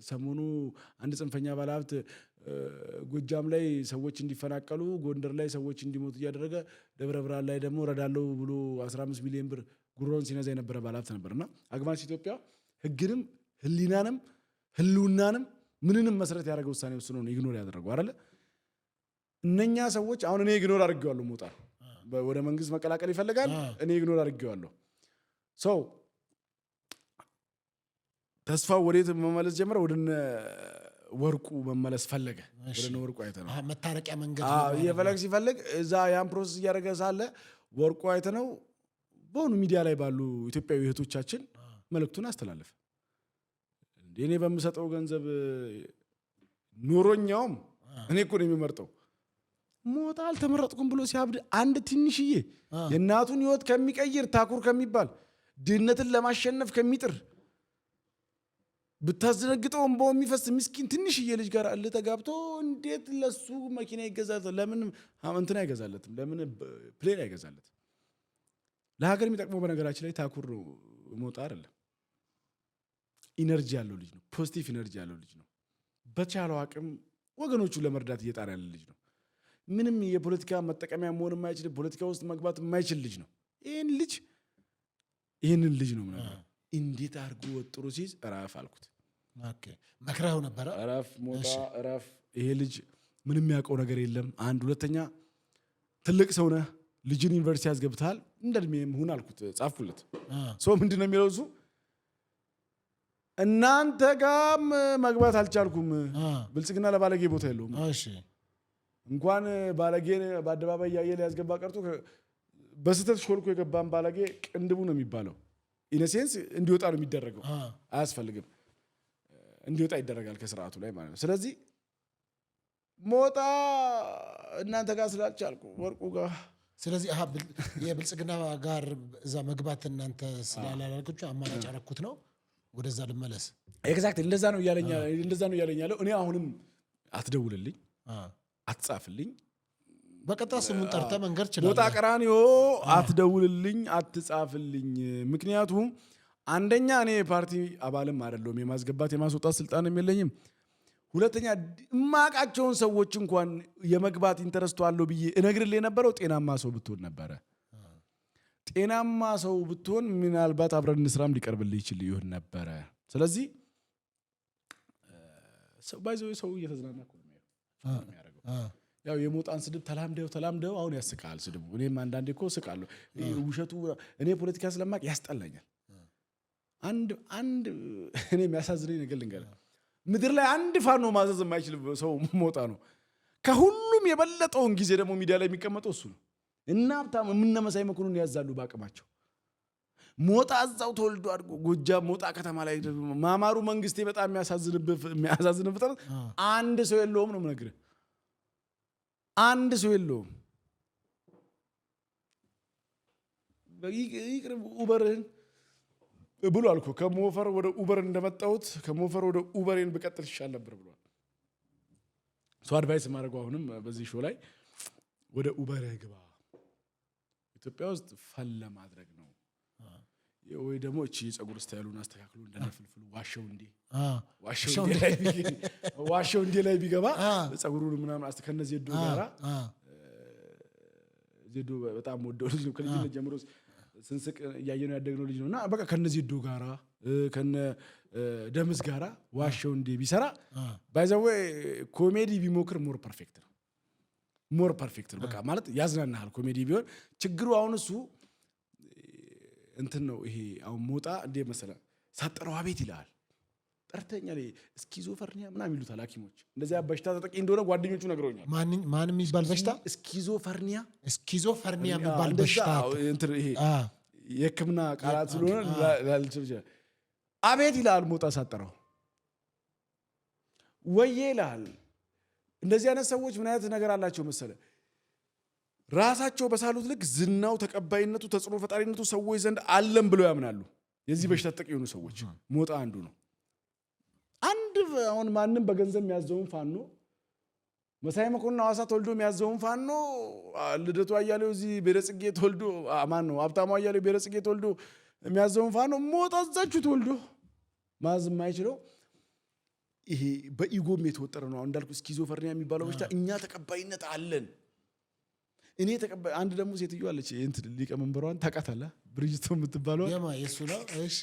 ሰሞኑ አንድ ጽንፈኛ ባለሀብት ጎጃም ላይ ሰዎች እንዲፈናቀሉ ጎንደር ላይ ሰዎች እንዲሞቱ እያደረገ ደብረ ብርሃን ላይ ደግሞ ረዳለው ብሎ 15 ሚሊዮን ብር ጉሮውን ሲነዛ የነበረ ባለሀብት ነበርና አግማስ ኢትዮጵያ ህግንም ህሊናንም ህልውናንም ምንንም መሰረት ያደረገ ውሳኔ ወስኖ ነው ኢግኖር ያደረገው አይደለ? እነኛ ሰዎች አሁን እኔ ኢግኖር አድርጌዋለሁ። ሞጣ ወደ መንግስት መቀላቀል ይፈልጋል። እኔ ኢግኖር አድርጌዋለሁ። ሰው ተስፋው ወዴት መመለስ ጀመረ? ወደ ወርቁ መመለስ ፈለገ። ወደ ወርቁ አይተነው መታረቂያ መንገድ የፈለግ ሲፈልግ እዛ ያን ፕሮሰስ እያደረገ ሳለ ወርቁ አይተነው በሆኑ ሚዲያ ላይ ባሉ ኢትዮጵያዊ እህቶቻችን መልእክቱን አስተላለፈ። እኔ በምሰጠው ገንዘብ ኑሮኛውም እኔ እኮ ነው የሚመርጠው። ሞጣ አልተመረጥኩም ብሎ ሲያብድ አንድ ትንሽዬ የእናቱን ህይወት ከሚቀይር ታኩር ከሚባል ድህነትን ለማሸነፍ ከሚጥር ብታስደነግጠው እንባው የሚፈስ ምስኪን ትንሽዬ ልጅ ጋር ተጋብቶ እንዴት ለሱ መኪና ይገዛለታል? ለምን እንትን አይገዛለትም? ለምን ፕሌን አይገዛለትም? ለሀገር የሚጠቅመው በነገራችን ላይ ታኩር ነው ሞጣ አይደለም። ኢነርጂ ያለው ልጅ ነው። ፖዚቲቭ ኢነርጂ ያለው ልጅ ነው። በቻለው አቅም ወገኖቹን ለመርዳት እየጣረ ያለ ልጅ ነው። ምንም የፖለቲካ መጠቀሚያ መሆን የማይችል ፖለቲካ ውስጥ መግባት የማይችል ልጅ ነው። ይህንን ልጅ ነው ምናምን እንዴት አድርጎ ወጥሮ ሲይዝ እረፍ አልኩት። መክረው ነበረ። እረፍ ሞጣ እረፍ፣ ይሄ ልጅ ምንም የሚያውቀው ነገር የለም። አንድ ሁለተኛ ትልቅ ሰው ነህ፣ ልጅን ዩኒቨርሲቲ ያስገብተሃል፣ እንደ እድሜም ሁን አልኩት። ጻፍኩለት። ሰው ምንድን ነው የሚለው እሱ እናንተ ጋም መግባት አልቻልኩም። ብልጽግና ለባለጌ ቦታ የለውም። እንኳን ባለጌን በአደባባይ እያየ ሊያስገባ ቀርቶ በስተት ሾልኮ የገባን ባለጌ ቅንድቡ ነው የሚባለው። ኢነሴንስ እንዲወጣ ነው የሚደረገው። አያስፈልግም፣ እንዲወጣ ይደረጋል ከስርዓቱ ላይ ማለት ነው። ስለዚህ ሞጣ እናንተ ጋር ስላልቻልኩ ወርቁ ጋር ስለዚህ የብልጽግና ጋር እዛ መግባት እናንተ ስላላላችሁ አማራጭ አደረኩት ነው። ወደዛ ልመለስ። ኤግዛክትሊ እንደዛ ነው እያለኝ ያለው። እኔ አሁንም አትደውልልኝ፣ አትጻፍልኝ፣ በቀጥታ ስሙን ጠርተህ መንገር ይችላል። ሞጣ ቀራኒዮ አትደውልልኝ፣ አትጻፍልኝ። ምክንያቱም አንደኛ እኔ የፓርቲ አባልም አይደለሁም፣ የማስገባት የማስወጣት ስልጣንም የለኝም። ሁለተኛ እማቃቸውን ሰዎች እንኳን የመግባት ኢንተረስቱ አለው ብዬ እነግርልህ የነበረው ጤናማ ሰው ብትሆን ነበረ። ጤናማ ሰው ብትሆን ምናልባት አብረን እንስራም ሊቀርብልህ ይችል ይሆን ነበረ። ስለዚህ ሰው እየተዝናና እኮ ነው የሚያደርገው። ያው የሞጣን ስድብ ተላምደው አሁን ያስቃል ስድቡ። እኔም አንዳንዴ እኮ ስቃለሁ። ውሸቱ እኔ ፖለቲካ ስለማቅ ያስጠላኛል። አንድ እኔ የሚያሳዝነኝ ነገር ልንገርህ። ምድር ላይ አንድ ፋኖ ማዘዝ የማይችል ሰው ሞጣ ነው። ከሁሉም የበለጠውን ጊዜ ደግሞ ሚዲያ ላይ የሚቀመጠው እሱ ነው። እና በጣም የምነመሳይ መኮንን ያዛሉ በአቅማቸው። ሞጣ እዛው ተወልዶ አድጎ ጎጃም ሞጣ ከተማ ላይ ማማሩ መንግስቴ በጣም የሚያሳዝን ፍጥረት አንድ ሰው የለውም ነው የምነግርህ። አንድ ሰው የለውም። ይቅርብ ኡበርህን ብሎ አልኩ። ከሞፈር ወደ ኡበር እንደመጣሁት ከሞፈር ወደ ኡበሬን ብቀጥል ይሻል ነበር ብሏል። ሰው አድቫይስ የማደርገው አሁንም በዚህ ሾው ላይ ወደ ኡበርህ ግባ። ኢትዮጵያ ውስጥ ፈን ለማድረግ ነው ወይ ደግሞ እቺ የፀጉር ስታይሉን አስተካክሎ እንደነፍልፍሉ ዋሻው እንዴ ላይ ቢገባ ፀጉሩን ምናምን ከነዚህ ዜዶ ጋራ ዜዶ በጣም ወደው ልጅ ነው። ከልጅነት ጀምሮ ስንስቅ እያየነው ያደግነው ልጅ ነውና በቃ ከነዚህ ዜዶ ጋራ ከነ ደምስ ጋራ ዋሻው እንዴ ቢሰራ ባይዘው ኮሜዲ ቢሞክር ሞር ፐርፌክት ነው። በቃ ማለት ያዝናናሃል ኮሜዲ ቢሆን። ችግሩ አሁን እሱ እንትን ነው። ይሄ አሁን ሞጣ እንደ መሰለ ሳጠረው አቤት ይላል። ጠርተኛ ላይ ስኪዞፈርኒያ ምናምን ይሉታል ሐኪሞች። እንደዚያ በሽታ ተጠቂ እንደሆነ ጓደኞቹ ነግረውኛል። ማን የሚባል በሽታ? ስኪዞፈርኒያ የሚባል በሽታ እንትን ይሄ የሕክምና ቃላት ስለሆነ አቤት ይላል ሞጣ ሳጠረው ወዬ ይላል። እንደዚህ አይነት ሰዎች ምን አይነት ነገር አላቸው መሰለ? ራሳቸው በሳሉት ልክ ዝናው፣ ተቀባይነቱ፣ ተጽዕኖ ፈጣሪነቱ ሰዎች ዘንድ አለም ብለው ያምናሉ። የዚህ በሽታ ተጠቂ የሆኑ ሰዎች ሞጣ አንዱ ነው። አንድ አሁን ማንም በገንዘብ የሚያዘውን ፋኖ መሳይ መኮንን ሐዋሳ ተወልዶ የሚያዘውን ፋኖ ልደቱ አያሌው እዚህ ቤረጽጌ ተወልዶ ማን ነው ሀብታሙ አያሌው ቤረጽጌ ተወልዶ የሚያዘውን ፋኖ ሞጣ እዛችሁ ተወልዶ ማዝ የማይችለው ይሄ በኢጎም የተወጠረ ነው። እንዳልኩ ስኪዞፍሬኒያ የሚባለው በሽታ እኛ ተቀባይነት አለን። እኔ ተቀባይ አንድ ደግሞ ሴትዮ አለች እንትን ሊቀመንበሯን ታውቃታለህ? ብሪጅስቶን የምትባለው የሱ ነው። እሺ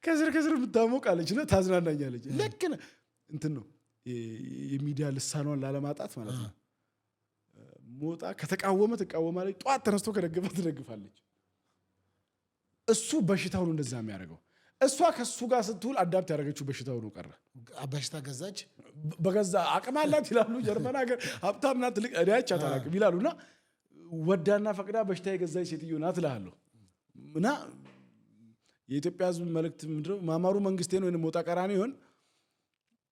ከስር የምታሞቅ አለች እና ታዝናናኛለች። ልክ ነህ እንትን ነው የሚዲያ ልሳኗን ላለማጣት ማለት ነው። ሞጣ ከተቃወመ ትቃወማለች፣ ጧት ተነስቶ ከደገፈ ትደግፋለች። እሱ በሽታው ነው እንደዛ የሚያደርገው። እሷ ከሱ ጋር ስትውል አዳፕት ያደረገችው በሽታው ነው። ቀረ በሽታ ገዛች፣ በገዛ አቅም አላት ይላሉ። ጀርመን ሀገር ሀብታም ናት፣ ትልቅ እዳያቻት አላውቅም ይላሉና ወዳና ፈቅዳ በሽታ የገዛች ሴትዮ ናት እልሃለሁ። እና የኢትዮጵያ ሕዝብ መልእክት ምንድነው? ማማሩ መንግስቴን ወይንም ሞጣ ቀራኒ ይሆን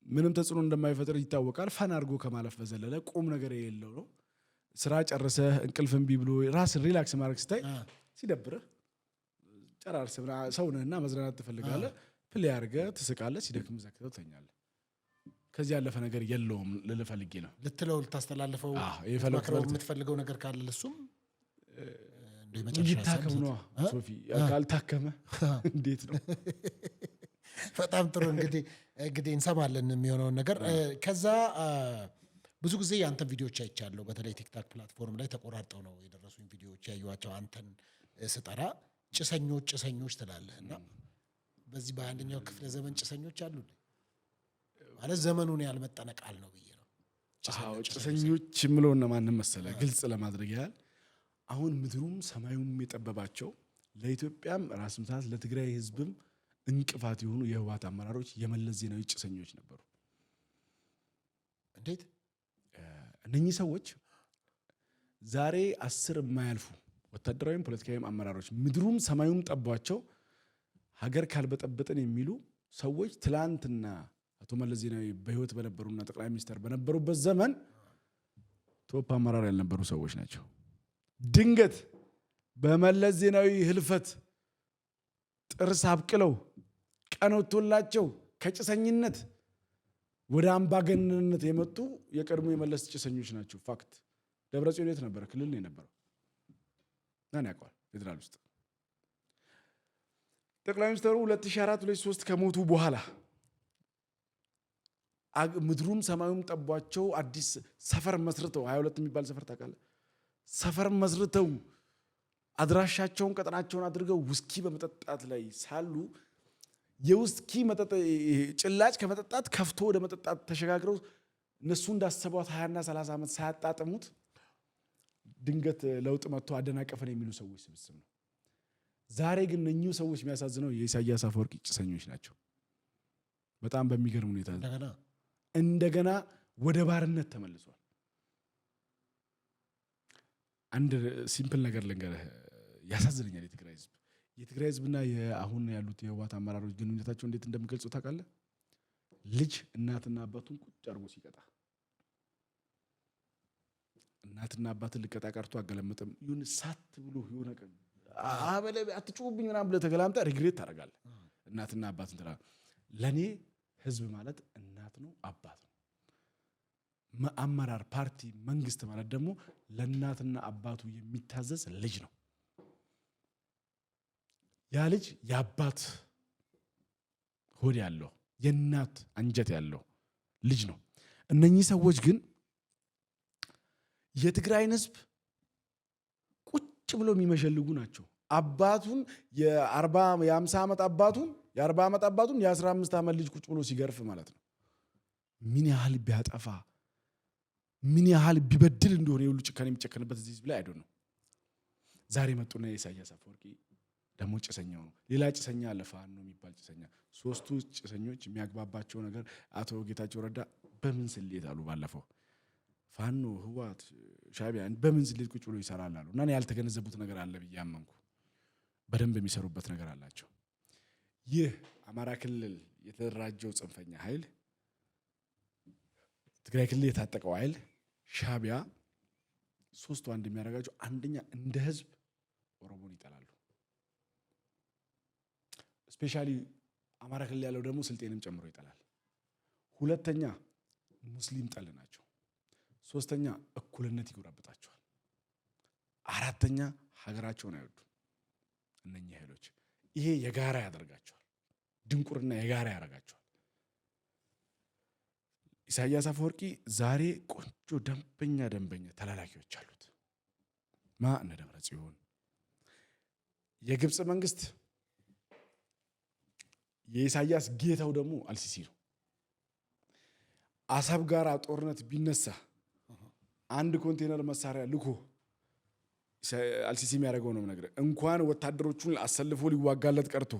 ምንም ተጽዕኖ እንደማይፈጥር ይታወቃል። ፈን አድርጎ ከማለፍ በዘለለ ቁም ነገር የሌለው ነው። ስራ ጨርሰህ እንቅልፍ እምቢ ብሎ ራስን ሪላክስ ማድረግ ስታይ ሲደብርህ ጨራርስ ሰው ነህና መዝናናት ትፈልጋለህ። ፕሌይ አድርገህ ትስቃለህ። ሲደክም ዘግተው ትተኛለህ። ከዚህ ያለፈ ነገር የለውም ልልህ ፈልጌ ነው። ልታስተላልፈው የምትፈልገው ነገር ካለ እሱም ይታከም ነው። ሶፊ ካልታከመ እንዴት ነው? በጣም ጥሩ። እንግዲህ እንሰማለን የሚሆነውን ነገር። ከዛ ብዙ ጊዜ የአንተን ቪዲዮዎች አይቻለሁ። በተለይ ቲክታክ ፕላትፎርም ላይ ተቆራርጠው ነው የደረሱኝ ቪዲዮዎች ያዩዋቸው። አንተን ስጠራ ጭሰኞች ትላለህ እና በዚህ በ21ኛው ክፍለ ዘመን ጭሰኞች አሉ ማለት ዘመኑን ያልመጠነ ቃል ነው ብዬ ነው። ጭሰኞች የምለው እነማንን መሰለህ? ግልጽ ለማድረግ ያህል አሁን ምድሩም ሰማዩም የጠበባቸው ለኢትዮጵያም ራስ ምታት ለትግራይ ህዝብም እንቅፋት የሆኑ የህወሓት አመራሮች የመለስ ዜናዊ ጭሰኞች ነበሩ። እንዴት? እነኚህ ሰዎች ዛሬ 10 የማያልፉ ወታደራዊም ፖለቲካዊም አመራሮች ምድሩም ሰማዩም ጠቧቸው ሀገር ካልበጠበጥን የሚሉ ሰዎች ትላንትና አቶ መለስ ዜናዊ በህይወት በነበሩና ጠቅላይ ሚኒስትር በነበሩበት ዘመን ቶፕ አመራር ያልነበሩ ሰዎች ናቸው። ድንገት በመለስ ዜናዊ ህልፈት ጥርስ አብቅለው ቀኖቶላቸው ከጭሰኝነት ወደ አምባገነንነት የመጡ የቀድሞ የመለስ ጭሰኞች ናቸው። ፋክት። ደብረጽዮን የት ነበረ? ክልል ነው የነበረው። ማን ያውቀዋል? ፌደራል ውስጥ ጠቅላይ ሚኒስትሩ 2004 2003 ከሞቱ በኋላ ምድሩም ሰማዩም ጠቧቸው አዲስ ሰፈር መስርተው 22 የሚባል ሰፈር ታውቃለህ? ሰፈር መስርተው አድራሻቸውን ቀጠናቸውን አድርገው ውስኪ በመጠጣት ላይ ሳሉ የውስኪ መጠጥ ጭላጭ ከመጠጣት ከፍቶ ወደ መጠጣት ተሸጋግረው እነሱ እንዳሰቧት 20 እና 30 ዓመት ሳያጣጥሙት ድንገት ለውጥ መጥቶ አደናቀፈን የሚሉ ሰዎች ስብስብ ነው። ዛሬ ግን እነኚሁ ሰዎች የሚያሳዝነው የኢሳያስ አፈወርቂ ጭሰኞች ናቸው። በጣም በሚገርም ሁኔታ እንደገና ወደ ባርነት ተመልሷል። አንድ ሲምፕል ነገር ልንገርህ፣ ያሳዝነኛል። የትግራይ ህዝብና አሁን ያሉት የህወሓት አመራሮች ግንኙነታቸው እንዴት እንደሚገልጹ ታውቃለህ? ልጅ እናትና አባቱን ቁጭ አድርጎ ሲቀጣ እናትና አባትን ልቀጣ ቀርቶ አገለመጠም ይሁን ሳት ብሎ ይሁን ቀን አበለ አትጩብኝ ምናምን ብለህ ተገላምጠህ ሪግሬት ታደርጋለህ። እናትና አባትን ትላ ለኔ ህዝብ ማለት እናት ነው፣ አባት ነው። አመራር፣ ፓርቲ፣ መንግስት ማለት ደግሞ ለእናትና አባቱ የሚታዘዝ ልጅ ነው። ያ ልጅ የአባት ሆድ ያለው የእናት አንጀት ያለው ልጅ ነው። እነኚህ ሰዎች ግን የትግራይን ህዝብ ቁጭ ብሎ የሚመሸልጉ ናቸው። አባቱን የ50 ዓመት አባቱን የ40 ዓመት አባቱን የ15 ዓመት ልጅ ቁጭ ብሎ ሲገርፍ ማለት ነው። ምን ያህል ቢያጠፋ ምን ያህል ቢበድል እንደሆነ የሁሉ ጭካኔ የሚጨከንበት እዚህ ህዝብ ላይ አይዶ ነው። ዛሬ መጡና የኢሳያስ አፈወርቂ ደግሞ ጭሰኛው ነው። ሌላ ጭሰኛ አለ፣ ፋኖ የሚባል ጭሰኛ። ሶስቱ ጭሰኞች የሚያግባባቸው ነገር አቶ ጌታቸው ረዳ በምን ስሌት አሉ ባለፈው ፋኖ፣ ህወሓት፣ ሻዕቢያ በምን ስሌት ቁጭ ብሎ ይሰራል አሉ እና ያልተገነዘቡት ነገር አለ ብዬ አመንኩ። በደንብ የሚሰሩበት ነገር አላቸው። ይህ አማራ ክልል የተደራጀው ጽንፈኛ ኃይል፣ ትግራይ ክልል የታጠቀው ኃይል፣ ሻዕቢያ ሶስቱ አንድ የሚያደርጋቸው አንደኛ እንደ ህዝብ ኦሮሞን ይጠላሉ። ስፔሻሊ አማራ ክልል ያለው ደግሞ ስልጤንም ጨምሮ ይጠላል። ሁለተኛ ሙስሊም ጠል ናቸው። ሶስተኛ እኩልነት ይጎራበጣቸዋል። አራተኛ ሀገራቸውን አይወዱም። እነኚህ ኃይሎች ይሄ የጋራ ያደርጋቸዋል። ድንቁርና የጋራ ያደርጋቸዋል። ኢሳያስ አፈወርቂ ዛሬ ቆንጆ ደንበኛ ተላላኪዎች አሉት። እነ ደብረጽዮን የግብፅ መንግስት የኢሳያስ ጌታው ደግሞ አልሲሲ ነው። አሰብ ጋር ጦርነት ቢነሳ አንድ ኮንቴነር መሳሪያ ልኮ አልሲሲ የሚያደርገው ነው ነገር እንኳን ወታደሮቹን አሰልፎ ሊዋጋለት ቀርቶ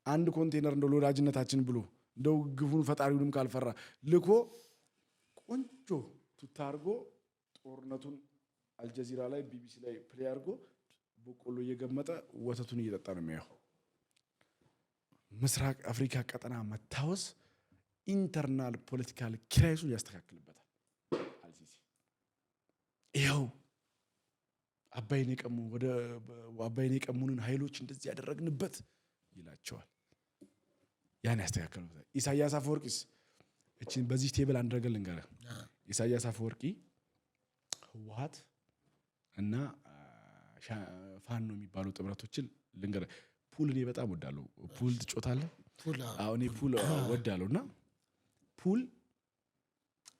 አንድ ኮንቴነር እንደው ለወዳጅነታችን ብሎ እንደው ግፉን ፈጣሪውንም ካልፈራ ልኮ ቆንጆ ቱታ አድርጎ ጦርነቱን አልጀዚራ ላይ ቢቢሲ ላይ ፕሌይ አድርጎ በቆሎ እየገመጠ ወተቱን እየጠጣ ነው የሚያየው። ምስራቅ አፍሪካ ቀጠና መታወስ ኢንተርናል ፖለቲካል ክራይሱን ያስተካክልበታል አልሲሲ። ይኸው አባይን የቀሙንን ኃይሎች እንደዚህ ያደረግንበት ይላቸዋል። ያን ያስተካክልበታል። ኢሳያስ አፈወርቂስ እቺን በዚህ ቴብል አንድ ነገር ልንገርህ። ኢሳያስ አፈወርቂ ህወሓት እና ፋኖ የሚባሉ ጥምረቶችን ልንገርህ። ፑል እኔ በጣም ወዳለሁ። ፑል ትጮታለህ? አዎ እኔ ፑል ወዳለሁ። እና ፑል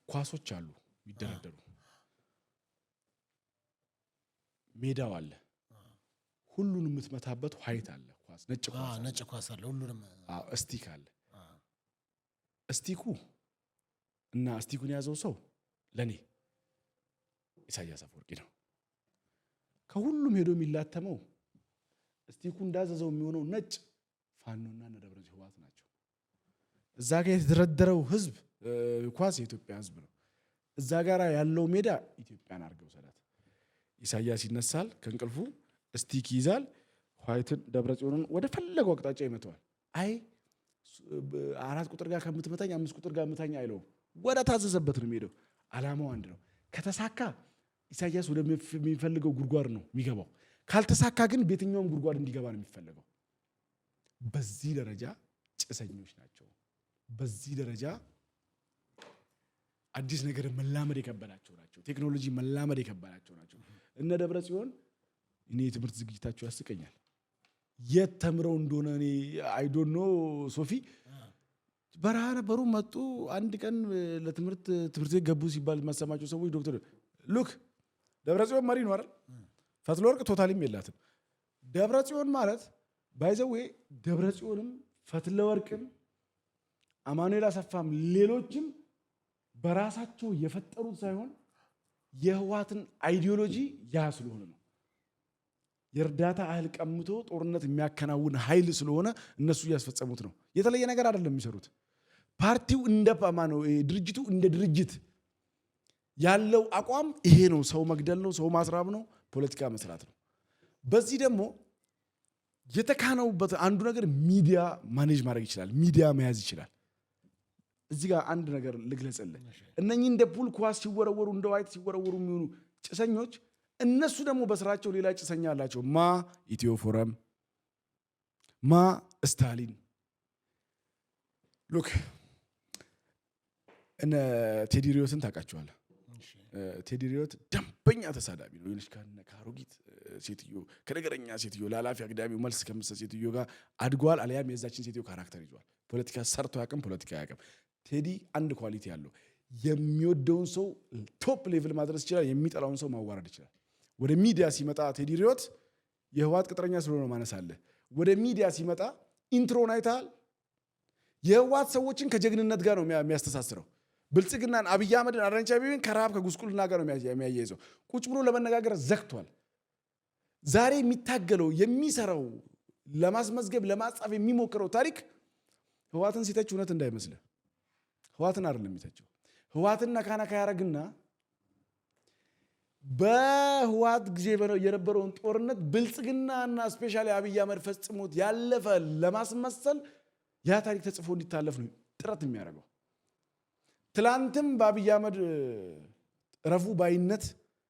ኳሶች አሉ የሚደረደሩ፣ ሜዳው አለ፣ ሁሉንም የምትመታበት ዋይት አለ ኳስ፣ ነጭ ኳስ አለ፣ ሁሉንም እስቲክ አለ። እስቲኩ እና እስቲኩን የያዘው ሰው ለኔ ኢሳያስ አፈወርቂ ነው። ከሁሉም ሄዶ የሚላተመው እስቲኩ እንዳዘዘው የሚሆነው ነጭ ፋኖና ደብረጽዮን ህወሓት ናቸው። እዛ ጋር የተደረደረው ህዝብ ኳስ የኢትዮጵያ ህዝብ ነው። እዛ ጋር ያለው ሜዳ ኢትዮጵያን አድርገው ሰላት። ኢሳያስ ይነሳል ከእንቅልፉ፣ እስቲክ ይዛል፣ ዋይትን ደብረጽዮንን ወደ ፈለገው አቅጣጫ ይመተዋል። አይ 4 ቁጥር ጋር ከምትመታኝ 5 ቁጥር ጋር ምታኝ አይለውም። ወደ ታዘዘበት ነው የሚሄደው። አላማው አንድ ነው። ከተሳካ ኢሳያስ ወደሚፈልገው ጉድጓድ ነው የሚገባው። ካልተሳካ ግን በየትኛውም ጉድጓድ እንዲገባ ነው የሚፈልገው። በዚህ ደረጃ ጭሰኞች ናቸው። በዚህ ደረጃ አዲስ ነገር መላመድ የከበዳቸው ናቸው። ቴክኖሎጂ መላመድ የከበዳቸው ናቸው። እነ ደብረጽዮን እኔ የትምህርት ዝግጅታቸው ያስቀኛል። የት ተምረው እንደሆነ እኔ አይ ዶንት ኖ ሶፊ በረሃ ነበሩ፣ መጡ። አንድ ቀን ለትምህርት ቤት ገቡ ሲባል የማሰማቸው ሰዎች ዶክተር ሉክ ደብረጽዮን መሪ ነው አይደል? ፈትለወርቅ ቶታሊም የላትም። ደብረጽዮን ማለት ባይዘዌ ደብረጽዮንም ፈትለወርቅም አማኑኤል አሰፋም ሌሎችም በራሳቸው የፈጠሩት ሳይሆን የህወሓትን አይዲዮሎጂ ያ ስለሆነ ነው። የእርዳታ እህል ቀምቶ ጦርነት የሚያከናውን ኃይል ስለሆነ እነሱ እያስፈጸሙት ነው። የተለየ ነገር አይደለም የሚሰሩት። ፓርቲው ድርጅቱ እንደ ድርጅት ያለው አቋም ይሄ ነው። ሰው መግደል ነው፣ ሰው ማስራብ ነው፣ ፖለቲካ መስራት ነው። በዚህ ደግሞ የተካነውበት አንዱ ነገር ሚዲያ ማኔጅ ማድረግ ይችላል፣ ሚዲያ መያዝ ይችላል። እዚህ ጋር አንድ ነገር ልግለጽልህ። እነኚህ እንደ ፑል ኳስ ሲወረወሩ እንደ ዋይት ሲወረወሩ የሚሆኑ ጭሰኞች እነሱ ደግሞ በስራቸው ሌላ ጭሰኛ አላቸው። ኢትዮ ፎረም፣ ስታሊን ሉክ እነ ቴዲ ሪዮትን ታውቃቸዋለህ? ቴዲ ሪዮት ደንበኛ ተሳዳቢ ነው። ይልሽ ከአሮጊት ሴትዮ ከነገረኛ ሴትዮ ለኃላፊ አግዳሚው መልስ ከምትሰጥ ሴትዮ ጋር አድጓል። አልያም የዛችን ሴትዮ ካራክተር ይዟል። ፖለቲካ ሰርቶ ያቅም ፖለቲካ ያቅም። ቴዲ አንድ ኳሊቲ ያለው የሚወደውን ሰው ቶፕ ሌቭል ማድረስ ይችላል፣ የሚጠላውን ሰው ማዋረድ ይችላል። ወደ ሚዲያ ሲመጣ ቴዲ ሪዮት የህወሓት ቅጥረኛ ስለሆነ ማነስ አለ። ወደ ሚዲያ ሲመጣ ኢንትሮን አይተሃል? የህወሓት ሰዎችን ከጀግንነት ጋር ነው የሚያስተሳስረው። ብልጽግናን፣ አብይ አህመድን፣ አዳነች አቤቤን ከረሃብ ከጉስቁልና ጋር ነው የሚያያይዘው። ቁጭ ብሎ ለመነጋገር ዘግቷል። ዛሬ የሚታገለው የሚሰራው ለማስመዝገብ ለማጻፍ የሚሞክረው ታሪክ ህወሓትን ሲተች እውነት እንዳይመስልህ። ህወሓትን አይደለም የሚተቸው። ህወሓትን ነካነካ ያደርግና በህወሓት ጊዜ የነበረውን ጦርነት ብልጽግናና ስፔሻሊ አብይ አህመድ ፈጽሞት ያለፈ ለማስመሰል ያ ታሪክ ተጽፎ እንዲታለፍ ነው ጥረት የሚያደርገው። ትላንትም በአብይ አህመድ ረፉ ባይነት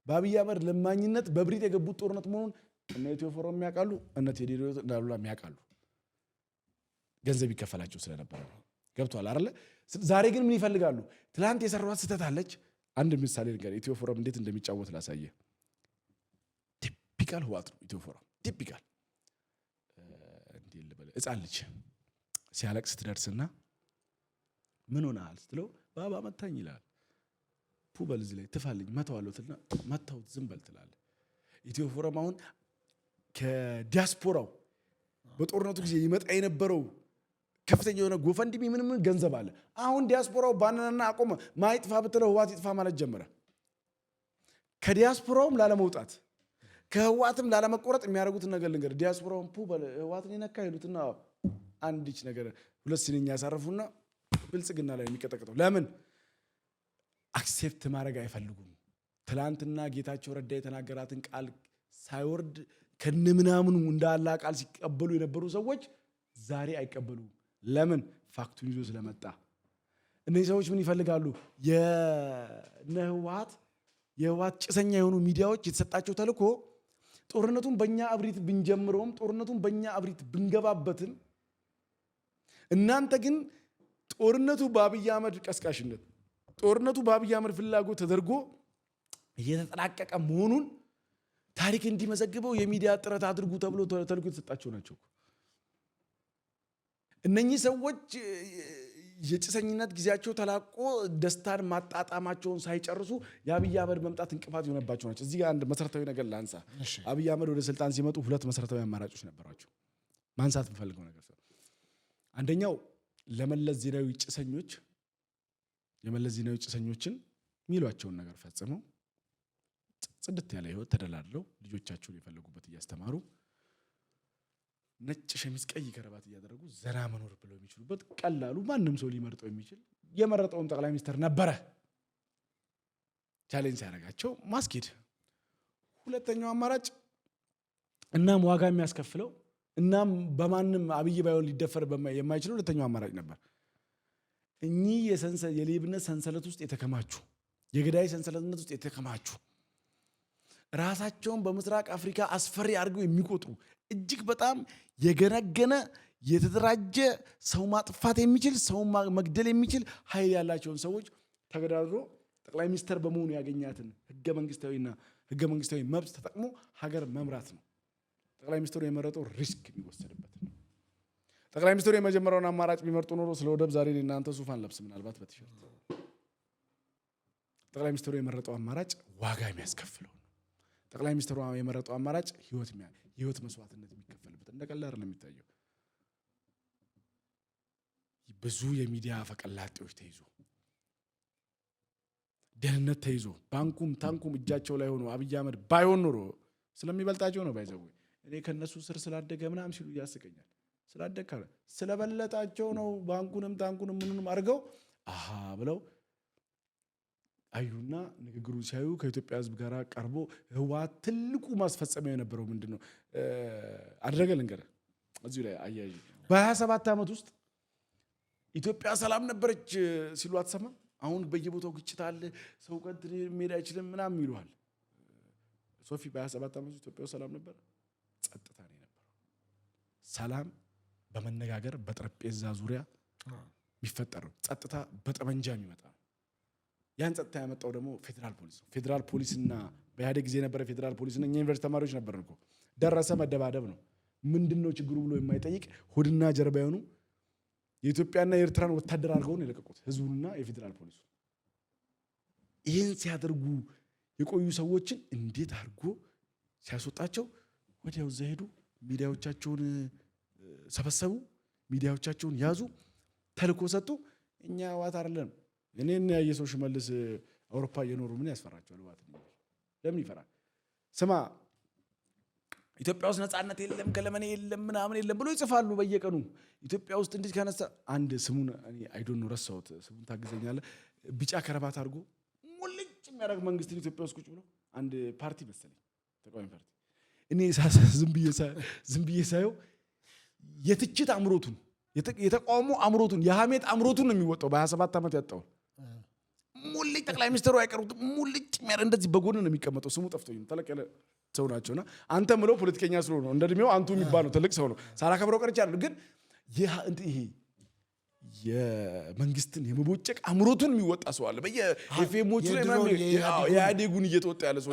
በአብይ አህመድ ለማኝነት በብሪት የገቡት ጦርነት መሆኑን እነ ኢትዮ ፎረም የሚያውቃሉ፣ እነ ቴዲ እንዳሉላ የሚያውቃሉ። ገንዘብ ይከፈላቸው ስለነበረ ነው። ገብቷል አይደለ? ዛሬ ግን ምን ይፈልጋሉ? ትላንት የሰሯት ስህተት አለች። አንድ ምሳሌ ነገር ኢትዮ ፎረም እንዴት እንደሚጫወት ላሳየ። ቲፒካል ህዋት ነው ኢትዮ ፎረም። ቲፒካል እንዴ ልበለ ሕፃን ልጅ ሲያለቅስ ትደርስና ምን ሆነሃል ስትለው ባባ መታኝ ይላል። ፑበል እዚህ ላይ ትፋልኝ መተዋለሁ ትልና መታውት ዝም በል ትላለህ። ኢትዮ ፎረም አሁን ከዲያስፖራው በጦርነቱ ጊዜ ይመጣ የነበረው ከፍተኛ የሆነ ጎፈንድሚ ምን ገንዘብ አለ። አሁን ዲያስፖራው ባነነና አቆመ። ማይጥፋ ብትለው ህዋት ይጥፋ ማለት ጀመረ። ከዲያስፖራውም ላለመውጣት ከህዋትም ላለመቆረጥ የሚያደርጉትን ነገር ልንገር። ዲያስፖራውን ፑበል ህዋትን የነካ ይሉትና አንዲች ነገር ሁለት ሲኒኛ ያሳርፉና ብልጽግና ላይ የሚቀጠቅጠው ለምን አክሴፕት ማድረግ አይፈልጉም። ትላንትና ጌታቸው ረዳ የተናገራትን ቃል ሳይወርድ ከነምናምኑ እንዳላ ቃል ሲቀበሉ የነበሩ ሰዎች ዛሬ አይቀበሉም። ለምን? ፋክቱን ይዞ ስለመጣ። እነዚህ ሰዎች ምን ይፈልጋሉ? የህወሓት ጭሰኛ የሆኑ ሚዲያዎች የተሰጣቸው ተልእኮ ጦርነቱን በእኛ እብሪት ብንጀምረውም ጦርነቱን በእኛ እብሪት ብንገባበትም እናንተ ግን ጦርነቱ በአብይ አህመድ ቀስቃሽነት ጦርነቱ በአብይ አህመድ ፍላጎት ተደርጎ እየተጠናቀቀ መሆኑን ታሪክ እንዲመዘግበው የሚዲያ ጥረት አድርጉ ተብሎ ተልእኮ የተሰጣቸው ናቸው። እነኚህ ሰዎች የጭሰኝነት ጊዜያቸው ተላቆ ደስታን ማጣጣማቸውን ሳይጨርሱ የአብይ አህመድ መምጣት እንቅፋት የሆነባቸው ናቸው። እዚህ ጋር አንድ መሰረታዊ ነገር ላንሳ። አብይ አህመድ ወደ ስልጣን ሲመጡ ሁለት መሰረታዊ አማራጮች ነበሯቸው። ማንሳት የምፈልገው ነገር አንደኛው ለመለስ ዜናዊ ጭሰኞችን የሚሏቸውን ነገር ፈጽመው ጽድት ያለ ህይወት ተደላድለው ልጆቻቸውን የፈለጉበት እያስተማሩ ነጭ ሸሚዝ ቀይ ከረባት እያደረጉ ዘና መኖር ብለው የሚችሉበት ቀላሉ ማንም ሰው ሊመርጠው የሚችል የመረጠውም ጠቅላይ ሚኒስትር ነበረ። ቻሌንጅ ያደረጋቸው ማስኬድ። ሁለተኛው አማራጭ እናም ዋጋ የሚያስከፍለው እናም በማንም አብይ ባይሆን ሊደፈር የማይችለው ሁለተኛው አማራጭ ነበር። እኚህ የሌብነት ሰንሰለት ውስጥ የተከማቹ የገዳይ ሰንሰለትነት ውስጥ የተከማቹ ራሳቸውን በምስራቅ አፍሪካ አስፈሪ አድርገው የሚቆጥሩ እጅግ በጣም የገነገነ የተደራጀ ሰው ማጥፋት የሚችል ሰው መግደል የሚችል ኃይል ያላቸውን ሰዎች ተገዳድሮ ጠቅላይ ሚኒስትር በመሆኑ ያገኛትን ህገ መንግስታዊ መብት ተጠቅሞ ሀገር መምራት ነው። ጠቅላይ ሚኒስትሩ የመረጠው ሪስክ የሚወሰድበት ነው። ጠቅላይ ሚኒስትሩ የመጀመሪያውን አማራጭ ቢመርጡ ኖሮ ስለ ወደብ ዛሬ እናንተ ሱፍ አንለብስ፣ ምናልባት በቲሸርት። ጠቅላይ ሚኒስትሩ የመረጠው አማራጭ ዋጋ የሚያስከፍለው ነው። ጠቅላይ ሚኒስትሩ የመረጠው አማራጭ ህይወት መስዋዕትነት የሚከፈልበት እንደ ቀላል አይደለም የሚታየው። ብዙ የሚዲያ ፈቀላጤዎች ተይዞ ደህንነት ተይዞ ባንኩም ታንኩም እጃቸው ላይ ሆኖ አብይ አህመድ ባይሆን ኖሮ ስለሚበልጣቸው ነው ባይዘው እኔ ከነሱ ስር ስላደገ ምናምን ሲሉ ያስቀኛል። ስላደገ ስለበለጣቸው ነው ባንኩንም ታንኩንም ምኑንም አድርገው አሃ ብለው አዩና ንግግሩን ሲያዩ ከኢትዮጵያ ህዝብ ጋር ቀርቦ ህወሓት ትልቁ ማስፈጸሚያ የነበረው ምንድነው አደረገ ልንገርህ። እዚሁ ላይ አያይ በ27 ዓመት ውስጥ ኢትዮጵያ ሰላም ነበረች ሲሉ አትሰማም? አሁን በየቦታው ግጭት አለ፣ ሰው ቀጥታ መሄድ አይችልም ምናምን ይሉሃል። ሶፊ በ27 ዓመት ውስጥ ኢትዮጵያ ሰላም ነበር? ጸጥታ ነው የነበረው። ሰላም በመነጋገር በጠረጴዛ ዙሪያ የሚፈጠር ነው። ጸጥታ በጠመንጃ የሚመጣ ነው። ያን ጸጥታ ያመጣው ደግሞ ፌደራል ፖሊስ ነው። ፌደራል ፖሊስና በኢህአዴግ ጊዜ የነበረ ፌደራል ፖሊስና እኛ ዩኒቨርሲቲ ተማሪዎች ነበርን እኮ። ደረሰ መደባደብ ነው። ምንድነው ችግሩ ብሎ የማይጠይቅ ሆድና ጀርባ የሆኑ የኢትዮጵያና የኤርትራን ወታደር አድርገው ነው የለቀቁት ህዝቡንና የፌደራል ፖሊሱ። ይህን ሲያደርጉ የቆዩ ሰዎችን እንዴት አድርጎ ሲያስወጣቸው ወዲያው እዛ ሄዱ። ሚዲያዎቻቸውን ሰበሰቡ፣ ሚዲያዎቻቸውን ያዙ፣ ተልኮ ሰጡ። እኛ ህወሓት አይደለም። እኔን ያየ ሰው ሽመልስ አውሮፓ እየኖሩ ምን ያስፈራቸዋል? ህወሓት ለምን ይፈራል? ስማ ኢትዮጵያ ውስጥ ነፃነት የለም ከለመኔ የለም ምናምን የለም ብሎ ይጽፋሉ በየቀኑ። ኢትዮጵያ ውስጥ እንዴት ካነሳ አንድ ስሙን እኔ አይ ዶንት ኖ ረሳሁት፣ ስሙን ታግዘኛለህ። ቢጫ ከረባት አድርጎ ሙልጭ የሚያደርግ መንግስትን ኢትዮጵያ ውስጥ ቁጭ ብሎ አንድ ፓርቲ መሰለኝ ተቃዋሚ ፓርቲ እኔ ዝም ብዬ ሳየው የትችት አምሮቱን የተቃውሞ አምሮቱን የሐሜት አምሮቱን ነው የሚወጣው። በ27 ዓመት ያጣው ሙልጭ ጠቅላይ ሚኒስትሩ አይቀሩት ሙልጭ እንደዚህ በጎን ነው የሚቀመጠው። ስሙ ጠፍቶኝ ተለቅ ያለ ሰው ናቸውና አንተ ምለው ፖለቲከኛ ስለሆነ ነው እንደ እድሜው አንቱ የሚባል ነው ትልቅ ሰው ነው። ሳላከብረው ቀርቼ አይደል ግን ይሄ የመንግስትን የመቦጨቅ አምሮቱን የሚወጣ ሰው አለ። በየኤፍኤሞቹ ላይ የኢህአዴጉን እየተወጣ ያለ ሰው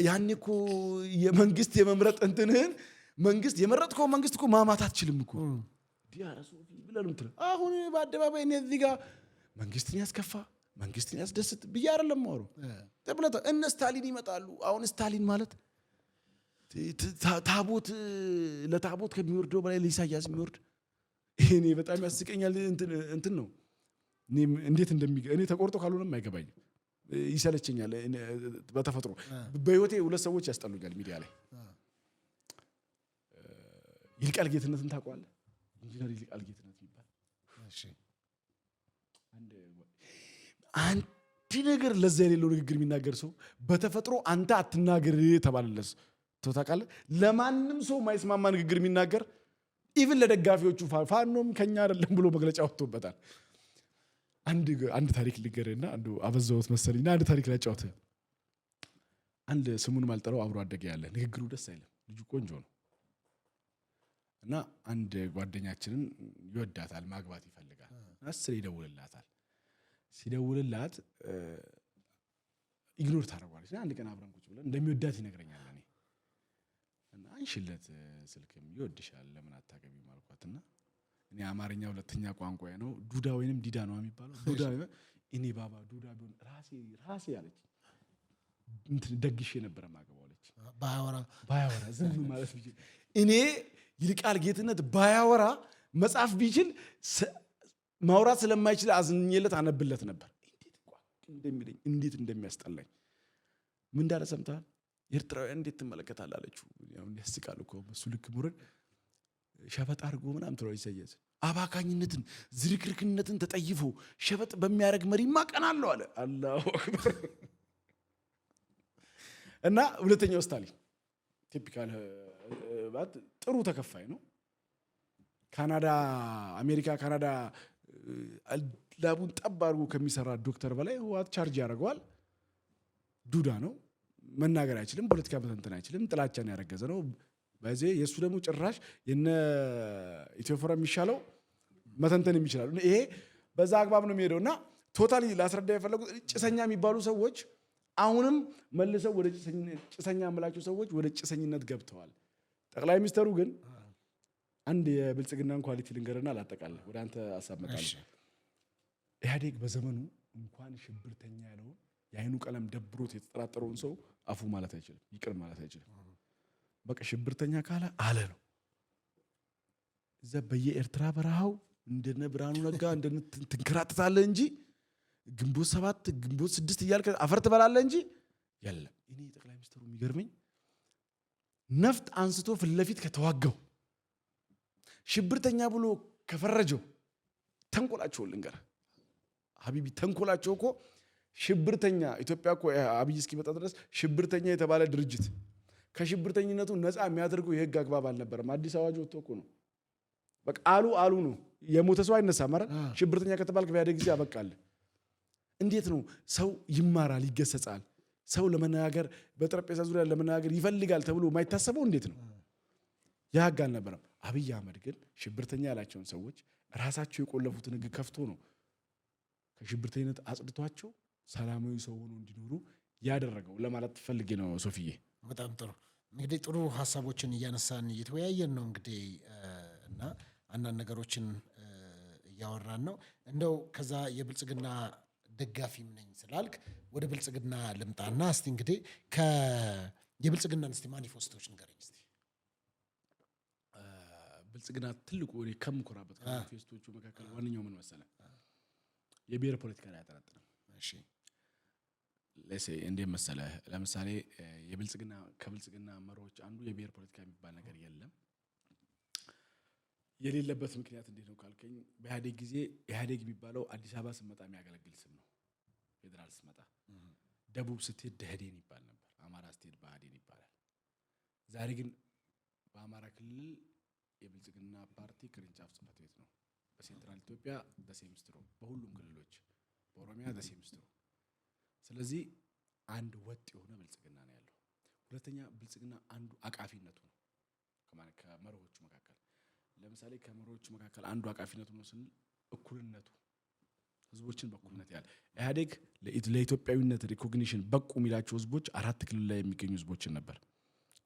ያኔ እኮ የመንግስት የመምረጥ እንትንህን መንግስት የመረጥከው መንግስት እኮ ማማት አትችልም እኮ ዲያራሱ ብለህ ነው የምትለው። አሁን በአደባባይ እኔ እዚህ ጋር መንግስትን ያስከፋ መንግስትን ያስደስት ብዬ አይደለም ማወሩ ተብለታ እነ ስታሊን ይመጣሉ። አሁን ስታሊን ማለት ታቦት ለታቦት ከሚወርደው በላይ ለኢሳያስ የሚወርድ እኔ በጣም ያስቀኛል። እንትን ነው እንዴት እኔ ተቆርጦ ካልሆነም አይገባኝም፣ ይሰለቸኛል። በተፈጥሮ በህይወቴ ሁለት ሰዎች ያስጠሉኛል ሚዲያ ላይ። ይልቃል ጌትነትን ታውቀዋለህ? ኢንጂነር ይልቃል ጌትነት ይባላል። እሺ አንድ ነገር ለዛ የሌለው ንግግር የሚናገር ሰው በተፈጥሮ አንተ አትናገር ተባለለስ ታውቃለህ። ለማንም ሰው ማይስማማ ንግግር የሚናገር ኢቭን ለደጋፊዎቹ ፋኖም ከኛ አይደለም ብሎ መግለጫ ወጥቶበታል። አንድ ታሪክ ልንገርህና አንዱ አበዛሁት መሰለኝና አንድ ታሪክ ላጫውት። አንድ ስሙን ማልጠራው አብሮ አደገ ያለ ንግግሩ ደስ አይልም፣ ልጁ ቆንጆ ነው እና አንድ ጓደኛችንን ይወዳታል፣ ማግባት ይፈልጋል። አስር ይደውልላታል። ሲደውልላት ኢግኖር ታደርጓለች። አንድ ቀን አብረን ቁጭ ብለን እንደሚወዳት ይነግረኛል። እና አንሽለት ስልክም ይወድሻል ለምን አታገቢም አልኳትና እኔ አማርኛ ሁለተኛ ቋንቋዬ ነው ዱዳ ወይንም ዲዳ ነው የሚባለው። ዱዳ እኔ ባባ ዱዳ ቢሆን ራሴ ያለች እንትን ደግሼ ነበር ማገባለች። ባያወራ ዝም ማለት ቢችል እኔ ይልቃል ጌትነት ባያወራ መጻፍ ቢችል ማውራት ስለማይችል አዝኜለት አነብለት ነበር። እንዴት እንደሚያስጠላኝ ምን እንዳለ ሰምተሃል? ኤርትራውያን እንዴት ትመለከታለህ አለችው። ያው ያስቃል እኮ እሱ ልክ ሙረድ ሸበጥ አድርጎ ምናምን ትለው ይሰየዝ አባካኝነትን ዝርክርክነትን ተጠይፎ ሸበጥ በሚያደርግ መሪ ማቀናለው አለ። አላሁ አክበር። እና ሁለተኛው ስታሊን ቲፒካል ጥሩ ተከፋይ ነው። አሜሪካ ካናዳ ላቡን ጠብ አድርጎ ከሚሰራ ዶክተር በላይ ህወሓት ቻርጅ ያደርገዋል። ዱዳ ነው፣ መናገር አይችልም፣ ፖለቲካ መተንተን አይችልም፣ ጥላቻን ያረገዘ ነው። በዚህ የሱ ደግሞ ጭራሽ የነ ኢትዮፎራ የሚሻለው መተንተን የሚችላሉ። ይሄ በዛ አግባብ ነው የሚሄደውና ቶታሊ ላስረዳ የፈለጉት ጭሰኛ የሚባሉ ሰዎች አሁንም መልሰው ወደ ጭሰኛ የምላቸው ሰዎች ወደ ጭሰኝነት ገብተዋል። ጠቅላይ ሚኒስትሩ ግን አንድ የብልጽግናን ኳሊቲ ልንገርና አላጠቃለሁ ወደ አንተ አሳመጣለሁ። ኢህአዴግ በዘመኑ እንኳን ሽብርተኛ ያለውን የአይኑ ቀለም ደብሮት የተጠራጠረውን ሰው አፉ ማለት አይችልም፣ ይቅር ማለት አይችልም። በቃ ሽብርተኛ ካለ አለ ነው። እዛ በየኤርትራ በረሃው እንደነ ብርሃኑ ነጋ እንደነ ትንከራተታለህ እንጂ ግንቦት 7 ግንቦት 6 እያልክ አፈር ትበላለህ እንጂ የለም። እኔ ጠቅላይ ሚኒስትሩ የሚገርመኝ ነፍጥ አንስቶ ፊት ለፊት ከተዋጋው ሽብርተኛ ብሎ ከፈረጀው ተንኮላቸው ልንገር ሀቢቢ፣ ተንኮላቸው እኮ ሽብርተኛ ኢትዮጵያ እኮ አብይ እስኪመጣ ድረስ ሽብርተኛ የተባለ ድርጅት ከሽብርተኝነቱ ነፃ የሚያደርገው የህግ አግባብ አልነበረም። አዲስ አዋጅ ወጥቶ እኮ ነው። በቃ አሉ ነው። የሞተ ሰው አይነሳም ማለት ሽብርተኛ ከተባልክ በኢህአዴግ ጊዜ ያበቃል። እንዴት ነው ሰው ይማራል፣ ይገሰጻል፣ ሰው ለመናገር በጠረጴዛ ዙሪያ ለመናገር ይፈልጋል ተብሎ የማይታሰበው እንዴት ነው? የህግ አልነበረም። አብይ አህመድ ግን ሽብርተኛ ያላቸውን ሰዎች ራሳቸው የቆለፉትን ህግ ከፍቶ ነው ከሽብርተኝነት አጽድቷቸው ሰላማዊ ሰው ሆኖ እንዲኖሩ ያደረገው ለማለት ፈልጌ ነው። ሶፊዬ በጣም ጥሩ። እንግዲህ ጥሩ ሀሳቦችን እያነሳን እየተወያየን ነው እንግዲህ እና አንዳንድ ነገሮችን እያወራን ነው። እንደው ከዛ የብልጽግና ደጋፊም ነኝ ስላልክ ወደ ብልጽግና ልምጣና እስቲ እንግዲህ የብልጽግናን እስቲ ማኒፌስቶች ንገረኝ እስቲ። ብልጽግና ትልቁ እኔ ከምኮራበት ከማኒፌስቶቹ መካከል ዋነኛው ምን መሰለህ? የብሔር ፖለቲካ ላይ አያጠነጥንም። እሺ እንዴት መሰለህ? ለምሳሌ ከብልጽግና መሪዎች አንዱ የብሔር ፖለቲካ የሚባል ነገር የለም። የሌለበት ምክንያት እንዴት ነው ካልከኝ፣ በኢህአዴግ ጊዜ ኢህአዴግ የሚባለው አዲስ አበባ ስመጣ የሚያገለግል ስም ነው። ፌደራል ስመጣ ደቡብ ስትሄድ ደህዴን ይባል ነበር፣ አማራ ስትሄድ ብአዴን ይባላል። ዛሬ ግን በአማራ ክልል የብልጽግና ፓርቲ ቅርንጫፍ ጽሕፈት ቤት ነው። በሴንትራል ኢትዮጵያ በሴምስትሮ በሁሉም ክልሎች በኦሮሚያ ደሴምስትሩ። ስለዚህ አንድ ወጥ የሆነ ብልጽግና ነው ያለው። ሁለተኛ ብልጽግና አንዱ አቃፊነቱ ነው ከመርሆቹ መካከል። ለምሳሌ ከመርሆቹ መካከል አንዱ አቃፊነቱ ነው ስንል እኩልነቱ፣ ህዝቦችን በእኩልነት ያለ ኢህአዴግ ለኢትዮጵያዊነት ሪኮግኒሽን በቁ የሚላቸው ህዝቦች 4 ክልል ላይ የሚገኙ ህዝቦችን ነበር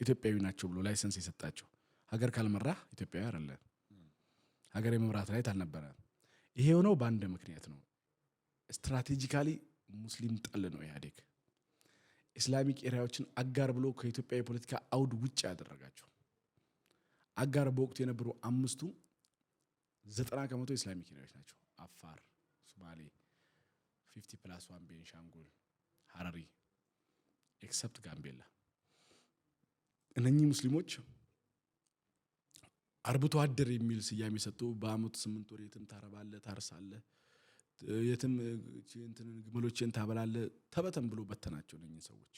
ኢትዮጵያዊ ናቸው ብሎ ላይሰንስ የሰጣቸው። ሀገር ካልመራህ ኢትዮጵያዊ አይደለም። ሀገር የመምራት ላይ አልነበረ። ይሄ የሆነው በአንድ ምክንያት ነው። ስትራቴጂካሊ ሙስሊም ጠል ነው ኢህአዴግ። ኢስላሚክ ኤሪያዎችን አጋር ብሎ ከኢትዮጵያ የፖለቲካ አውድ ውጭ ያደረጋቸው። አጋር በወቅቱ የነበሩ 5ቱ 90% ኢስላሚክ ኤሪያዎች ናቸው። አፋር፣ ሶማሌ፣ 50+1 ቤንሻንጉል፣ ሀረሪ ኤክሰፕት ጋምቤላ። እነኚህ ሙስሊሞች አርብቶ አደር የሚል ስያሜ ሰጡ። በአመቱ 8 ወር የትም ታረባለህ፣ ታርሳለህ፣ የትም እንትን ግመሎችን ታበላለህ፣ ተበተን ብሎ በተናቸው። እነኚህ ሰዎች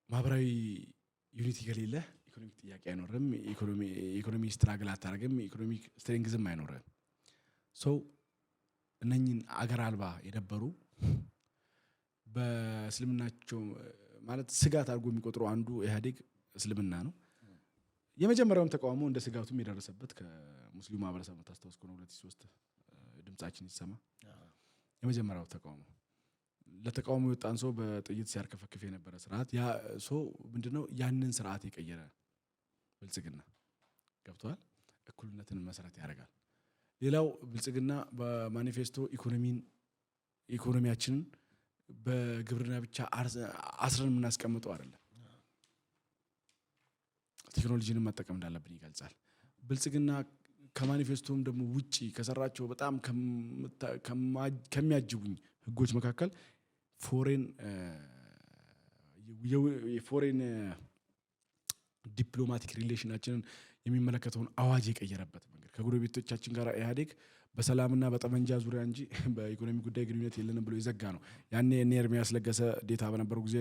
ማህበራዊ ዩኒቲ ከሌለ ኢኮኖሚክ ጥያቄ አይኖርም። ኢኮኖሚ ስትራግል አታደርግም። ኢኮኖሚክ ስትሬንግዝም አይኖርም። ሰው እነኚህን አገር አልባ የነበሩ በእስልምናቸው ማለት ስጋት አድርጎ የሚቆጥሩ አንዱ ኢህአዴግ እስልምና ነው። የመጀመሪያውም ተቃውሞ እንደ ስጋቱም የደረሰበት ከሙስሊሙ ማህበረሰብ ታስታውስ ከሆነ 2003 ድምጻችን ይሰማ የመጀመሪያው ተቃውሞ ለተቃውሞ የወጣን ሰው በጥይት ሲያርከፈክፍ የነበረ ስርዓት ያ ሰው ምንድነው ያንን ስርዓት የቀየረ ብልጽግና ገብቷል። እኩልነትን መሰረት ያደርጋል። ሌላው ብልጽግና በማኒፌስቶ ኢኮኖሚያችንን በግብርና ብቻ አስረን የምናስቀምጠው አይደለም። ቴክኖሎጂን መጠቀም እንዳለብን ይገልጻል። ብልጽግና ከማኒፌስቶም ደግሞ ውጪ ከሰራቸው በጣም ከሚያጅቡኝ ህጎች መካከል ፎሬን ዲፕሎማቲክ ሪሌሽናችንን የሚመለከተውን አዋጅ የቀየረበት መንገድ ከጎረቤቶቻችን ጋር ኢህአዴግ በሰላምና በጠመንጃ ዙሪያ እንጂ በኢኮኖሚ ጉዳይ ግንኙነት የለንም ብሎ ይዘጋ ነው። ያኔ እኔ ኤርሚያስ ለገሰ ዴታ በነበረው ጊዜ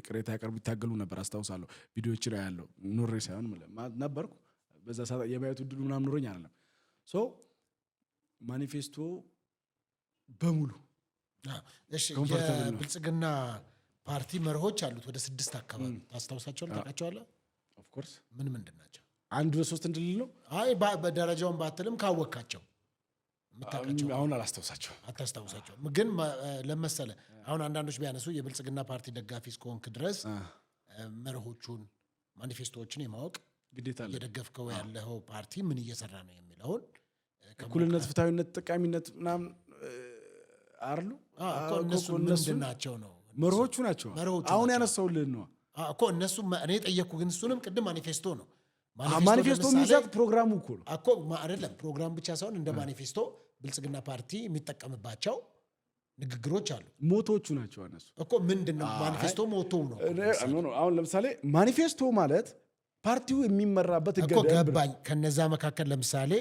ቅሬታ ያቀርቡ ይታገሉ ነበር አስታውሳለሁ። ቪዲዮዎች ላይ ያለው ኖሬ ሳይሆን ነበርኩ በዛ ሰዓት የማየት ዕድሉ ምናምን ኖሮኝ አይደለም። ሶ ማኒፌስቶ በሙሉ እሺ የብልጽግና ፓርቲ መርሆች አሉት ወደ 6 አካባቢ ታስታውሳቸዋለህ? ታውቃቸዋለህ? ኦፍ ኮርስ ምን ምንድን ናቸው? 1 2 3 እንድልል ነው? አይ በደረጃውን ባትልም ካወካቸው ምታውቃቸው። አሁን አታስታውሳቸው ግን ለመሰለ አሁን አንዳንዶች ቢያነሱ የብልጽግና ፓርቲ ደጋፊ እስከሆንክ ድረስ መርሆቹን ማኒፌስቶዎችን የማወቅ ግዴታ አለ። የደገፍከው ያለው ፓርቲ ምን እየሰራ ነው የሚለውን እኩልነት፣ ፍትሃዊነት፣ ጠቃሚነት ምናምን አርሉ እነሱ ምንድን ናቸው ነው መርሆቹ ናቸው። አሁን ያነሳውልህ ነው እኮ እነሱ እኔ ጠየቅኩ። ግን እሱንም ቅድም ማኒፌስቶ ነው ማኒፌስቶ የሚይዛት ፕሮግራሙ እኮ ነው እኮ አይደለም። ፕሮግራም ብቻ ሳይሆን እንደ ማኒፌስቶ ብልጽግና ፓርቲ የሚጠቀምባቸው ንግግሮች አሉ። ሞቶቹ ናቸው እነሱ እኮ ምንድነው ማኒፌስቶ ሞቶው ነው። አሁን ለምሳሌ ማኒፌስቶ ማለት ፓርቲው የሚመራበት እኮ ገባኝ። ከነዛ መካከል ለምሳሌ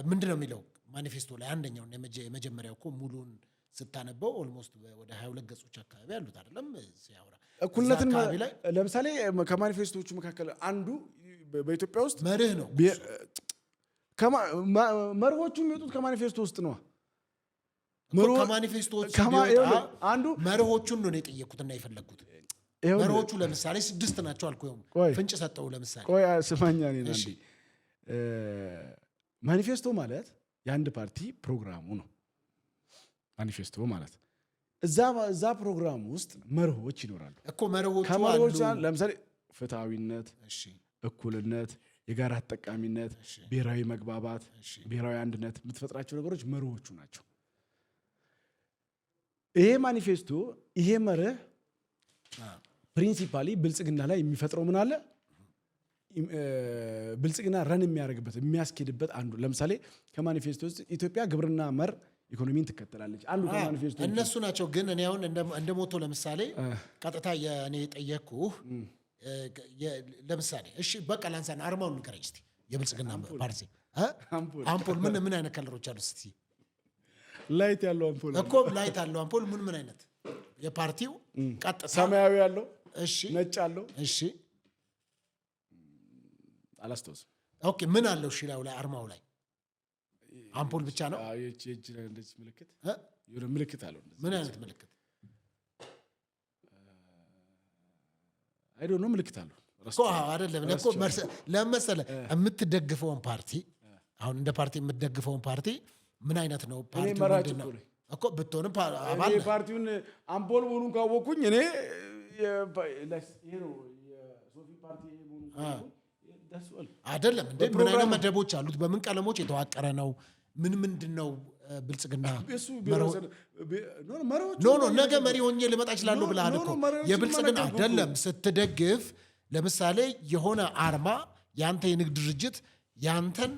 ምንድነው የሚለው ማኒፌስቶ ላይ አንደኛው የመጀመሪያው እኮ ሙሉን ስታነበው ኦልሞስት ወደ 22 ገጾች አካባቢ ያሉት አይደለም ሲያወራ እኩልነትን ለምሳሌ ከማኒፌስቶቹ መካከል አንዱ በኢትዮጵያ ውስጥ መርህ ነው። መርሆቹ የሚወጡት ከማኒፌስቶ ውስጥ ነው። ከማኒፌስቶቹ አንዱ መርሆቹን ነው የጠየኩትና የፈለግኩት። መርሆቹ ለምሳሌ 6 ናቸው አልኩ። ፍንጭ ሰጠው። ለምሳሌ ቆይ ስማኛ ነኝ አንዴ። ማኒፌስቶ ማለት የአንድ ፓርቲ ፕሮግራሙ ነው። ማኒፌስቶ ማለት እዛ ፕሮግራም ውስጥ መርሆች ይኖራሉ እኮ። መርሆቹ ለምሳሌ ፍትሃዊነት፣ እኩልነት፣ የጋራ ተጠቃሚነት፣ ብሔራዊ መግባባት፣ ብሔራዊ አንድነት የምትፈጥራቸው ነገሮች መርሆቹ ናቸው። ይሄ ማኒፌስቶ ይሄ መርህ ፕሪንሲፓሊ ብልጽግና ላይ የሚፈጥረው ምን አለ? ብልጽግና ረን የሚያደርግበት የሚያስኬድበት አንዱ ለምሳሌ ከማኒፌስቶ ውስጥ ኢትዮጵያ ግብርና መር ኢኮኖሚን ትከተላለች። አንዱ ከማኒፌስቶ እነሱ ናቸው። ግን እኔ አሁን እንደ ሞቶ ለምሳሌ ቀጥታ እኔ ጠየቅኩህ ለምሳሌ እሺ በቃ ላንሳን አርማውን ንገረኝ እስቲ። የብልጽግና ፓርቲ አምፖል ምን አይነት ከለሮች አሉት እስቲ? ላይት ያለው አምፖል እኮ ላይት ያለው አምፖል ምን አይነት የፓርቲው ቀጥታ ሰማያዊ ያለው፣ እሺ ነጭ ያለው፣ እሺ አላስተውስም። ኦኬ ምን አለው? እሺ ላይ አርማው ላይ አምፖል ብቻ ነው። የእጅ እንደዚህ ምልክት የሆነ ምልክት አለው። ምን አይነት ምልክት? አይ ዶንት ኖ ምልክት አለው እኮ አይደለም እኮ ለመሰለህ የምትደግፈውን ፓርቲ አሁን እንደ ፓርቲ የምትደግፈውን ፓርቲ ምን አይነት ነው? ፓርቲው ምንድን ነው እኮ ብትሆንም አባል እኔ ፓርቲውን አምፖል መሆኑን ካወቅኩኝ እኔ ይሄ ነው የሶፊ ፓርቲ መሆኑን ካወቅኩኝ አይደለም እንዴ? ምን አይነት መደቦች አሉት? በምን ቀለሞች የተዋቀረ ነው? ምንድን ነው ብልጽግና ኖ ነገ መሪ ሆኜ ልመጣ እችላለሁ ብለሃል እኮ። የብልጽግና አይደለም ስትደግፍ፣ ለምሳሌ የሆነ አርማ ያንተ የንግድ ድርጅት ያንተን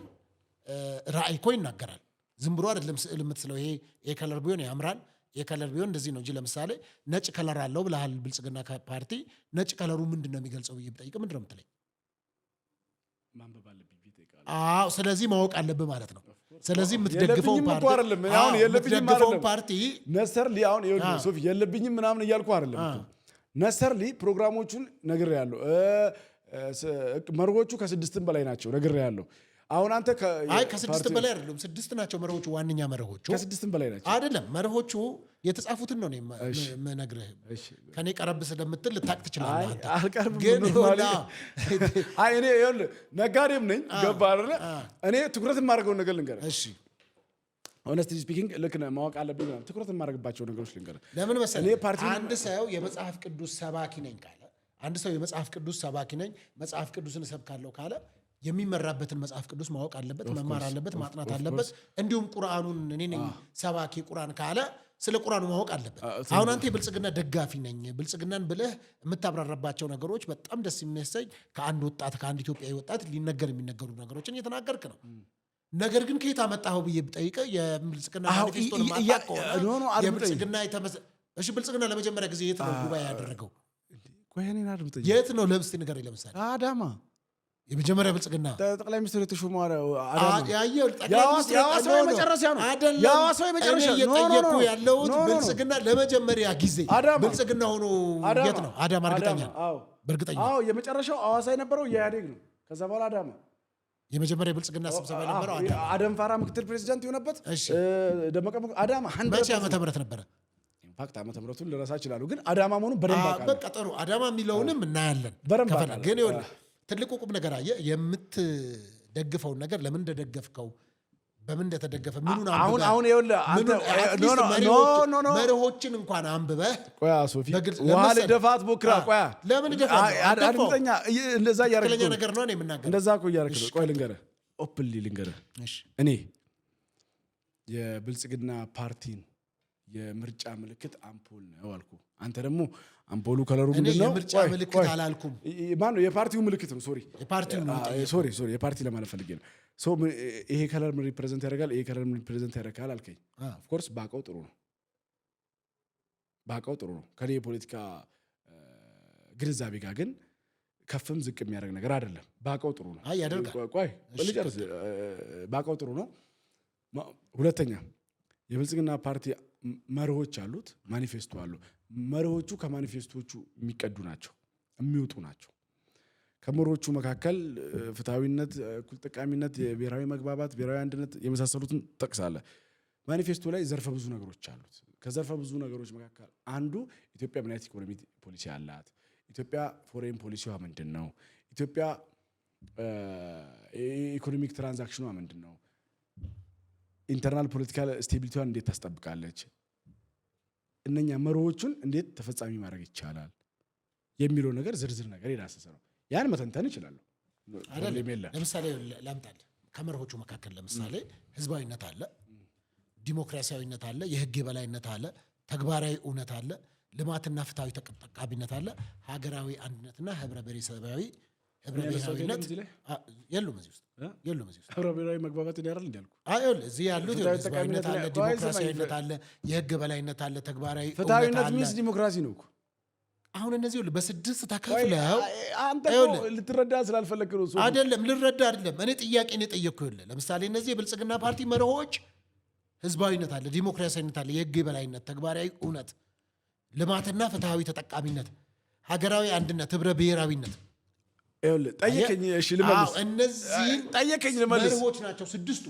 ራዕይ እኮ ይናገራል። ዝም ብሎ አይደለም ስዕል የምትስለው። ይሄ ከለር ቢሆን ያምራል፣ የከለር ቢሆን እንደዚህ ነው እንጂ ለምሳሌ ነጭ ከለር አለው ብለሃል ብልጽግና ፓርቲ። ነጭ ከለሩ ምንድን ነው የሚገልጸው ብዬ ብጠይቅ ምንድን ነው የምትለኝ? ማንበብ አለብኝ። አዎ ስለዚህ ማወቅ አለብህ ማለት ነው። ስለዚህ የምትደግፈውን ፓርቲ ነሰርሊ አሁን ሶፊ የለብኝም ምናምን እያልኩ አይደለም። ነሰርሊ ፕሮግራሞቹን ነግሬያለሁ። መርሆቹ ከ6 በላይ ናቸው ነግሬያለሁ። አሁን አንተ ከ6 በላይ አይደሉም፣ 6 ናቸው መርሆቹ። ዋነኛ መርሆቹ ከ6 በላይ ናቸው አይደለም። መርሆቹ የተጻፉትን ነው የምነግርህ። ከኔ ቀረብ ስለምትል ልታቅ ትችላለህ። ግን እኔ ነጋዴም ነኝ፣ ገባህ አይደለ? እኔ ትኩረት የማደርገውን ነገር ልንገርህ። እሺ ሆነስትሊ ስፒኪንግ ልክ ነህ፣ ማወቅ አለብኝ። ትኩረት የማደርግባቸው ነገሮች ልንገርህ። ለምን መሰለህ? አንድ ሰው የመጽሐፍ ቅዱስ ሰባኪ ነኝ ካለ፣ አንድ ሰው የመጽሐፍ ቅዱስ ሰባኪ ነኝ መጽሐፍ ቅዱስን እሰብካለሁ ካለ የሚመራበትን መጽሐፍ ቅዱስ ማወቅ አለበት፣ መማር አለበት፣ ማጥናት አለበት። እንዲሁም ቁርአኑን እኔ ነኝ ሰባኪ ቁርአን ካለ ስለ ቁርአኑ ማወቅ አለበት። አሁን አንተ የብልጽግና ደጋፊ ነኝ ብልጽግናን ብለህ የምታብራራባቸው ነገሮች በጣም ደስ የሚያሰኝ ከአንድ ወጣት ከአንድ ኢትዮጵያዊ ወጣት የሚነገሩ ነገሮችን እየተናገርክ ነው። ነገር ግን ከየት አመጣኸው ብዬ ብጠይቅህ የብልጽግና ማኒፌስቶን ማጣቆ ብልጽግና ለመጀመሪያ ጊዜ የት ነው ጉባኤ ያደረገው? የት ነው? ለምስቲ ንገረኝ። ለምሳሌ አዳማ የመጀመሪያ ብልጽግና ጠቅላይ ሚኒስትር የተሾመው እየጠየኩ ያለሁት ብልጽግና ለመጀመሪያ ጊዜ ብልጽግና ሆኖ የት ነው? አዳማ። እርግጠኛ በእርግጠኛ የመጨረሻው ሐዋሳ የነበረው የኢህአዴግ ነው። ከዛ በኋላ አዳማ የመጀመሪያ ብልጽግና ስብሰባ የነበረው አደም ፋራ ምክትል ፕሬዚዳንት የሆነበት ደመቀ አዳማ መቼ ዓመተ ምህረት ነበረ? ኢምፓክት ዓመተ ምህረቱን ልረሳ እችላለሁ፣ ግን አዳማ መሆኑን በደንብ አውቃለሁ። በቃ ጥሩ አዳማ የሚለውንም እናያለን በደንብ ግን ትልቁ ቁም ነገር አየህ፣ የምትደግፈውን ነገር ለምን እንደደገፍከው በምን እንደተደገፈ ምኑን መርሆችን እንኳን አንብበህ ሶፊ ውሃ ልደፋት ሞክራ ለምን እንደዛ ትክክለኛ ነገር ነው የምናገረው። እንደዛ እኮ እያደረክ ነው። ቆይ ልንገርህ፣ ኦፕንሊ ልንገርህ፣ እኔ የብልጽግና ፓርቲን የምርጫ ምልክት አምፖል ነው አልኩ። አንተ ደግሞ አምፖሉ ከለሩ ምንድን ነው? የምርጫ ምልክት አላልኩም። ማነው? የፓርቲው ምልክት ነው። ሶሪ የፓርቲ ለማለት ፈልጌ ነው። ይሄ ከለር ምን ሪፕሬዘንት ያደርጋል? ይሄ ከለር ምን ሪፕሬዘንት ያደርጋል አልከኝ። ኦፍኮርስ ባውቀው ጥሩ ነው። ከኔ የፖለቲካ ግንዛቤ ጋር ግን ከፍም ዝቅ የሚያደርግ ነገር አይደለም። ባውቀው ጥሩ ነው። ቆይ ልጨርስ። ባውቀው ጥሩ ነው። ሁለተኛ የብልጽግና ፓርቲ መርሆች አሉት፣ ማኒፌስቶ አሉ። መርሆቹ ከማኒፌስቶቹ የሚቀዱ ናቸው፣ የሚወጡ ናቸው። ከመርሆቹ መካከል ፍትሐዊነት፣ እኩል ጠቃሚነት፣ የብሔራዊ መግባባት፣ ብሔራዊ አንድነት የመሳሰሉትን ጠቅሳለህ። ማኒፌስቶ ላይ ዘርፈ ብዙ ነገሮች አሉት። ከዘርፈ ብዙ ነገሮች መካከል አንዱ ኢትዮጵያ ምን አይነት ኢኮኖሚ ፖሊሲ አላት፣ ኢትዮጵያ ፎሬን ፖሊሲዋ ምንድን ነው፣ ኢትዮጵያ ኢኮኖሚክ ትራንዛክሽኗ ምንድን ነው፣ ኢንተርናል ፖለቲካል ስቴቢሊቲዋን እንዴት ታስጠብቃለች፣ እነኛ መርሆቹን እንዴት ተፈጻሚ ማድረግ ይቻላል የሚለው ነገር ዝርዝር ነገር የዳሰሰ ነው። ያን መተንተን ይችላሉ። ለምሳሌ ላምጣልህ። ከመርሆቹ መካከል ለምሳሌ ህዝባዊነት አለ፣ ዲሞክራሲያዊነት አለ፣ የህግ የበላይነት አለ፣ ተግባራዊ እውነት አለ፣ ልማትና ፍትሃዊ ተጠቃሚነት አለ፣ ሀገራዊ አንድነትና ህብረ ብሔራዊነት የሉም እዚህ ውስጥ ህብረ ብሔራዊ መግባባት ያራል እንዲያልኩ እዚህ ያሉት ህዝባዊነት አለ፣ ዲሞክራሲያዊነት አለ፣ የህግ በላይነት አለ፣ ተግባራዊ ፍትሃዊነት ሚንስ ዲሞክራሲ ነው እኮ። አሁን እነዚህ በስድስት ተከፍለው አንተ ልትረዳ ስላልፈለክ ነው። አይደለም ልረዳ አይደለም፣ እኔ ጥያቄን የጠየቅኩህ ይኸውልህ። ለምሳሌ እነዚህ የብልጽግና ፓርቲ መርሆች ህዝባዊነት አለ፣ ዲሞክራሲያዊነት አለ፣ የህግ የበላይነት፣ ተግባራዊ እውነት፣ ልማትና ፍትሃዊ ተጠቃሚነት፣ ሀገራዊ አንድነት፣ ህብረ ብሔራዊነት ጠየቀኝ። እሺ ልመልስ። እነዚህን ጠየቀኝ ልመልስ። መርሆች ናቸው ስድስቱ።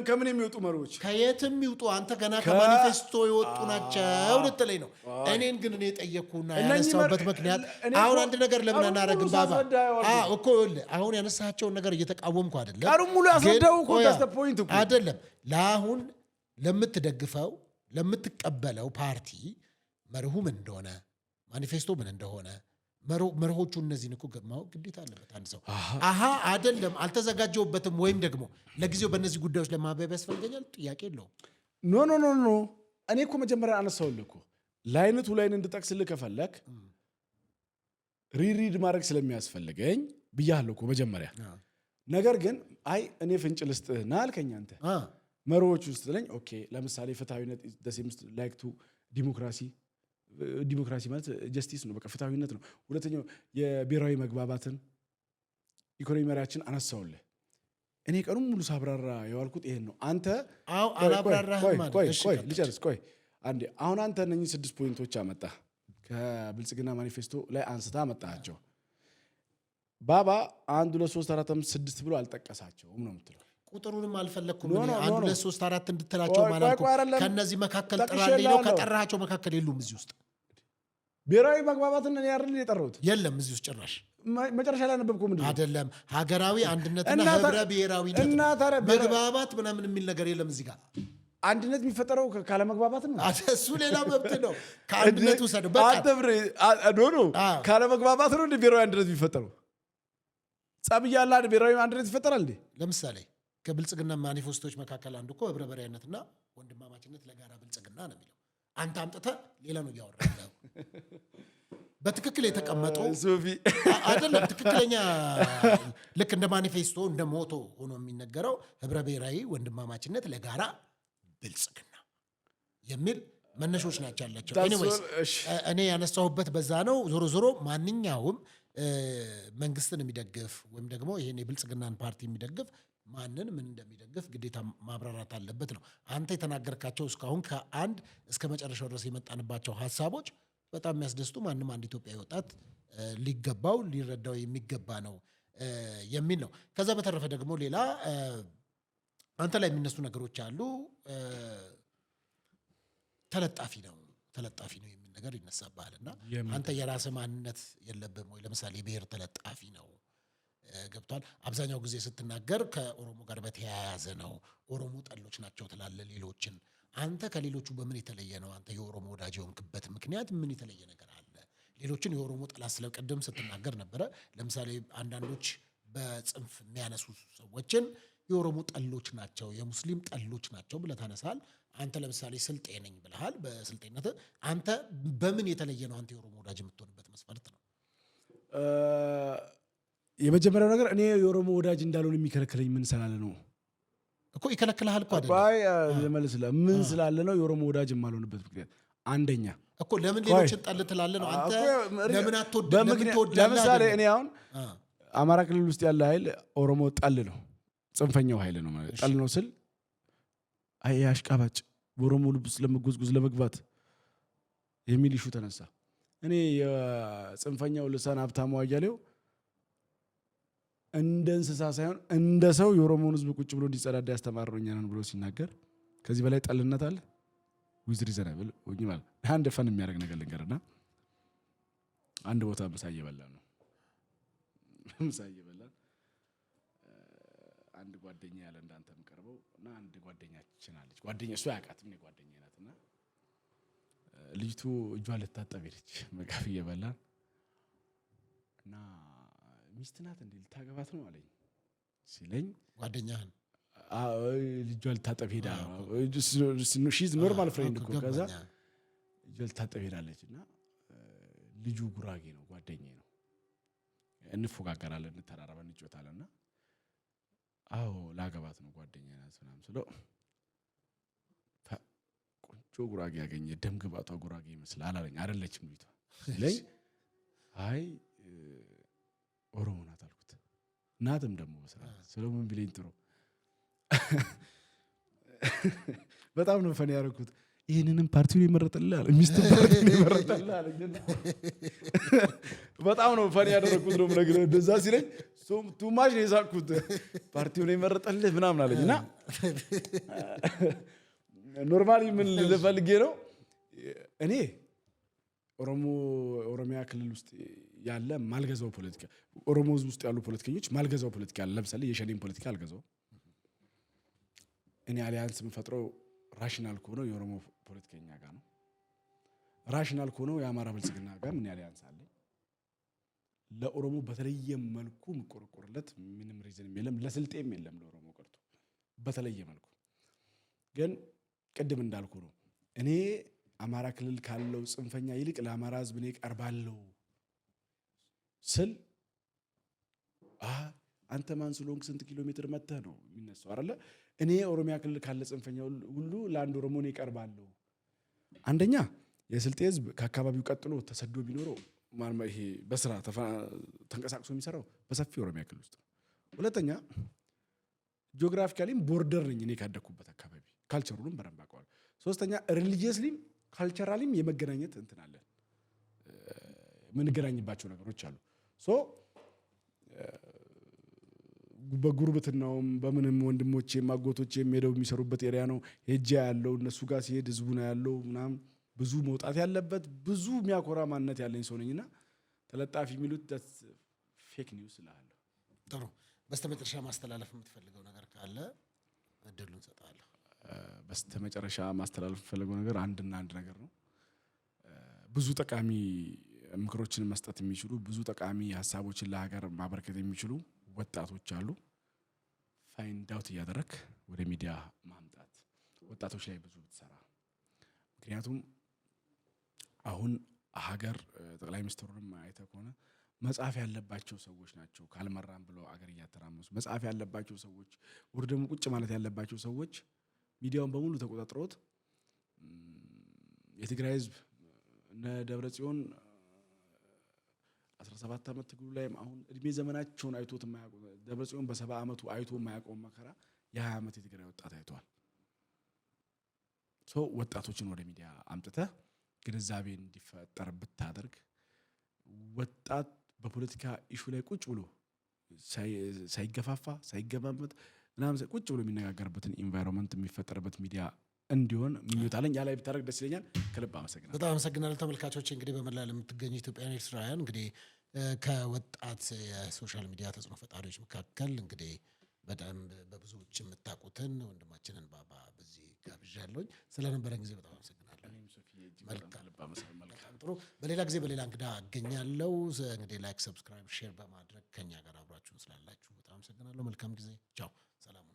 ከምን የሚወጡ መሪዎች ከየትም ይውጡ አንተ ገና ከማኒፌስቶ የወጡ ናቸው ልትለኝ ነው። እኔን ግን እኔ ጠየቅኩና ያነሳሁበት ምክንያት አሁን አንድ ነገር ለምን አናረግም ባባ እኮ አሁን ያነሳቸውን ነገር እየተቃወምኩ አይደለም። ቀሩን ሙሉ ያስረዳው እኮ ፖይንት እኮ አይደለም። ለአሁን ለምትደግፈው ለምትቀበለው ፓርቲ መርሁ ምን እንደሆነ ማኒፌስቶ ምን እንደሆነ መርሆቹ እነዚህን እኮ ማወቅ ግዴታ አለበት አንድ ሰው። አይደለም አልተዘጋጀውበትም ወይም ደግሞ ለጊዜው በእነዚህ ጉዳዮች ለማበብ ያስፈልገኛል ጥያቄ የለውም። ኖ እኔ እኮ መጀመሪያ አነሳውልህ እኮ ላይነቱ ላይን እንድጠቅስልህ ከፈለክ ሪሪድ ማድረግ ስለሚያስፈልገኝ ብያለሁ እኮ መጀመሪያ። ነገር ግን እኔ ፍንጭ ልስጥህና አልከኝ አንተ መርሆቹ ውስጥ ለኝ ኦኬ ለምሳሌ ፍትሐዊነት ደሴምስ ላይክ ቱ ዲሞክራሲ ማለት ጀስቲስ ነው፣ በቃ ፍትሐዊነት ነው። ሁለተኛው የብሔራዊ መግባባትን ኢኮኖሚ መሪያችን አነሳውልህ። እኔ ቀኑን ሙሉ ሳብራራ የዋልኩት ይሄን ነው። አንተ አላብራራህም ማለት ቆይ ልጨርስ ቆይ አንዴ። አሁን አንተ እነኚህ 6 ፖይንቶች አመጣ ከብልጽግና ማኒፌስቶ ላይ አንስታ አመጣቸው። ባባ 1 2 3 4 5 6 ብሎ አልጠቀሳቸውም ነው የምትለው። ቁጥሩንም አልፈለኩም። 1 2 3 4 እንድትላቸው ማለት ነው። ከነዚህ መካከል ጥራልኝ ነው። ከጠራቸው መካከል የሉም እዚህ ውስጥ። ብሔራዊ መግባባትን እኔ አይደል የጠራሁት? የለም እዚህ ውስጥ ጭራሽ። መጨረሻ ላይ አነበብኩ። ምንድን ነው አይደለም ሀገራዊ አንድነትና ህብረ ብሔራዊነት መግባባት ምናምን የሚል ነገር የለም እዚህ ጋር። አንድነት የሚፈጠረው ካለ መግባባት ነው። እሱ ሌላ መብት ነው። ከአንድነት ውሰድ በቃ ካለ መግባባት ነው እንደ ብሔራዊ አንድነት የሚፈጠረው። ጸብ እያለ ብሔራዊ አንድነት ይፈጠራል እንዴ? ለምሳሌ ከብልጽግና ማኒፌስቶች መካከል አንዱ እኮ ህብረ ብሔራዊነትና ወንድማማችነት ለጋራ ብልጽግና ነው የሚለው። አንተ አምጥተህ ሌላ ነው እያወራህ። በትክክል የተቀመጠው አይደለም። ትክክለኛ ልክ እንደ ማኒፌስቶ እንደ ሞቶ ሆኖ የሚነገረው ህብረ ብሔራዊ ወንድማማችነት ለጋራ ብልጽግና የሚል መነሾች ናቸው ያላቸው። ኤኒዌይስ እኔ ያነሳሁበት በዛ ነው። ዞሮ ዞሮ ማንኛውም መንግስትን የሚደግፍ ወይም ደግሞ ይሄን የብልጽግናን ፓርቲ የሚደግፍ ማንን ምን እንደሚደግፍ ግዴታ ማብራራት አለበት ነው። አንተ የተናገርካቸው እስካሁን ከአንድ እስከ መጨረሻው ድረስ የመጣንባቸው ሀሳቦች በጣም የሚያስደስቱ ማንም አንድ ኢትዮጵያዊ ወጣት ሊገባው ሊረዳው የሚገባ ነው የሚል ነው። ከዛ በተረፈ ደግሞ ሌላ አንተ ላይ የሚነሱ ነገሮች አሉ። ተለጣፊ ነው የሚል ነገር ይነሳብሃልና አንተ የራስህ ማንነት የለብህም ወይ? ለምሳሌ ብሔር ተለጣፊ ነው ገብቷል። አብዛኛው ጊዜ ስትናገር ከኦሮሞ ጋር በተያያዘ ነው። ኦሮሞ ጠሎች ናቸው ትላለህ ሌሎችን። አንተ ከሌሎቹ በምን የተለየ ነው? አንተ የኦሮሞ ወዳጅ የሆንክበት ምክንያት ምን የተለየ ነገር አለ? ሌሎችን የኦሮሞ ጠላት ስለቀደም ስትናገር ነበረ። ለምሳሌ አንዳንዶች በጽንፍ የሚያነሱ ሰዎችን የኦሮሞ ጠሎች ናቸው፣ የሙስሊም ጠሎች ናቸው ብለህ ታነሳል። አንተ ለምሳሌ ስልጤ ነኝ ብለሃል። በስልጤነት አንተ በምን የተለየ ነው? አንተ የኦሮሞ ወዳጅ የምትሆንበት መስፈርት ነው? የመጀመሪያው ነገር እኔ የኦሮሞ ወዳጅ እንዳልሆን የሚከለክለኝ ምን ስላለ ነው እኮ። ይከለክልሃል እኮ አይደለም። ምን ስላለ ነው የኦሮሞ ወዳጅ የማልሆንበት ምክንያት? አንደኛ እኮ ለምን ሌሎችን ጠል ትላለህ ነው? አንተ ለምን አትወድም? ለምሳሌ እኔ አሁን አማራ ክልል ውስጥ ያለ ኃይል ኦሮሞ ጠል ነው፣ ጽንፈኛው ኃይል ነው ማለት ጠል ነው ስል አሽቃባጭ በኦሮሞ ልብ ውስጥ ለመጎዝጎዝ ለመግባት የሚል ኢሹ ተነሳ። እኔ የጽንፈኛው ልሳን ሀብታሙ አያሌው እንደ እንስሳ ሳይሆን እንደ ሰው የኦሮሞን ሕዝብ ቁጭ ብሎ እንዲጸዳዳ ያስተማረው እኛ ነን ብሎ ሲናገር ከዚህ በላይ ጠልነት አለ? ዊዝ ሪዘናብል ወይ ማለት አንድ ፈን የሚያደርግ ነገር ልንገርና አንድ ቦታ ምሳ እየበላን ነው። ምሳ እየበላን አንድ ጓደኛ ያለ እንዳንተ የምቀርበው እና አንድ ጓደኛችን አለች። ጓደኛ እሱ ያውቃትም ነው ጓደኛ ናትና ልጅቱ እጇን ልታጠብ ሄደች። መጋፍ እየበላን እና ሚስት ናት እንዴ ልታገባት ነው አለኝ ሲለኝ ጓደኛህን ልጇን ልታጠብ ሄዳ ሺዝ ኖርማል ፍሬንድ እኮ ከዛ ልጇን ልታጠብ ሄዳለች እና ልጁ ጉራጌ ነው ጓደኛዬ ነው። እንፎጋገራለን፣ እንተራረባለን፣ እንጫወታለንና አዎ ላገባት ነው ጓደኛዬ ናት ምናምን ስለው ቆንጆ ጉራጌ ያገኘ ደም ግባቷ ጉራጌ ይመስላል አለኝ። አይደለችም ልጅቷ ሲለኝ አይ ኦሮሞ ናት አልኩት። ናትም ደግሞ በስርዓት ስለምን ቢለኝ ጥሩ በጣም ነው ፈን ያደረኩት። ይህንንም ፓርቲውን ይመረጥልህ አለ። ሚስት ፓርቲውን ይመረጥልህ አለ። በጣም ነው ፈን ያደረኩት ነው የምነግርህ። እንደዛ ሲለኝ ቱማሽ ነው የሳቅኩት። ፓርቲውን የመረጠልህ ምናምን አለኝና ኖርማሊ ምን ልፈልጌ ነው እኔ ኦሮሚያ ክልል ውስጥ ያለ ማልገዛው ፖለቲካ ኦሮሞ ውስጥ ያሉ ፖለቲከኞች ማልገዛው ፖለቲካ አለ። ለምሳሌ የሸኔን ፖለቲካ አልገዛው። እኔ አሊያንስ የምፈጥረው ራሽናል ከሆነው የኦሮሞ ፖለቲከኛ ጋር ነው። ራሽናል ከሆነው የአማራ ብልጽግና ጋር ምን አሊያንስ አለ። ለኦሮሞ በተለየ መልኩ ምቆርቆርለት ምንም ሪዝን የለም። ለስልጤም የለም ለኦሮሞ ቀርቶ በተለየ መልኩ ግን ቅድም እንዳልኩ ነው እኔ አማራ ክልል ካለው ጽንፈኛ ይልቅ ለአማራ ህዝብ እኔ ቀርባለሁ ስል አንተ ማን ስለሆንክ ስንት ኪሎ ሜትር መተህ ነው የሚነሳው አይደለ? እኔ ኦሮሚያ ክልል ካለ ጽንፈኛ ሁሉ ለአንድ ኦሮሞ እኔ ቀርባለሁ። አንደኛ የስልጤ ህዝብ ከአካባቢው ቀጥሎ ተሰዶ ቢኖረው ይሄ በስራ ተንቀሳቅሶ የሚሰራው በሰፊ ኦሮሚያ ክልል ውስጥ። ሁለተኛ ጂኦግራፊካሊም ቦርደር ነኝ እኔ ካደኩበት አካባቢ ካልቸሩንም በደንብ አውቀዋለሁ። ሶስተኛ ሪሊጂየስሊም ካልቸራሊም የመገናኘት እንትን አለን የምንገናኝባቸው ነገሮች አሉ። በጉርብትናውም በምንም ወንድሞቼ ማጎቶቼ ሄደው የሚሰሩበት ኤሪያ ነው ሄጄ ያለው እነሱ ጋር ሲሄድ ህዝቡ ነው ያለው ምናምን ብዙ መውጣት ያለበት ብዙ የሚያኮራ ማንነት ያለኝ ሰው ነኝና ተለጣፊ የሚሉት ፌክ ኒውስ እላለሁ። ጥሩ። በስተመጨረሻ ማስተላለፍ የምትፈልገው ነገር ካለ እድሉን ሰጣለሁ። በስተመጨረሻ ማስተላለፍ የምፈልገው ነገር አንድና አንድ ነገር ነው። ብዙ ጠቃሚ ምክሮችን መስጠት የሚችሉ ብዙ ጠቃሚ ሀሳቦችን ለሀገር ማበረከት የሚችሉ ወጣቶች አሉ። ፋይንድ አውት እያደረክ ወደ ሚዲያ ማምጣት ወጣቶች ላይ ብዙ ብትሰራ። ምክንያቱም አሁን ሀገር ጠቅላይ ሚኒስትሩንም አይተህ ከሆነ መጻፍ ያለባቸው ሰዎች ናቸው ካልመራም ብለው አገር እያተራመሱ መጻፍ ያለባቸው ሰዎች ወር ደግሞ ቁጭ ማለት ያለባቸው ሰዎች ሚዲያውን በሙሉ ተቆጣጥረውት የትግራይ ህዝብ እነ ደብረጽዮን 17 ዓመት ትግሉ ላይ አሁን እድሜ ዘመናቸውን አይቶት የማያውቁ ደብረጽዮን በ70 ዓመቱ አይቶ የማያውቀው መከራ የ20 ዓመት የትግራይ ወጣት አይቷል። ወጣቶችን ወደ ሚዲያ አምጥተህ ግንዛቤ እንዲፈጠር ብታደርግ ወጣት በፖለቲካ ኢሹ ላይ ቁጭ ብሎ ሳይገፋፋ ሳይገባበት ምናምን ቁጭ ብሎ የሚነጋገርበትን ኢንቫይሮንመንት የሚፈጠርበት ሚዲያ እንዲሆን ምኞታለኝ። ያ ላይ ብታደርግ ደስ ይለኛል። ከልብ አመሰግናለሁ። በጣም አመሰግናለሁ። ተመልካቾች እንግዲህ በመላ ለምትገኙ ኢትዮጵያውያን ኤርትራውያን እንግዲህ ከወጣት የሶሻል ሚዲያ ተጽዕኖ ፈጣሪዎች መካከል እንግዲህ በጣም በብዙዎች የምታውቁትን ወንድማችንን ባባ በዚህ ጋብዣለሁኝ። ስለነበረን ጊዜ በጣም አመሰግናለሁ። መልካም ጥሩ። በሌላ ጊዜ በሌላ እንግዳ አገኛለሁ። እንግዲህ ላይክ፣ ሰብስክራይብ፣ ሼር በማድረግ ከኛ ጋር አብራችሁን ስላላችሁ በጣም አመሰግናለሁ። መልካም ጊዜ። ቻው። ሰላም።